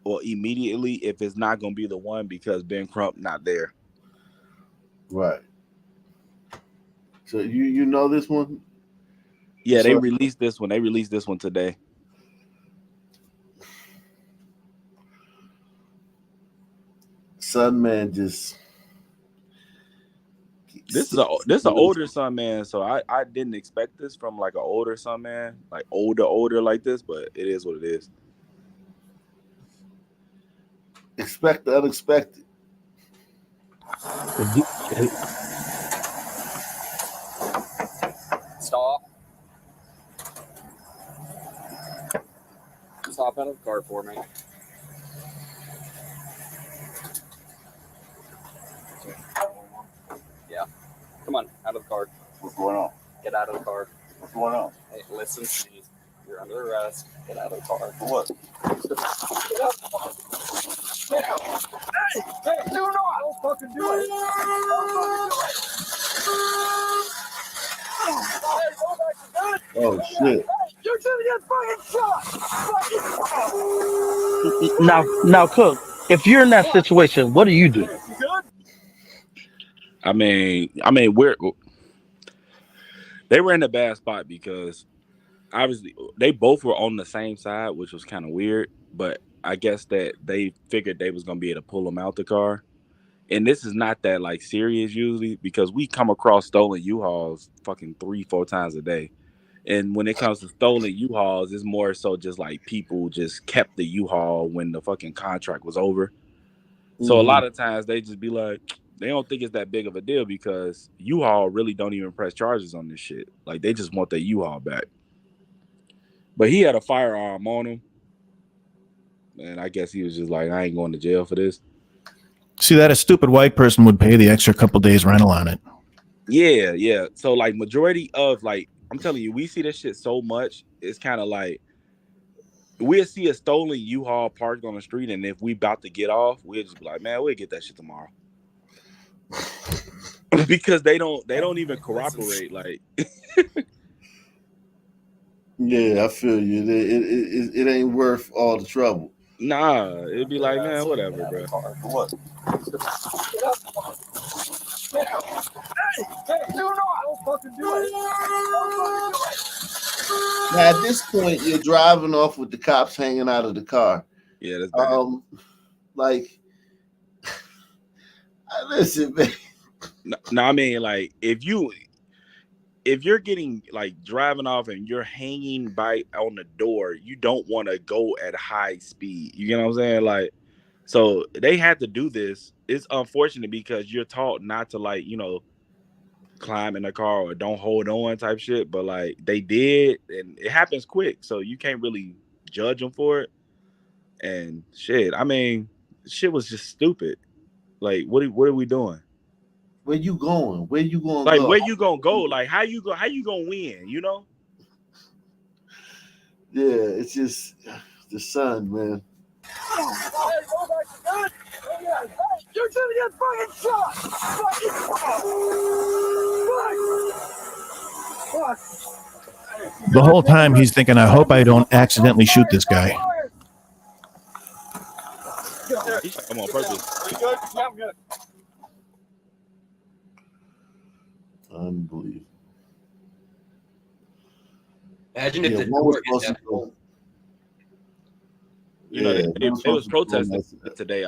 or immediately if it's not gonna be the one because Ben Crump not there. Right. So you know this one? Yeah, they So- released this one. They released this one today. Son man just This is an older son man, so I didn't expect this from like an older son man, like older like this, but it is what it is. expect the unexpected. Stop. Just hop out of the car for me. Yeah. Come on, out of the car. What's going on? Get out of the car. What's going on? Hey, listen to me. You're under arrest. Get out of the car. For what? Get out. Hey, do not. Don't fucking do it. Don't fucking do it. Oh shit. You're gonna get fucking shot. Now, Cook, if you're in that situation, what do you do? I mean, they were in a bad spot because obviously they both were on the same side, which was kind of weird. But I guess that they figured they was gonna be able to pull them out the car. And this is not that like serious usually because we come across stolen U-Hauls fucking 3-4 times a day. And when it comes to stolen U-Hauls, it's more so just like people just kept the U-Haul when the fucking contract was over. So a lot of times they just be like, they don't think it's that big of a deal because U-Haul really don't even press charges on this shit. Like they just want their U-Haul back. But he had a firearm on him. And I guess he was just like, I ain't going to jail for this. See that a stupid white person would pay the extra couple days rental on it. Yeah. So like majority of like, I'm telling you, we see this shit so much. It's kind of like we'll see a stolen U-Haul parked on the street, and if we about to get off, we'll just be like, man, we'll get that shit tomorrow. Because they don't even corroborate. Like Yeah, I feel you. It ain't worth all the trouble. Nah, it'd be like, man, whatever, bro. For what? Now at this point, you're driving off with the cops hanging out of the car. Yeah, that's bad. Like, listen, man. No, I mean, like, if you're getting like driving off and you're hanging by on the door, you don't want to go at high speed. You know what I'm saying? Like, so they had to do this. It's unfortunate because you're taught not to, like, you know, climb in the car or don't hold on type shit. But like they did, and it happens quick, so you can't really judge them for it. And shit, I mean, shit was just stupid. Like, what are we doing? Where you going? Where you going? Like, where you gonna go? Like, how you gonna win? You know? Yeah, it's just the sun, man. You're gonna get fucking shot. The whole time he's thinking, I hope I don't accidentally shoot this guy. I'm on purpose. Are you good? Yeah, I'm good. Unbelievable. Imagine if the what was door supposed gets to go? You know, Yeah, they was protesting today.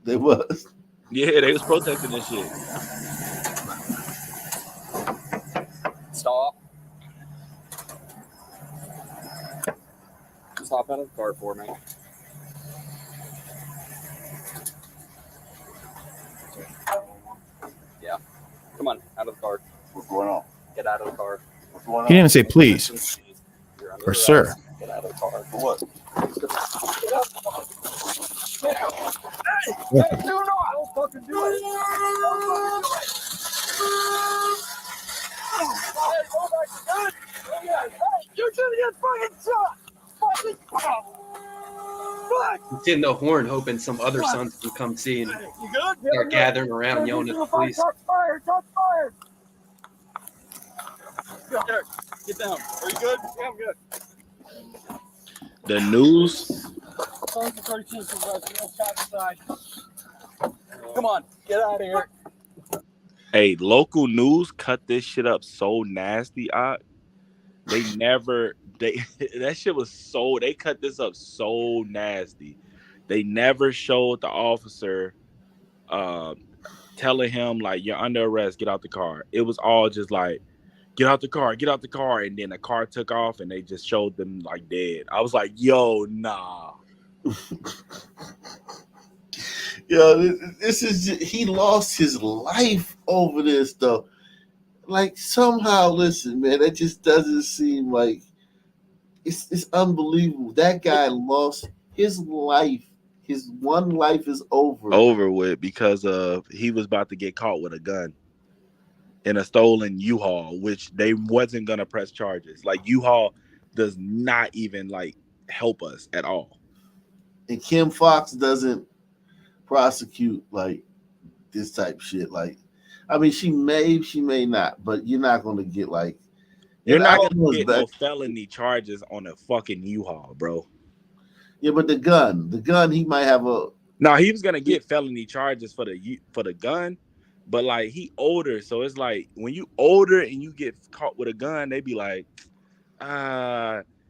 They was. Yeah, they was protesting this shit. Stop. Just hop out of the car for me. Yeah. Come on, out of the car. What's going on? Get out of the car. What's going on? He didn't even say please or sir. Get out of the car. For what? Hey, do not. Don't fucking do it. Don't fucking do it. You're gonna get fucking shot. Fucking It's in the horn, hoping some other sons can come see and start gathering around yelling at the police. Shots fired. Shots fired. Get down. Are you good? Yeah, I'm good. The news Phones to 32 supervisor. Let's stop aside. Come on, get out of here. Hey, local news cut this shit up so nasty. They that shit was so, they cut this up so nasty. They never showed the officer telling him like, you're under arrest, get out the car. It was all just like, get out the car, and then the car took off and they just showed them like dead. I was like, yo, nah. Yo, this is he lost his life over this though. Like somehow, listen, man, that just doesn't seem like it's unbelievable. That guy lost his life. His one life is over with because of he was about to get caught with a gun in a stolen U-Haul, which they wasn't gonna press charges. Like U-Haul does not even like help us at all. And Kim Fox doesn't prosecute like this type of shit. Like, I mean, she may not, but you're not gonna get like you're not gonna get no felony charges on a fucking U-Haul, bro. Yeah, but the gun, he might have a. No, he was gonna get felony charges for the gun, but like he older, so it's like when you older and you get caught with a gun, they be like,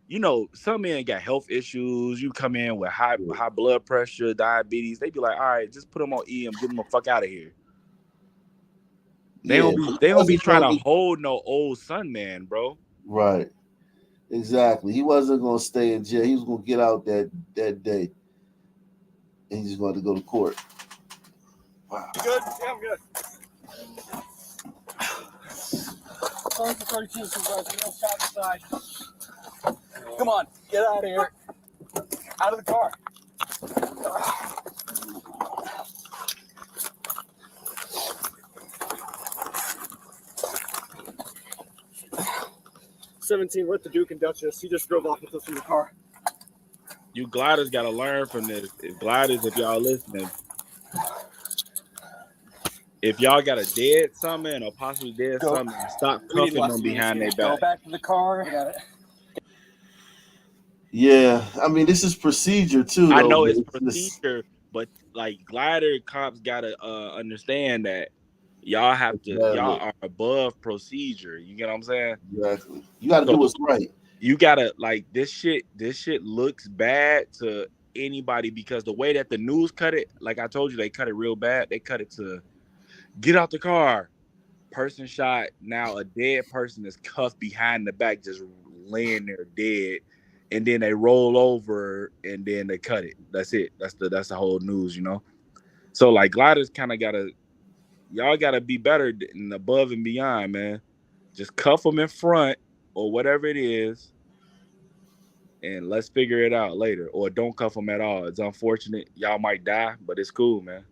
you know, some men got health issues. You come in with high blood pressure, diabetes. They be like, all right, just put them on EM, get them the fuck out of here. They don't be trying to hold no old son man, bro. Right. Exactly. He wasn't gonna stay in jail. He was gonna get out that day. And he's just going to go to court. Wow. You good? Yeah, I'm good. Phones to 32 supervisor. Let's stop aside. Come on, get out of here. Out of the car. 17, we're at the Duke and Duchess. He just drove off with us from the car. You gliders got to learn from this. Gliders, if y'all listening, if y'all got a dead summon or possibly dead summon, stop cuffing them behind their back. Go back to the car. I got it. Yeah, I mean, this is procedure too. Though, I know it's procedure, but like glider cops gotta understand that y'all are above procedure. You get what I'm saying? Exactly. You gotta do what's right. You gotta like this shit looks bad to anybody because the way that the news cut it, like I told you, they cut it real bad. They cut it to get out the car, person shot. Now a dead person is cuffed behind the back, just laying there dead. And then they roll over and then they cut it. That's it. That's the whole news, you know? So like gliders kind of y'all gotta be better and above and beyond, man. Just cuff them in front or whatever it is. And let's figure it out later. Or don't cuff them at all. It's unfortunate. Y'all might die, but it's cool, man.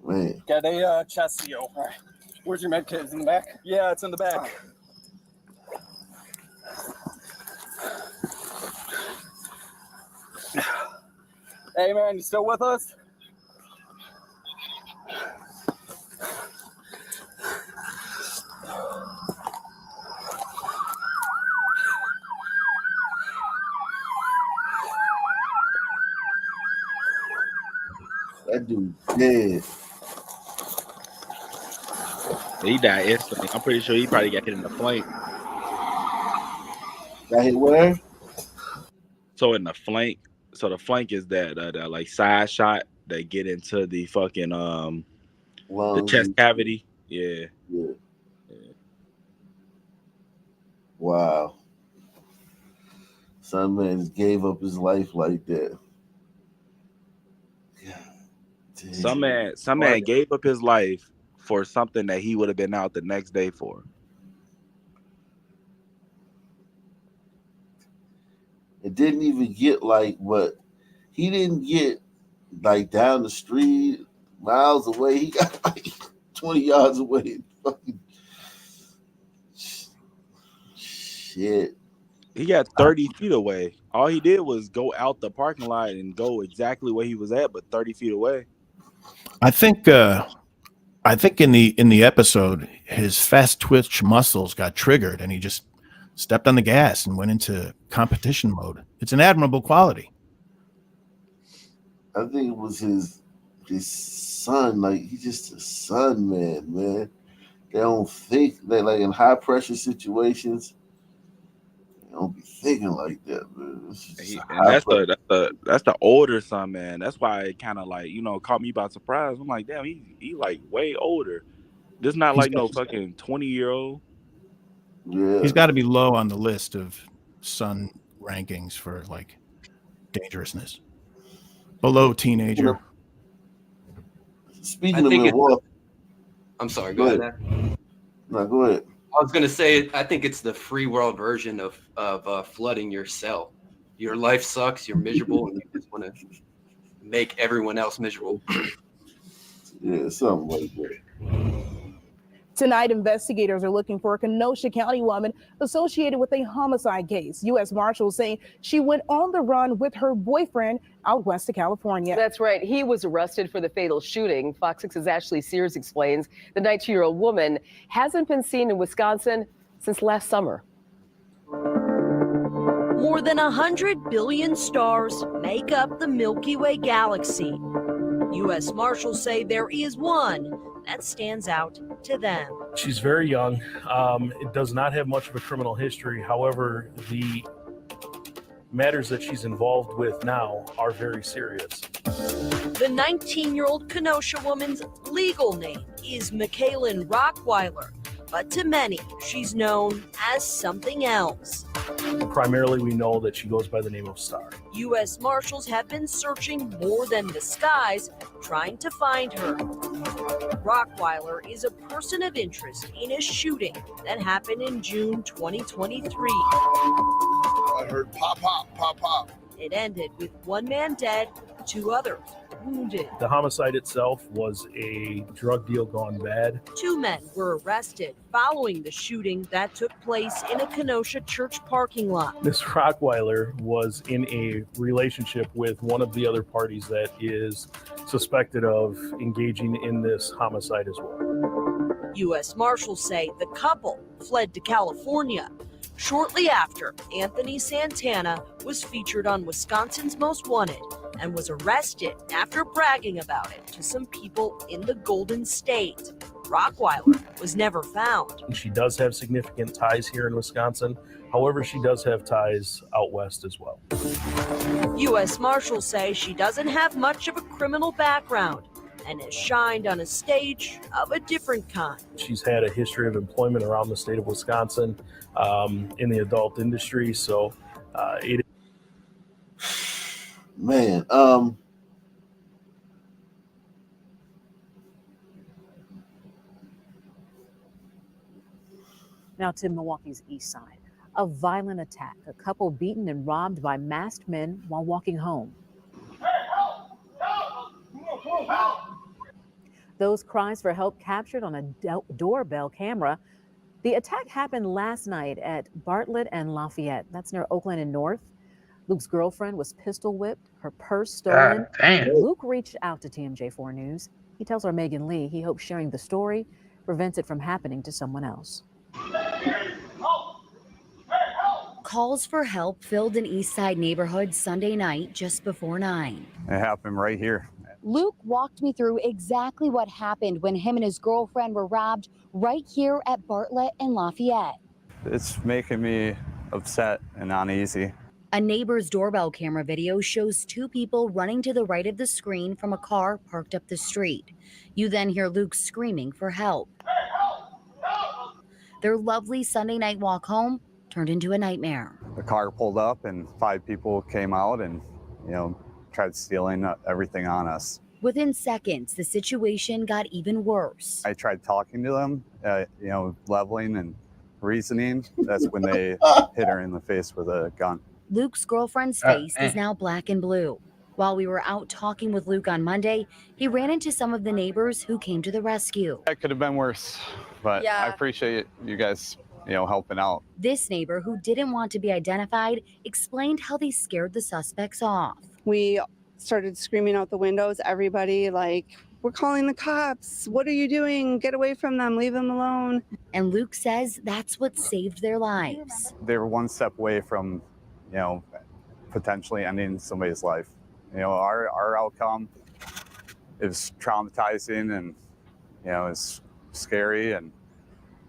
Man. Got a chest seal. All right. Where's your med kit? Is it in the back? Yeah, it's in the back. Hey, man, you still with us? That dude dead. He died instantly. I'm pretty sure he probably got hit in the flank. Got hit where? So in the flank. So the flank is that like side shot that get into the fucking the chest cavity. Yeah. Wow. Some man just gave up his life like that. Some man gave up his life for something that he would have been out the next day for. It didn't even get like what he didn't get like down the street miles away. He got like 20 yards away. Fucking shit. He got 30 feet away. All he did was go out the parking lot and go exactly where he was at, but 30 feet away. I think in the episode, his fast twitch muscles got triggered, and he just stepped on the gas and went into competition mode. It's an admirable quality. I think it was his son. Like, he's just a son, man. They don't think that, like, in high pressure situations, they don't be thinking like that, man. And that's the older son, man. That's why it kind of like, you know, caught me by surprise. I'm like, damn, he like way older. This not like no fucking 20-year-old. Yeah. He's got to be low on the list of son rankings for like dangerousness. Below teenager. Speaking of Milwaukee, I'm sorry. Go ahead. No, go ahead. I was gonna say, I think it's the free world version of flooding your cell. Your life sucks. You're miserable, and you just want to make everyone else miserable. Yeah, something like that. Tonight, investigators are looking for a Kenosha County woman associated with a homicide case. U.S. Marshals say she went on the run with her boyfriend out west of California. That's right. He was arrested for the fatal shooting. Fox 6's Ashley Sears explains the 19-year-old woman hasn't been seen in Wisconsin since last summer. More than 100 billion stars make up the Milky Way galaxy. U.S. Marshals say there is one that stands out to them. She's very young. It does not have much of a criminal history. However, the matters that she's involved with now are very serious. The 19-year-old Kenosha woman's legal name is Michaelin Rockweiler, but to many, she's known as something else. Primarily, we know that she goes by the name of Star. U.S. Marshals have been searching more than the skies, trying to find her. Rockweiler is a person of interest in a shooting that happened in June 2023. I heard pop, pop, pop, pop. It ended with one man dead, two others wounded. The homicide itself was a drug deal gone bad. Two men were arrested following the shooting that took place in a Kenosha church parking lot. Ms. Rockweiler was in a relationship with one of the other parties that is suspected of engaging in this homicide as well. U.S. Marshals say the couple fled to California. Shortly after, Anthony Santana was featured on Wisconsin's Most Wanted and was arrested after bragging about it to some people in the Golden State. Rockweiler was never found. She does have significant ties here in Wisconsin. However, she does have ties out west as well. U.S. Marshals say she doesn't have much of a criminal background and has shined on a stage of a different kind. She's had a history of employment around the state of Wisconsin in the adult industry, so it. Man, Now to Milwaukee's east side. A violent attack, a couple beaten and robbed by masked men while walking home. Those cries for help captured on a doorbell camera. The attack happened last night at Bartlett and Lafayette. That's near Oakland and North. Luke's girlfriend was pistol whipped, her purse stolen. Luke reached out to TMJ4 News. He tells our Megan Lee he hopes sharing the story prevents it from happening to someone else. Calls for help filled an East Side neighborhood Sunday night just before 9. It happened right here. Luke walked me through exactly what happened when him and his girlfriend were robbed right here at Bartlett and Lafayette. It's making me upset and uneasy. A neighbor's doorbell camera video shows two people running to the right of the screen from a car parked up the street. You then hear Luke screaming for help. Their lovely Sunday night walk home turned into a nightmare. The car pulled up and 5 people came out and, tried stealing everything on us. Within seconds, the situation got even worse. I tried talking to them, leveling and reasoning. That's when they hit her in the face with a gun. Luke's girlfriend's face is now black and blue. While we were out talking with Luke on Monday, he ran into some of the neighbors who came to the rescue. That could have been worse, but I appreciate you guys, helping out. This neighbor, who didn't want to be identified, explained how they scared the suspects off. We started screaming out the windows. Everybody we're calling the cops. What are you doing? Get away from them. Leave them alone. And Luke says that's what saved their lives. They were one step away from, potentially ending somebody's life. Our outcome is traumatizing and, it's scary.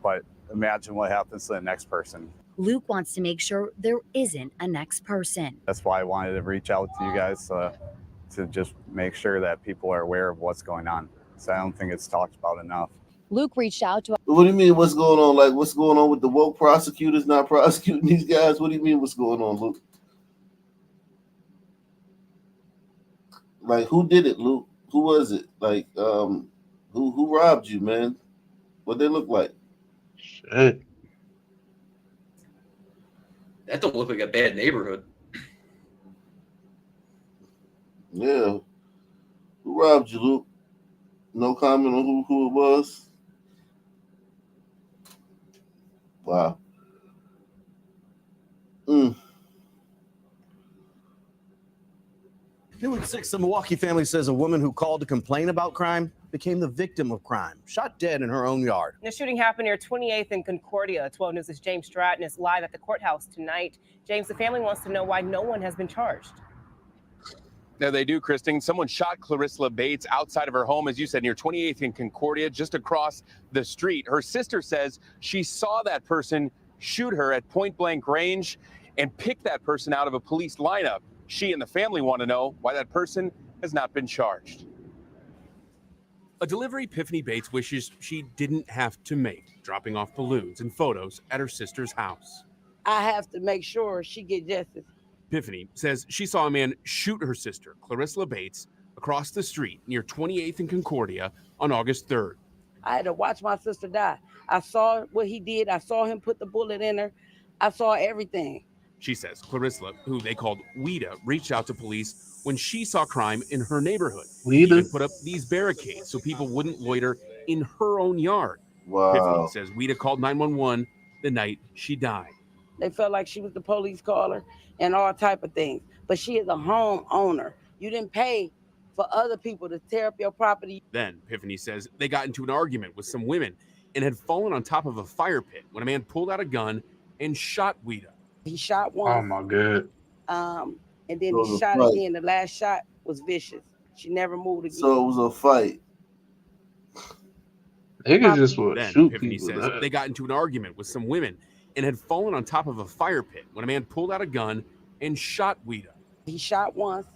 But imagine what happens to the next person. Luke wants to make sure there isn't a next person. That's why I wanted to reach out to you guys to just make sure that people are aware of what's going on. So I don't think it's talked about enough. Luke reached out to. What do you mean? What's going on? Like, what's going on with the woke prosecutors not prosecuting these guys? What do you mean? What's going on, Luke? Like, who did it, Luke? Who was it? Like, who robbed you, man? What they look like? Shit. That don't look like a bad neighborhood. Yeah. Who robbed you, Luke? No comment on who it was? Wow. New at 6, the Milwaukee family says a woman who called to complain about crime became the victim of crime, shot dead in her own yard. The shooting happened near 28th and Concordia. 12 News' James Stratton is live at the courthouse tonight. James, the family wants to know why no one has been charged. No, they do, Kristen. Someone shot Clarissa Bates outside of her home, as you said, near 28th and Concordia, just across the street. Her sister says she saw that person shoot her at point-blank range and pick that person out of a police lineup. She and the family want to know why that person has not been charged. A delivery Epiphany Bates wishes she didn't have to make, dropping off balloons and photos at her sister's house. I have to make sure she get justice. Epiphany says she saw a man shoot her sister, Clarissa Bates, across the street near 28th and Concordia on August 3rd. I had to watch my sister die. I saw what he did. I saw him put the bullet in her. I saw everything. She says Clarissa, who they called Weeda, reached out to police when she saw crime in her neighborhood. Weeda even put up these barricades so people wouldn't loiter in her own yard. Wow. Epiphany says Weeda called 911 the night she died. They felt like she was the police caller and all type of things. But she is a homeowner. You didn't pay for other people to tear up your property. Then Epiphany says they got into an argument with some women and had fallen on top of a fire pit when a man pulled out a gun and shot Weeda. He shot one. Oh my God. And then So he the shot fight. again. The last shot was vicious. She never moved again. So it was a fight. Niggas just would Then shoot Epiphany people. says they got into an argument with some women and had fallen on top of a fire pit when a man pulled out a gun and shot Weeda. He shot once,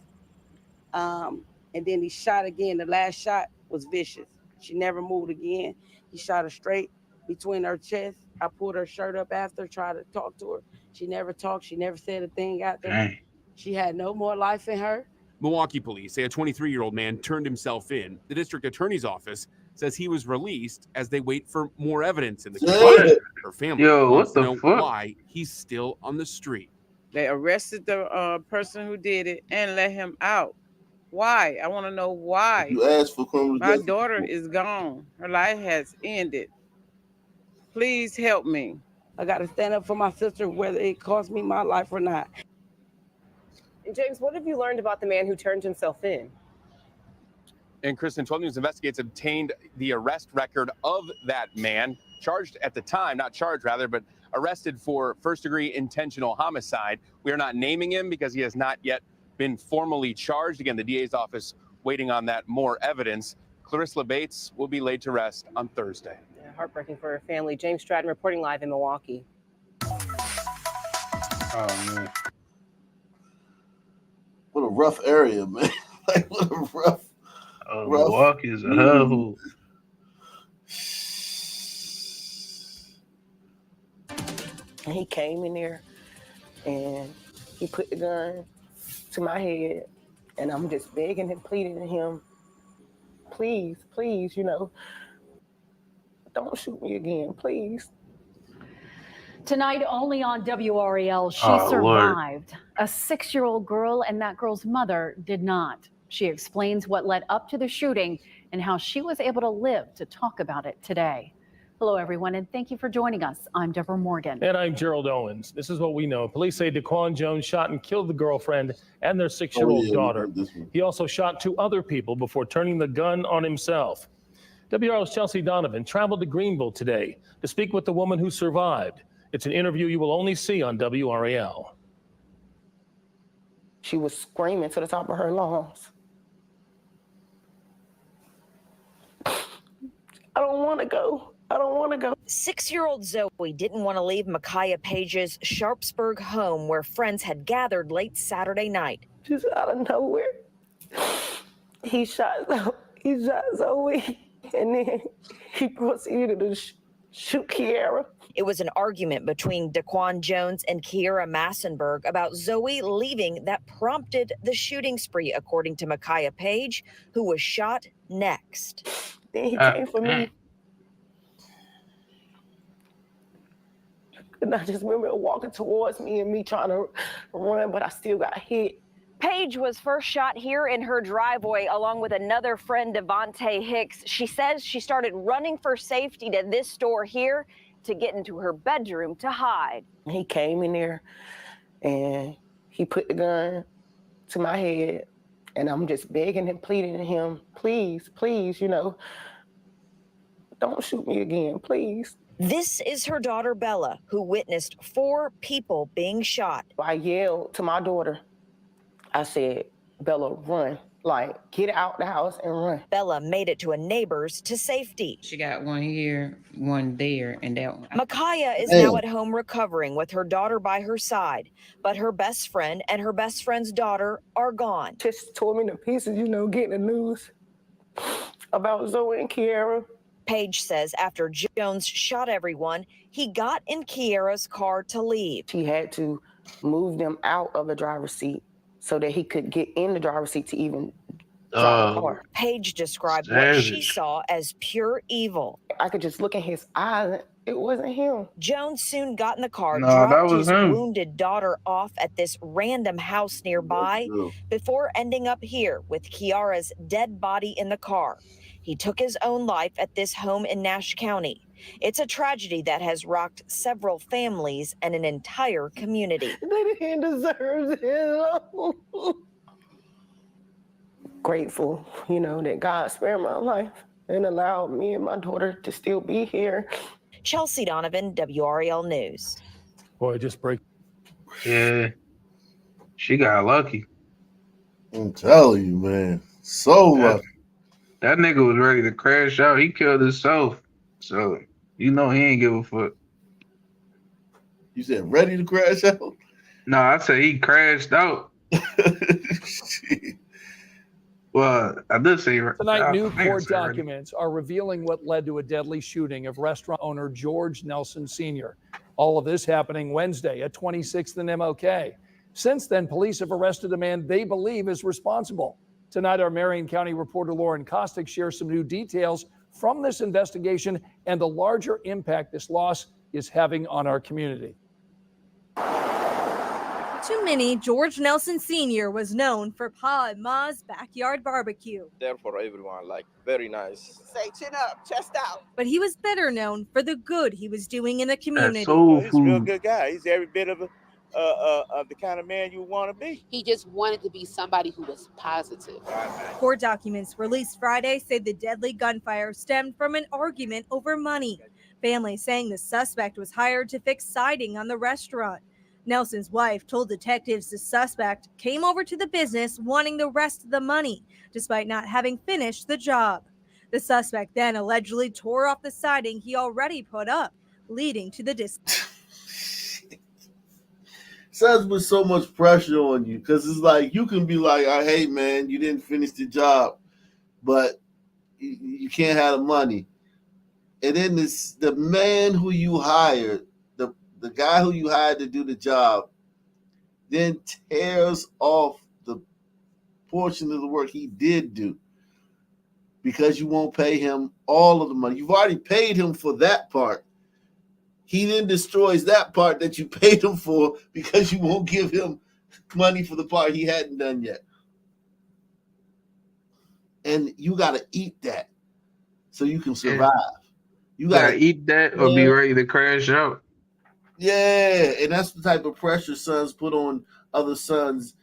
and then he shot again. The last shot was vicious. She never moved again. He shot her straight between her chest. I pulled her shirt up after, tried to talk to her. She never talked. She never said a thing out there. Dang. She had no more life in her. Milwaukee police say a 23-year-old man turned himself in. The district attorney's office says he was released as they wait for more evidence in the case. What? Her family Yo, wants what to the know fuck? why he's still on the street. They arrested the person who did it and let him out. Why? I want to know why. You asked for criminal My justice. daughter is gone. Her life has ended. Please help me. I got to stand up for my sister, whether it cost me my life or not. And James, what have you learned about the man who turned himself in? And Kristen, 12 News Investigates obtained the arrest record of that man, charged at the time, not charged rather, but arrested for first-degree intentional homicide. We are not naming him because he has not yet been formally charged. Again, the DA's office waiting on that more evidence. Clarissa Bates will be laid to rest on Thursday. Yeah, heartbreaking for her family. James Stratton reporting live in Milwaukee. Oh man. What a rough area, man. Like, what a rough. Milwaukee is a hellhole. And he came in there and he put the gun to my head, and I'm just begging and pleading to him, please, please, don't shoot me again, please. Tonight, only on WREL, she Oh, Lord. survived. A 6-year-old girl, and that girl's mother did not. She explains what led up to the shooting and how she was able to live to talk about it today. Hello, everyone, and thank you for joining us. I'm Deborah Morgan. And I'm Gerald Owens. This is what we know. Police say Daquan Jones shot and killed the girlfriend and their 6-year-old daughter. He also shot 2 other people before turning the gun on himself. WRL's Chelsea Donovan traveled to Greenville today to speak with the woman who survived. It's an interview you will only see on WRAL. She was screaming to the top of her lungs. I don't want to go. I don't want to go. 6-year-old Zoe didn't want to leave Micaiah Page's Sharpsburg home where friends had gathered late Saturday night. Just out of nowhere, he shot Zoe, and then he proceeded to shoot Kiara. It was an argument between Daquan Jones and Kiara Massenberg about Zoe leaving that prompted the shooting spree, according to Micaiah Page, who was shot next. Then he came for me. And I just remember walking towards me and me trying to run, but I still got hit. Page was first shot here in her driveway along with another friend, Devontae Hicks. She says she started running for safety to this door here to get into her bedroom to hide. He came in there and he put the gun to my head, and I'm just begging and pleading to him, please, please, don't shoot me again, please. This is her daughter, Bella, who witnessed 4 people being shot. I yelled to my daughter. I said, Bella, run. Like, get out the house and run. Bella made it to a neighbor's to safety. She got one here, one there, and that one. Micaiah is now at home recovering with her daughter by her side, but her best friend and her best friend's daughter are gone. Just tore me to pieces, getting the news about Zoe and Kiara. Page says after Jones shot everyone, he got in Kiara's car to leave. She had to move them out of the driver's seat so that he could get in the driver's seat to even drive the car. Page described what she saw as pure evil. I could just look in his eyes. It wasn't him. Jones soon got in the car, that dropped was his him. wounded daughter off at this random house nearby before ending up here with Kiara's dead body in the car. He took his own life at this home in Nash County. It's a tragedy that has rocked several families and an entire community. They didn't deserve it. Grateful, that God spared my life and allowed me and my daughter to still be here. Chelsea Donovan, WRAL News. Boy, just break. Yeah. She got lucky. I'm telling you, man. So lucky. That nigga was ready to crash out. He killed himself. So, he ain't give a fuck. You said ready to crash out? No, I said he crashed out. Well, I did say tonight. New court documents are revealing what led to a deadly shooting of restaurant owner George Nelson Sr. All of this happening Wednesday at 26th and MLK. Since then, police have arrested a man they believe is responsible. Tonight, our Marion County reporter Lauren Kostick shares some new details from this investigation and the larger impact this loss is having on our community. To many, George Nelson Sr. was known for Pa and Ma's backyard barbecue. There for everyone, very nice. Say chin up, chest out. But he was better known for the good he was doing in the community. He's a real good guy. He's every bit of the kind of man you want to be. He just wanted to be somebody who was positive. Court documents released Friday say the deadly gunfire stemmed from an argument over money. Families saying the suspect was hired to fix siding on the restaurant. Nelson's wife told detectives the suspect came over to the business wanting the rest of the money, despite not having finished the job. The suspect then allegedly tore off the siding he already put up, leading to the Says with so much pressure on you, because it's like you can be like, hey man, you didn't finish the job, but you can't have the money. And then the man who you hired, the guy who you hired to do the job, then tears off the portion of the work he did do because you won't pay him all of the money. You've already paid him for that part. He then destroys that part that you paid him for because you won't give him money for the part he hadn't done yet. And you got to eat that so you can survive. You gotta gotta eat that or be ready to crash out. Yeah, and that's the type of pressure sons put on other sons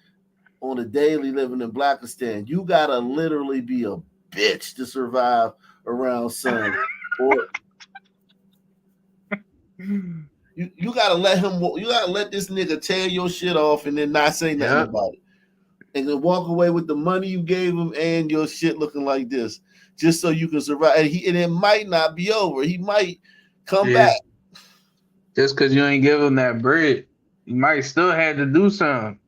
on a daily living in Blackistan. You gotta literally be a bitch to survive around sons. Or you gotta let him. You gotta let this nigga tear your shit off and then not say nothing about it, and then walk away with the money you gave him and your shit looking like this, just so you can survive. And it might not be over. He might come back. Just because you ain't give him that bread, you might still have to do something.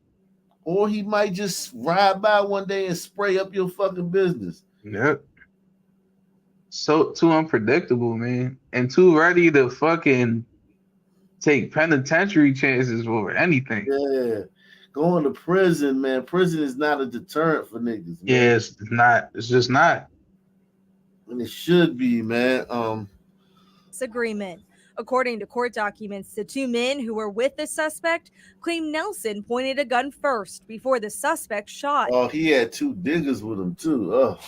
Or he might just ride by one day and spray up your fucking business. Yep. So too unpredictable, man, and too ready to fucking take penitentiary chances over anything. Yeah, going to prison, man. Prison is not a deterrent for niggas, man. Yeah, it's not. It's just not. And it should be, man. Agreement. According to court documents, the two men who were with the suspect claim Nelson pointed a gun first before the suspect shot. Oh, he had two diggers with him too. Oh.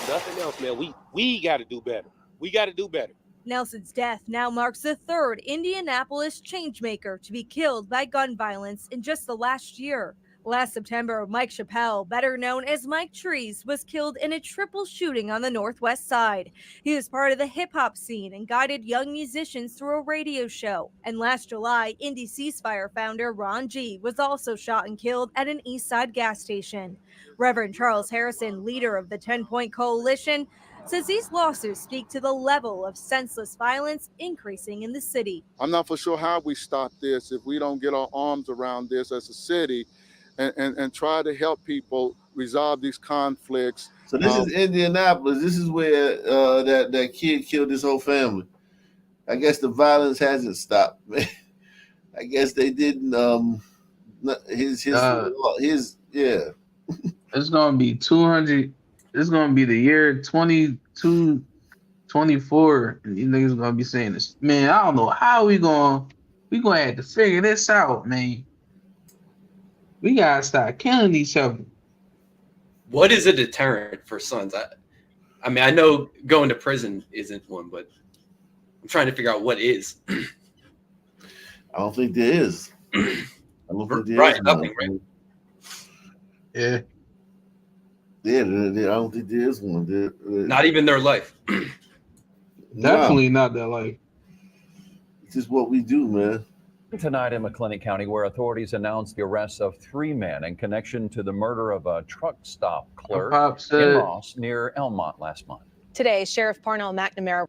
Nothing else, man. We got to do better. We got to do better. Nelson's death now marks the third Indianapolis changemaker to be killed by gun violence in just the last year. Last September, Mike Chappelle, better known as Mike Trees, was killed in a triple shooting on the Northwest Side. He was part of the hip-hop scene and guided young musicians through a radio show. And last July, Indie Ceasefire founder Ron G. was also shot and killed at an East Side gas station. Reverend Charles Harrison, leader of the 10-Point Coalition, says these lawsuits speak to the level of senseless violence increasing in the city. I'm not for sure how we stop this if we don't get our arms around this as a city and try to help people resolve these conflicts. So this is Indianapolis. This is where that kid killed his whole family. I guess the violence hasn't stopped, man. I guess they didn't. His yeah. It's gonna be 200. It's gonna be the year 2224, and these niggas gonna be saying this. Man, I don't know how we gonna have to figure this out, man. We gotta start killing each other. What is a deterrent for sons? I mean, I know going to prison isn't one, but I'm trying to figure out what is. I don't think there is. I don't think there right, is nothing, one. right? Yeah. Yeah, I don't think there is one. Not even their life. Definitely not their life. It's just what we do, man. Tonight in McLennan County, where authorities announced the arrest of 3 men in connection to the murder of a truck stop clerk in Ross near Elmont last month. Today, Sheriff Parnell McNamara.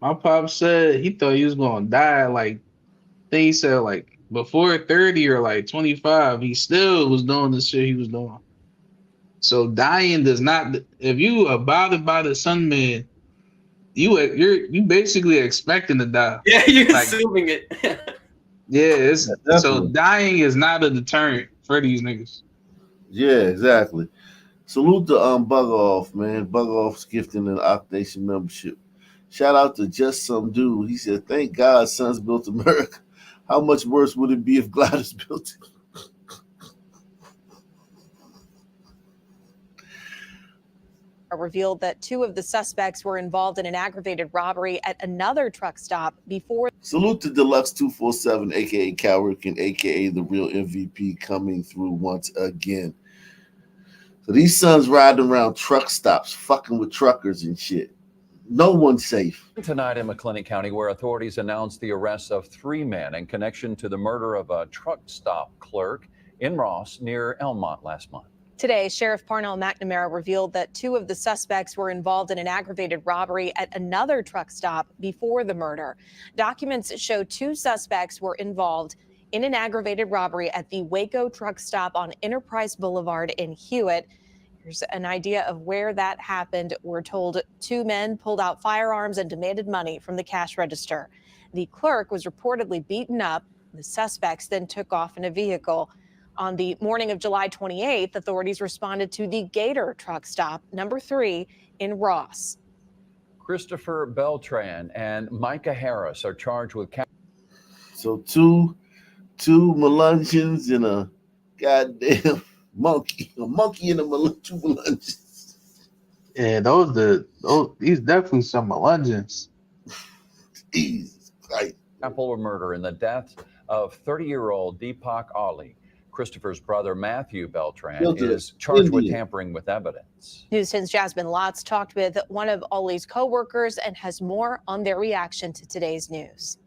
My pop said he thought he was gonna die. Like, I think he said like before 30 or like 25, he still was doing the shit he was doing. So dying does not. If you abided by the sun, man, you basically expecting to die. Yeah, you're like, assuming it. Yeah, so dying is not a deterrent for these niggas. Yeah, exactly. Salute to Bug Off, man. Bug Off's gifting an Octation membership. Shout out to Just Some Dude. He said, "Thank God Sons built America. How much worse would it be if Gladys built it?" Revealed that 2 of the suspects were involved in an aggravated robbery at another truck stop before. Salute to Deluxe 247, aka Calrican, aka the real MVP, coming through once again. So these sons riding around truck stops, fucking with truckers and shit. No one's safe. Tonight in McLennan County, where authorities announced the arrest of 3 men in connection to the murder of a truck stop clerk in Ross near Elmont last month. Today, Sheriff Parnell McNamara revealed that 2 of the suspects were involved in an aggravated robbery at another truck stop before the murder. Documents show 2 suspects were involved in an aggravated robbery at the Waco truck stop on Enterprise Boulevard in Hewitt. Here's an idea of where that happened. We're told 2 men pulled out firearms and demanded money from the cash register. The clerk was reportedly beaten up. The suspects then took off in a vehicle. On the morning of July 28th, authorities responded to the Gator truck stop, number 3, in Ross. Christopher Beltran and Micah Harris are charged with. So two Melungeons and a goddamn monkey. A monkey and 2 Melungeons. Yeah, these definitely some legends. Jesus Christ. Example of murder in the death of 30-year-old Deepak Ali. Christopher's brother, Matthew Beltran, is charged with tampering with evidence. News 10's Jasmine Lotz talked with one of Ali's co-workers and has more on their reaction to today's news.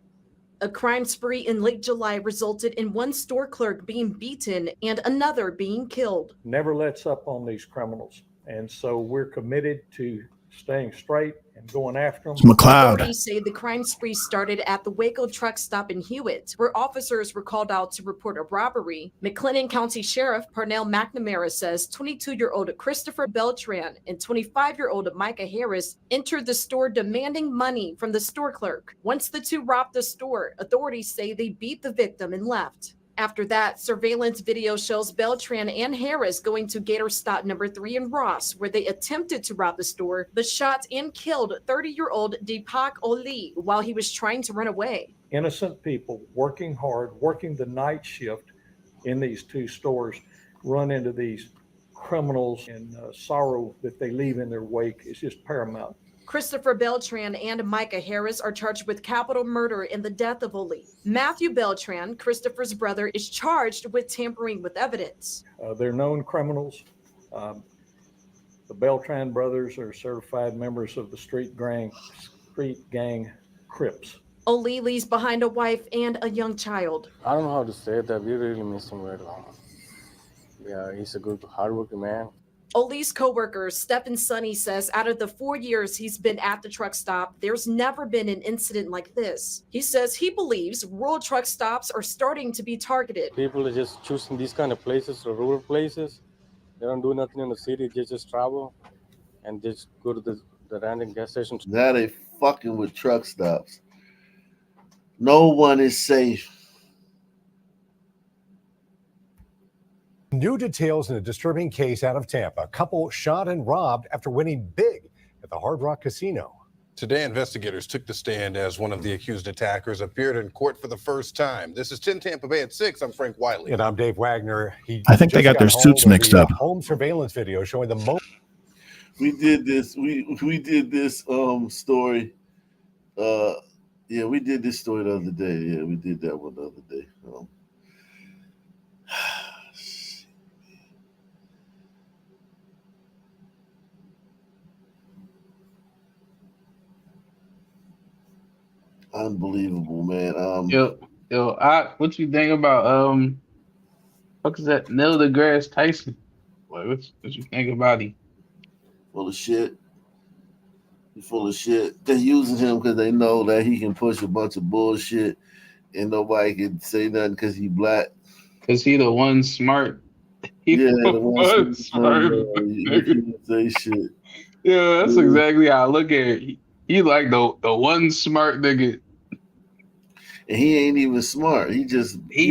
A crime spree in late July resulted in one store clerk being beaten and another being killed. Never lets up on these criminals. And so we're committed to staying straight and going after them. Authorities say the crime spree started at the Waco truck stop in Hewitt, where officers were called out to report a robbery. McLennan County Sheriff Parnell McNamara says 22-year-old Christopher Beltran and 25-year-old Micah Harris entered the store demanding money from the store clerk. Once the two robbed the store, authorities say they beat the victim and left. After that, surveillance video shows Beltran and Harris going to Gator Stop number 3 in Ross, where they attempted to rob the store, but shot and killed 30-year-old Deepak Ali while he was trying to run away. Innocent people working hard, working the night shift in these two stores, run into these criminals, and sorrow that they leave in their wake is just paramount. Christopher Beltran and Micah Harris are charged with capital murder in the death of Ali. Matthew Beltran, Christopher's brother, is charged with tampering with evidence. They're known criminals. The Beltran brothers are certified members of the street gang Crips. Ali leaves behind a wife and a young child. I don't know how to say that. We really miss him very long. Yeah, he's a good, hardworking man. Ali's co-worker, Stephen Sonny, says out of the 4 years he's been at the truck stop, there's never been an incident like this. He says he believes rural truck stops are starting to be targeted. People are just choosing these kind of places, or rural places. They don't do nothing in the city. They just travel and just go to the random gas stations. Now they fucking with truck stops. No one is safe. New details in a disturbing case out of Tampa. A couple shot and robbed after winning big at the Hard Rock Casino. Today, investigators took the stand as one of the accused attackers appeared in court for the first time. This is 10 Tampa Bay at 6. I'm Frank Wiley. And I'm Dave Wagner. I think they got their suits mixed up. Home surveillance video showing the moment. We did this. We did this story. Yeah, we did this story the other day. Yeah, we did that one the other day. Unbelievable, man. What you think about what is that? Neil deGrasse Tyson. What you think about him? Full of shit. He's full of shit. They're using him because they know that he can push a bunch of bullshit and nobody can say nothing because he's black. Because he the one smart. The one smart. You can't say shit. Yeah, that's exactly how I look at it. He like the one smart nigga. And he ain't even smart. He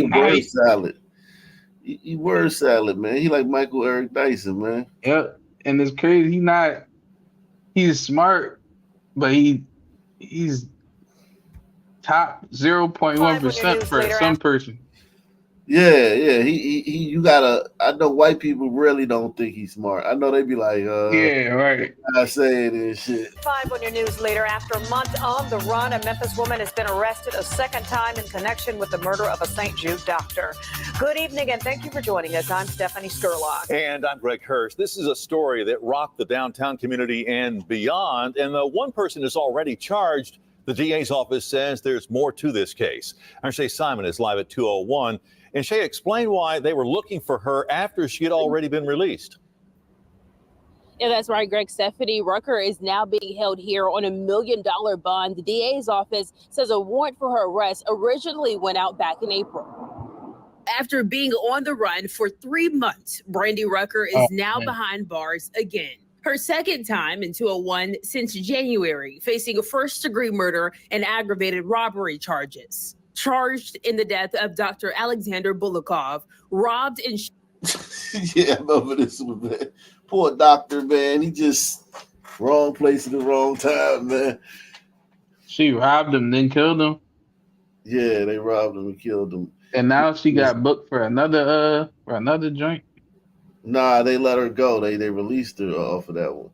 word salad. He word salad, man. He like Michael Eric Dyson, man. Yep. And it's crazy. He's smart, but he's top 0.1% for some person. Yeah. I know white people really don't think he's smart. I know they be like, yeah, right. I say it and shit. 5 on your news later. After a month on the run, a Memphis woman has been arrested a second time in connection with the murder of a St. Jude doctor. Good evening, and thank you for joining us. I'm Stephanie Skurlock. And I'm Greg Hurst. This is a story that rocked the downtown community and beyond. And one person is already charged. The DA's office says there's more to this case. Our Shay Simon is live at 2:01. And Shay, explain why they were looking for her after she had already been released. Yeah, that's right, Greg. Stephanie Rucker is now being held here on $1 million bond. The DA's office says a warrant for her arrest originally went out back in April. After being on the run for 3 months, Brandy Rucker is now behind bars again. Her second time in 201 since January, facing a first-degree murder and aggravated robbery charges. Charged in the death of Dr. Alexander Bulikov, robbed and Yeah, I remember this one, man. Poor doctor, man. He just wrong place at the wrong time, man. She robbed him, then killed him. Yeah, they robbed him and killed him. And now she got booked for another joint. Nah, they let her go. They released her off of that one.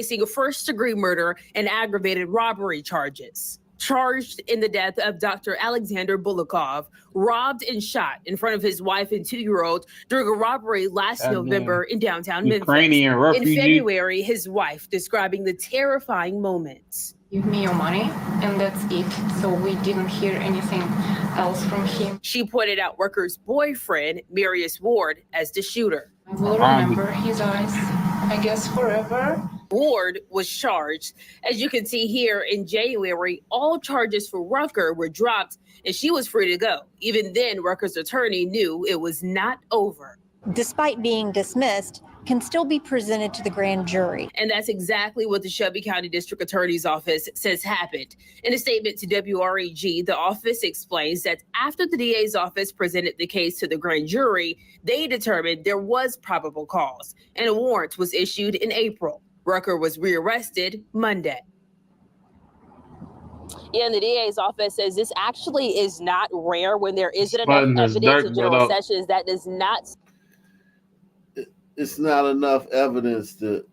facing a first-degree murder and aggravated robbery charges. Charged in the death of Dr. Alexander Bulikov, robbed and shot in front of his wife and 2-year-old during a robbery last November in downtown Ukrainian Memphis. In refugee. February, his wife describing the terrifying moments. Give me your money, and that's it. So we didn't hear anything else from him. She pointed out Rucker's boyfriend, Marius Ward, as the shooter. I will remember his eyes, I guess, forever. Ward was charged. As you can see here, in January, all charges for Rucker were dropped and she was free to go. Even then, Rucker's attorney knew it was not over. Despite being dismissed, can still be presented to the grand jury. And that's exactly what the Shelby County District Attorney's Office says happened. In a statement to WREG, the office explains that after the DA's office presented the case to the grand jury, they determined there was probable cause and a warrant was issued in April. Rucker was rearrested Monday. Yeah, and the DA's office says this actually is not rare when there isn't enough evidence in general sessions. That does not. It's not enough evidence to.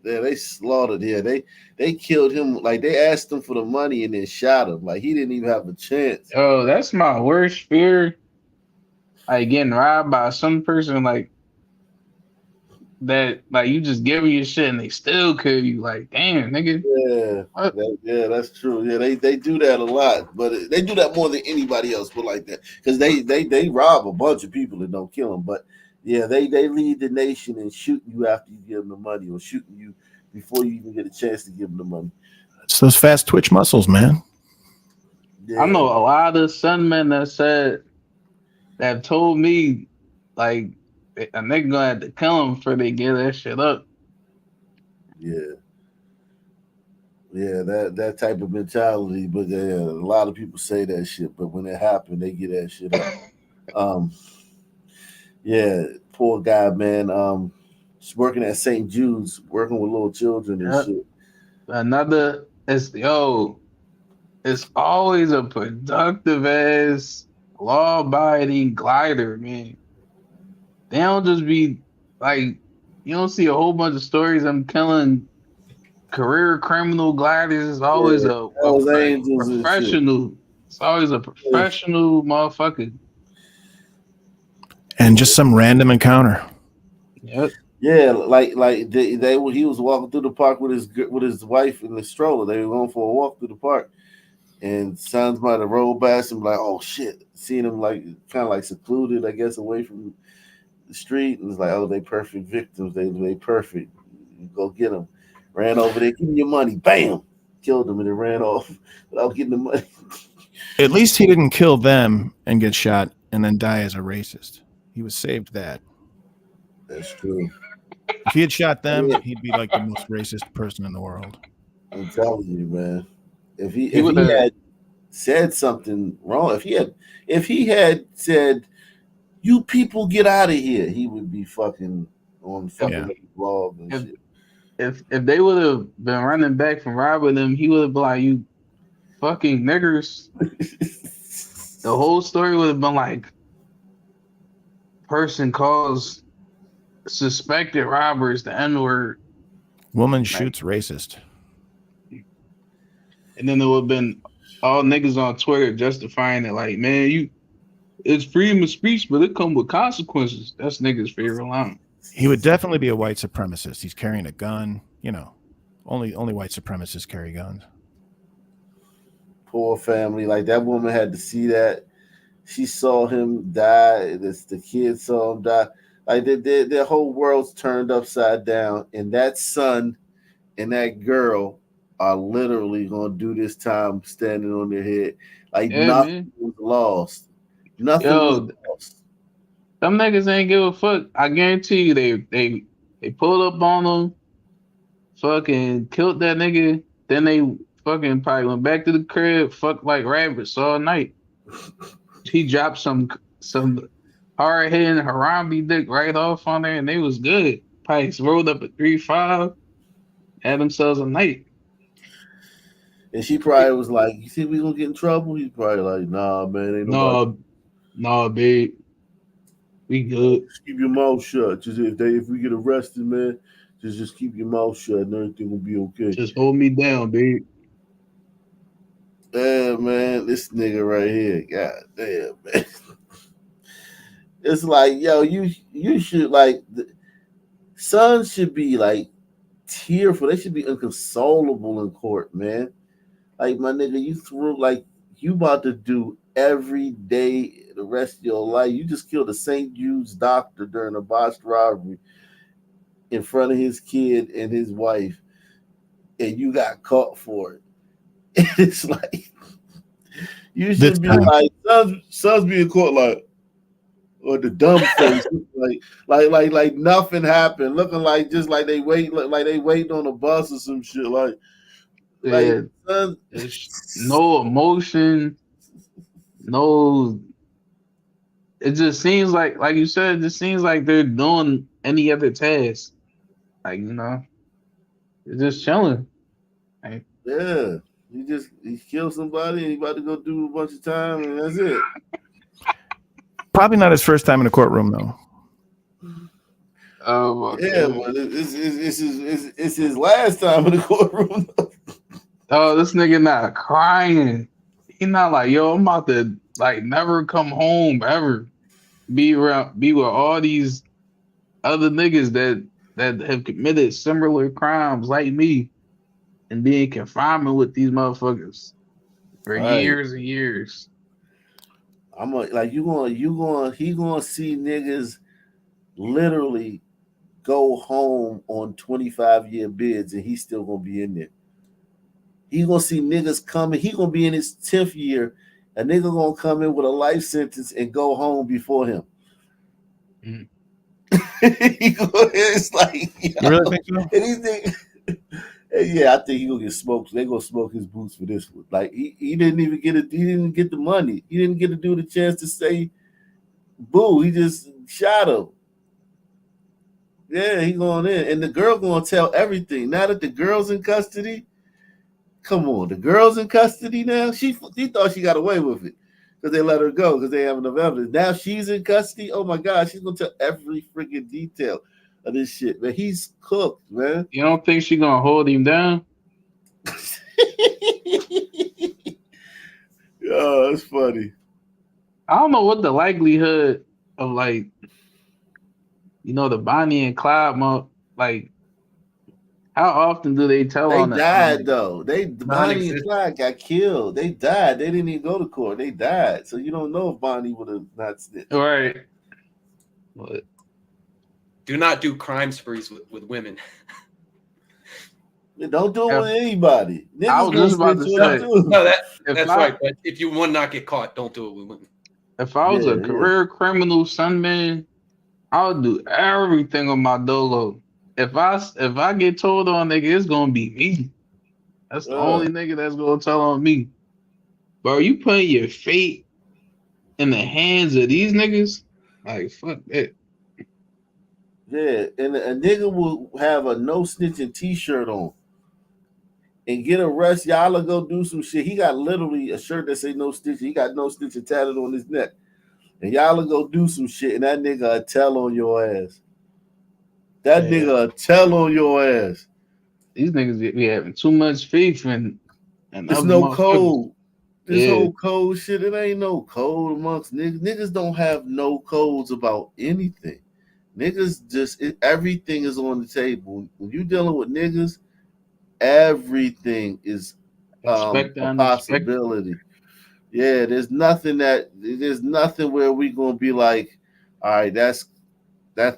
Yeah, they slaughtered him. They killed him. Like, they asked him for the money and then shot him. Like, he didn't even have a chance. Oh, that's my worst fear. Like, getting robbed by some person like that. Like, you just give them your shit and they still kill you. Like, damn, nigga. Yeah, that's true. Yeah, they do that a lot, but they do that more than anybody else. But like that, because they rob a bunch of people and don't kill them. But yeah, they lead the nation in shooting you after you give them the money, or shooting you before you even get a chance to give them the money. It's those fast twitch muscles, man. Yeah. I know a lot of sunmen that have told me, like, a nigga gonna have to kill them before they get that shit up. Yeah, that type of mentality. But yeah, a lot of people say that shit, but when it happens, they get that shit up. Yeah, poor guy, man. He's working at St. Jude's, working with little children and shit. It's always a productive ass, law-abiding glider, man. They don't just be like, you don't see a whole bunch of stories of them killing career criminal gliders. It's always a professional. It's always a professional motherfucker. And just some random encounter. Yep. Yeah, like he was walking through the park with his wife in the stroller. They were going for a walk through the park, and sons might have rolled past him like, oh shit, seeing him like kind of like secluded, I guess, away from the street, and it's like, oh, they perfect victims. They perfect. You go get them. Ran over there, give me your money, bam, killed them, and then ran off without getting the money. At least he didn't kill them and get shot and then die as a racist. He was saved that. That's true. If he had shot them, he'd be like the most racist person in the world. I'm telling you, man. If he had said something wrong, if he had said, "You people get out of here," he would be fucking on fucking blog and shit. If they would have been running back from robbing them, he would have been like, "You fucking niggers." The whole story would have been like, person calls suspected robbers the N-word. Woman shoots racist. And then there would have been all niggas on Twitter justifying it, like, man, it's freedom of speech, but it come with consequences. That's niggas' favorite line. He would definitely be a white supremacist. He's carrying a gun. You know, only white supremacists carry guns. Poor family. Like, that woman had to see that. She saw him die. The kids saw him die. Like, their whole world's turned upside down. And that son and that girl are literally going to do this time standing on their head. Like, nothing was lost. Nothing was lost. Some niggas ain't give a fuck. I guarantee you they pulled up on them, fucking killed that nigga. Then they fucking probably went back to the crib, fucked like rabbits all night. He dropped some hard hitting Harambe dick right off on there, and they was good. Probably rolled up at 3-5, had themselves a night. And she probably was like, "You think we gonna get in trouble?" He's probably like, "Nah, man, ain't nobody." No, babe, we good. Just keep your mouth shut. Just if we get arrested, man, Just keep your mouth shut and everything will be okay. Just hold me down, babe. Yeah, man, this nigga right here, god damn, man. It's like, yo, you should like, sons should be like tearful. They should be inconsolable in court, man. Like, my nigga, you threw, like, you about to do every day the rest of your life. You just killed a St. Jude's doctor during a botched robbery in front of his kid and his wife, and you got caught for it. It's like, you should be like, sons be in court like, or the dumb face, like nothing happened, looking like just like they waiting on a bus or some shit, like sons. No emotion, no. It just seems like you said, it just seems like they're doing any other task. Like, they're just chilling. Like, Yeah, he killed somebody and he about to go do a bunch of time and that's it. Probably not his first time in a courtroom though. Oh yeah, but it's his last time in the courtroom. Oh, this nigga not crying. He not like, yo, I'm about to like never come home ever. Be with all these other niggas that have committed similar crimes like me and be in confinement with these motherfuckers for years and years. I'm like, he gonna see niggas literally go home on 25-year bids and he's still gonna be in there. He gonna see niggas coming. He gonna be in his 10th year. A nigga gonna come in with a life sentence and go home before him. It's like, you really think so? Anything. Yeah, I think he gonna get smoked. They gonna smoke his boots for this one. Like he didn't even get it. He didn't get the money. He didn't get to do the chance to say boo. He just shot him. Yeah, he going in, and the girl gonna tell everything. Now that the girl's in custody, come on, the girl's in custody now. She thought she got away with it because they let her go because they have enough evidence. Now she's in custody. Oh my God, she's gonna tell every freaking detail of this shit, man. He's cooked, man. You don't think she gonna hold him down? Oh, that's funny. I don't know what the likelihood of like, the Bonnie and Clyde, like, how often do they tell They on that? died though. Bonnie and Clyde got killed. They died. They didn't even go to court. They died. So you don't know if Bonnie would have not snitched. Right. What? Do not do crime sprees with women. Don't do it with anybody. Niggas I was just about to say. No, that's right. But if you want to not get caught, don't do it with women. If I was a career criminal, son, man, I would do everything on my dolo. If I get told on, nigga, it's gonna be me. That's the only nigga that's gonna tell on me. Bro, you putting your fate in the hands of these niggas? Like, fuck that. Yeah, and a nigga will have a no snitching t-shirt on and get arrested. Y'all will go do some shit. He got literally a shirt that say no snitching. He got no snitching tatted on his neck. And y'all will go do some shit and that nigga will tell on your ass. That nigga will tell on your ass. These niggas be having too much faith in There's no code. This whole code shit, it ain't no code amongst niggas. Niggas don't have no codes about anything. Niggas just, everything is on the table. When you dealing with niggas, everything is a possibility. Yeah, there's nothing where we gonna be like, all right, that's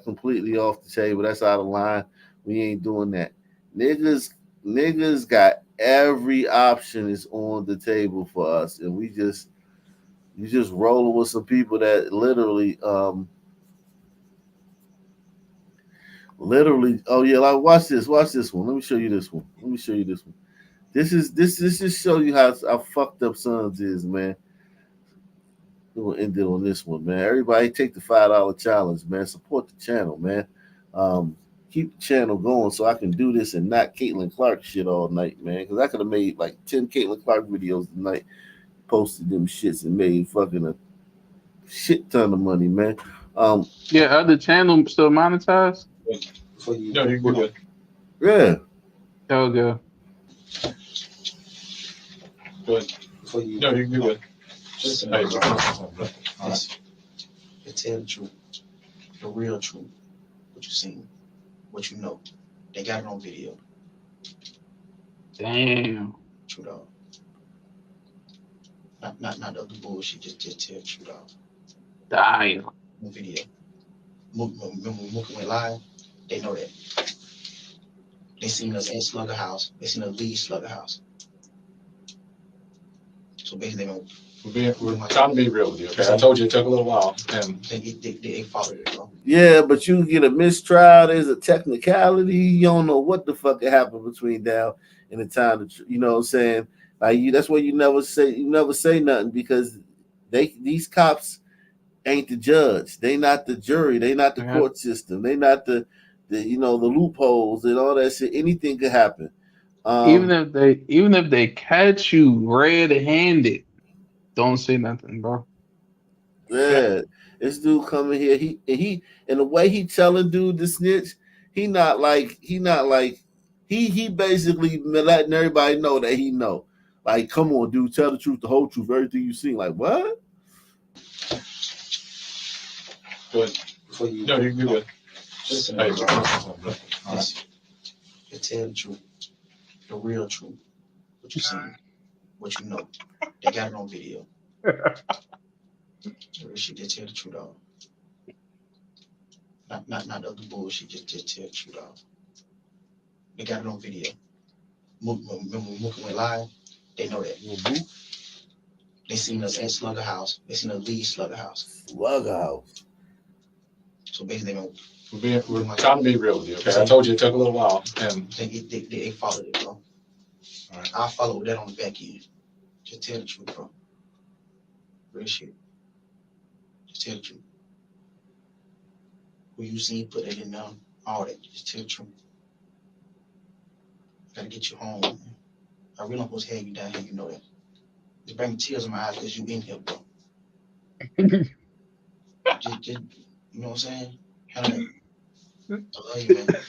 completely off the table. That's out of line. We ain't doing that. Niggas got every option is on the table for us, and you just rolling with some people that literally, oh yeah, like watch this one. Let me show you this one. This just show you how fucked up Sons is, man. We'll end it on this one, man. Everybody take the $5 challenge, man. Support the channel, man. Keep the channel going so I can do this and not Caitlin Clark shit all night, man. Because I could have made like 10 Caitlin Clark videos tonight, posted them shits and made fucking a shit ton of money, man. Other channel still monetized? No, you're good. Yeah. Go. But before you, no, you good. Listen, hey, bro. Listen, to tell the truth, the real truth, what you seen, what you know. They got it on video. Damn. True dog. Not the other bullshit. Just tell the truth dog. Damn. On video. Remember when Mookie went live? They know that. They seen us in Slugger House. They seen us leave Slugger House. So basically, we're trying to be real with you. Okay, I told you it took a little while, and they followed it, bro. Yeah, but you get a mistrial. There's a technicality. You don't know what the fuck happened between now and the time that you know what I'm saying. Like you, that's why you never say nothing because these cops ain't the judge. They not the jury. They not the court system. They not the the loopholes and all that shit. Anything could happen. Even if they catch you red-handed, don't say nothing, bro. Yeah, this dude coming here. He and the way he telling dude to snitch, he basically letting everybody know that he know. Like, come on, dude, tell the truth, the whole truth, everything you seen. Like, what? But before you, no, you good. Listen, hey, bro. Listen, to tell the truth, the real truth, what you seen, what you know. They got it on video. She did tell the truth, dog. Not the other bullshit. Just tell the truth, dog. They got it on video. Remember when Mookie went live? They know that. They seen us in Slugger House. They seen us leave Slugger House. Slugger House. So basically, we're trying to be real with you. Okay, I told you it took a little while, and they followed it, bro. All right, I followed that on the back end. Just tell the truth, bro. Real shit. Just tell the truth. Who you seen put it in them, all that. Just tell the truth. Gotta get you home, man. I really don't supposed to have you down here, you know that. It's bringing tears in my eyes because you in here, bro. just, you know what I'm saying? Handle that. I love you, man. Love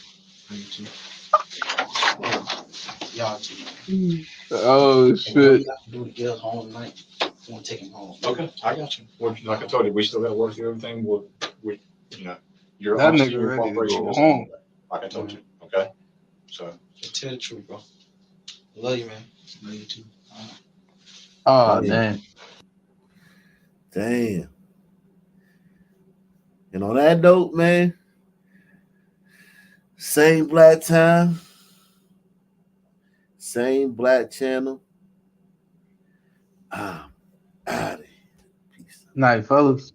you too. Y'all too. Oh shit! What you got to do to get us home tonight? I'm gonna take him home. Okay, I got you. Like I told you, we still got to work through everything. Your That honesty, nigga your ready to cooperation go is home. like I told you. Okay, so just tell the truth, bro. I love you, man. Love you too. Oh man. Damn. And on that note, man, same black time, same black channel. Night, fellas.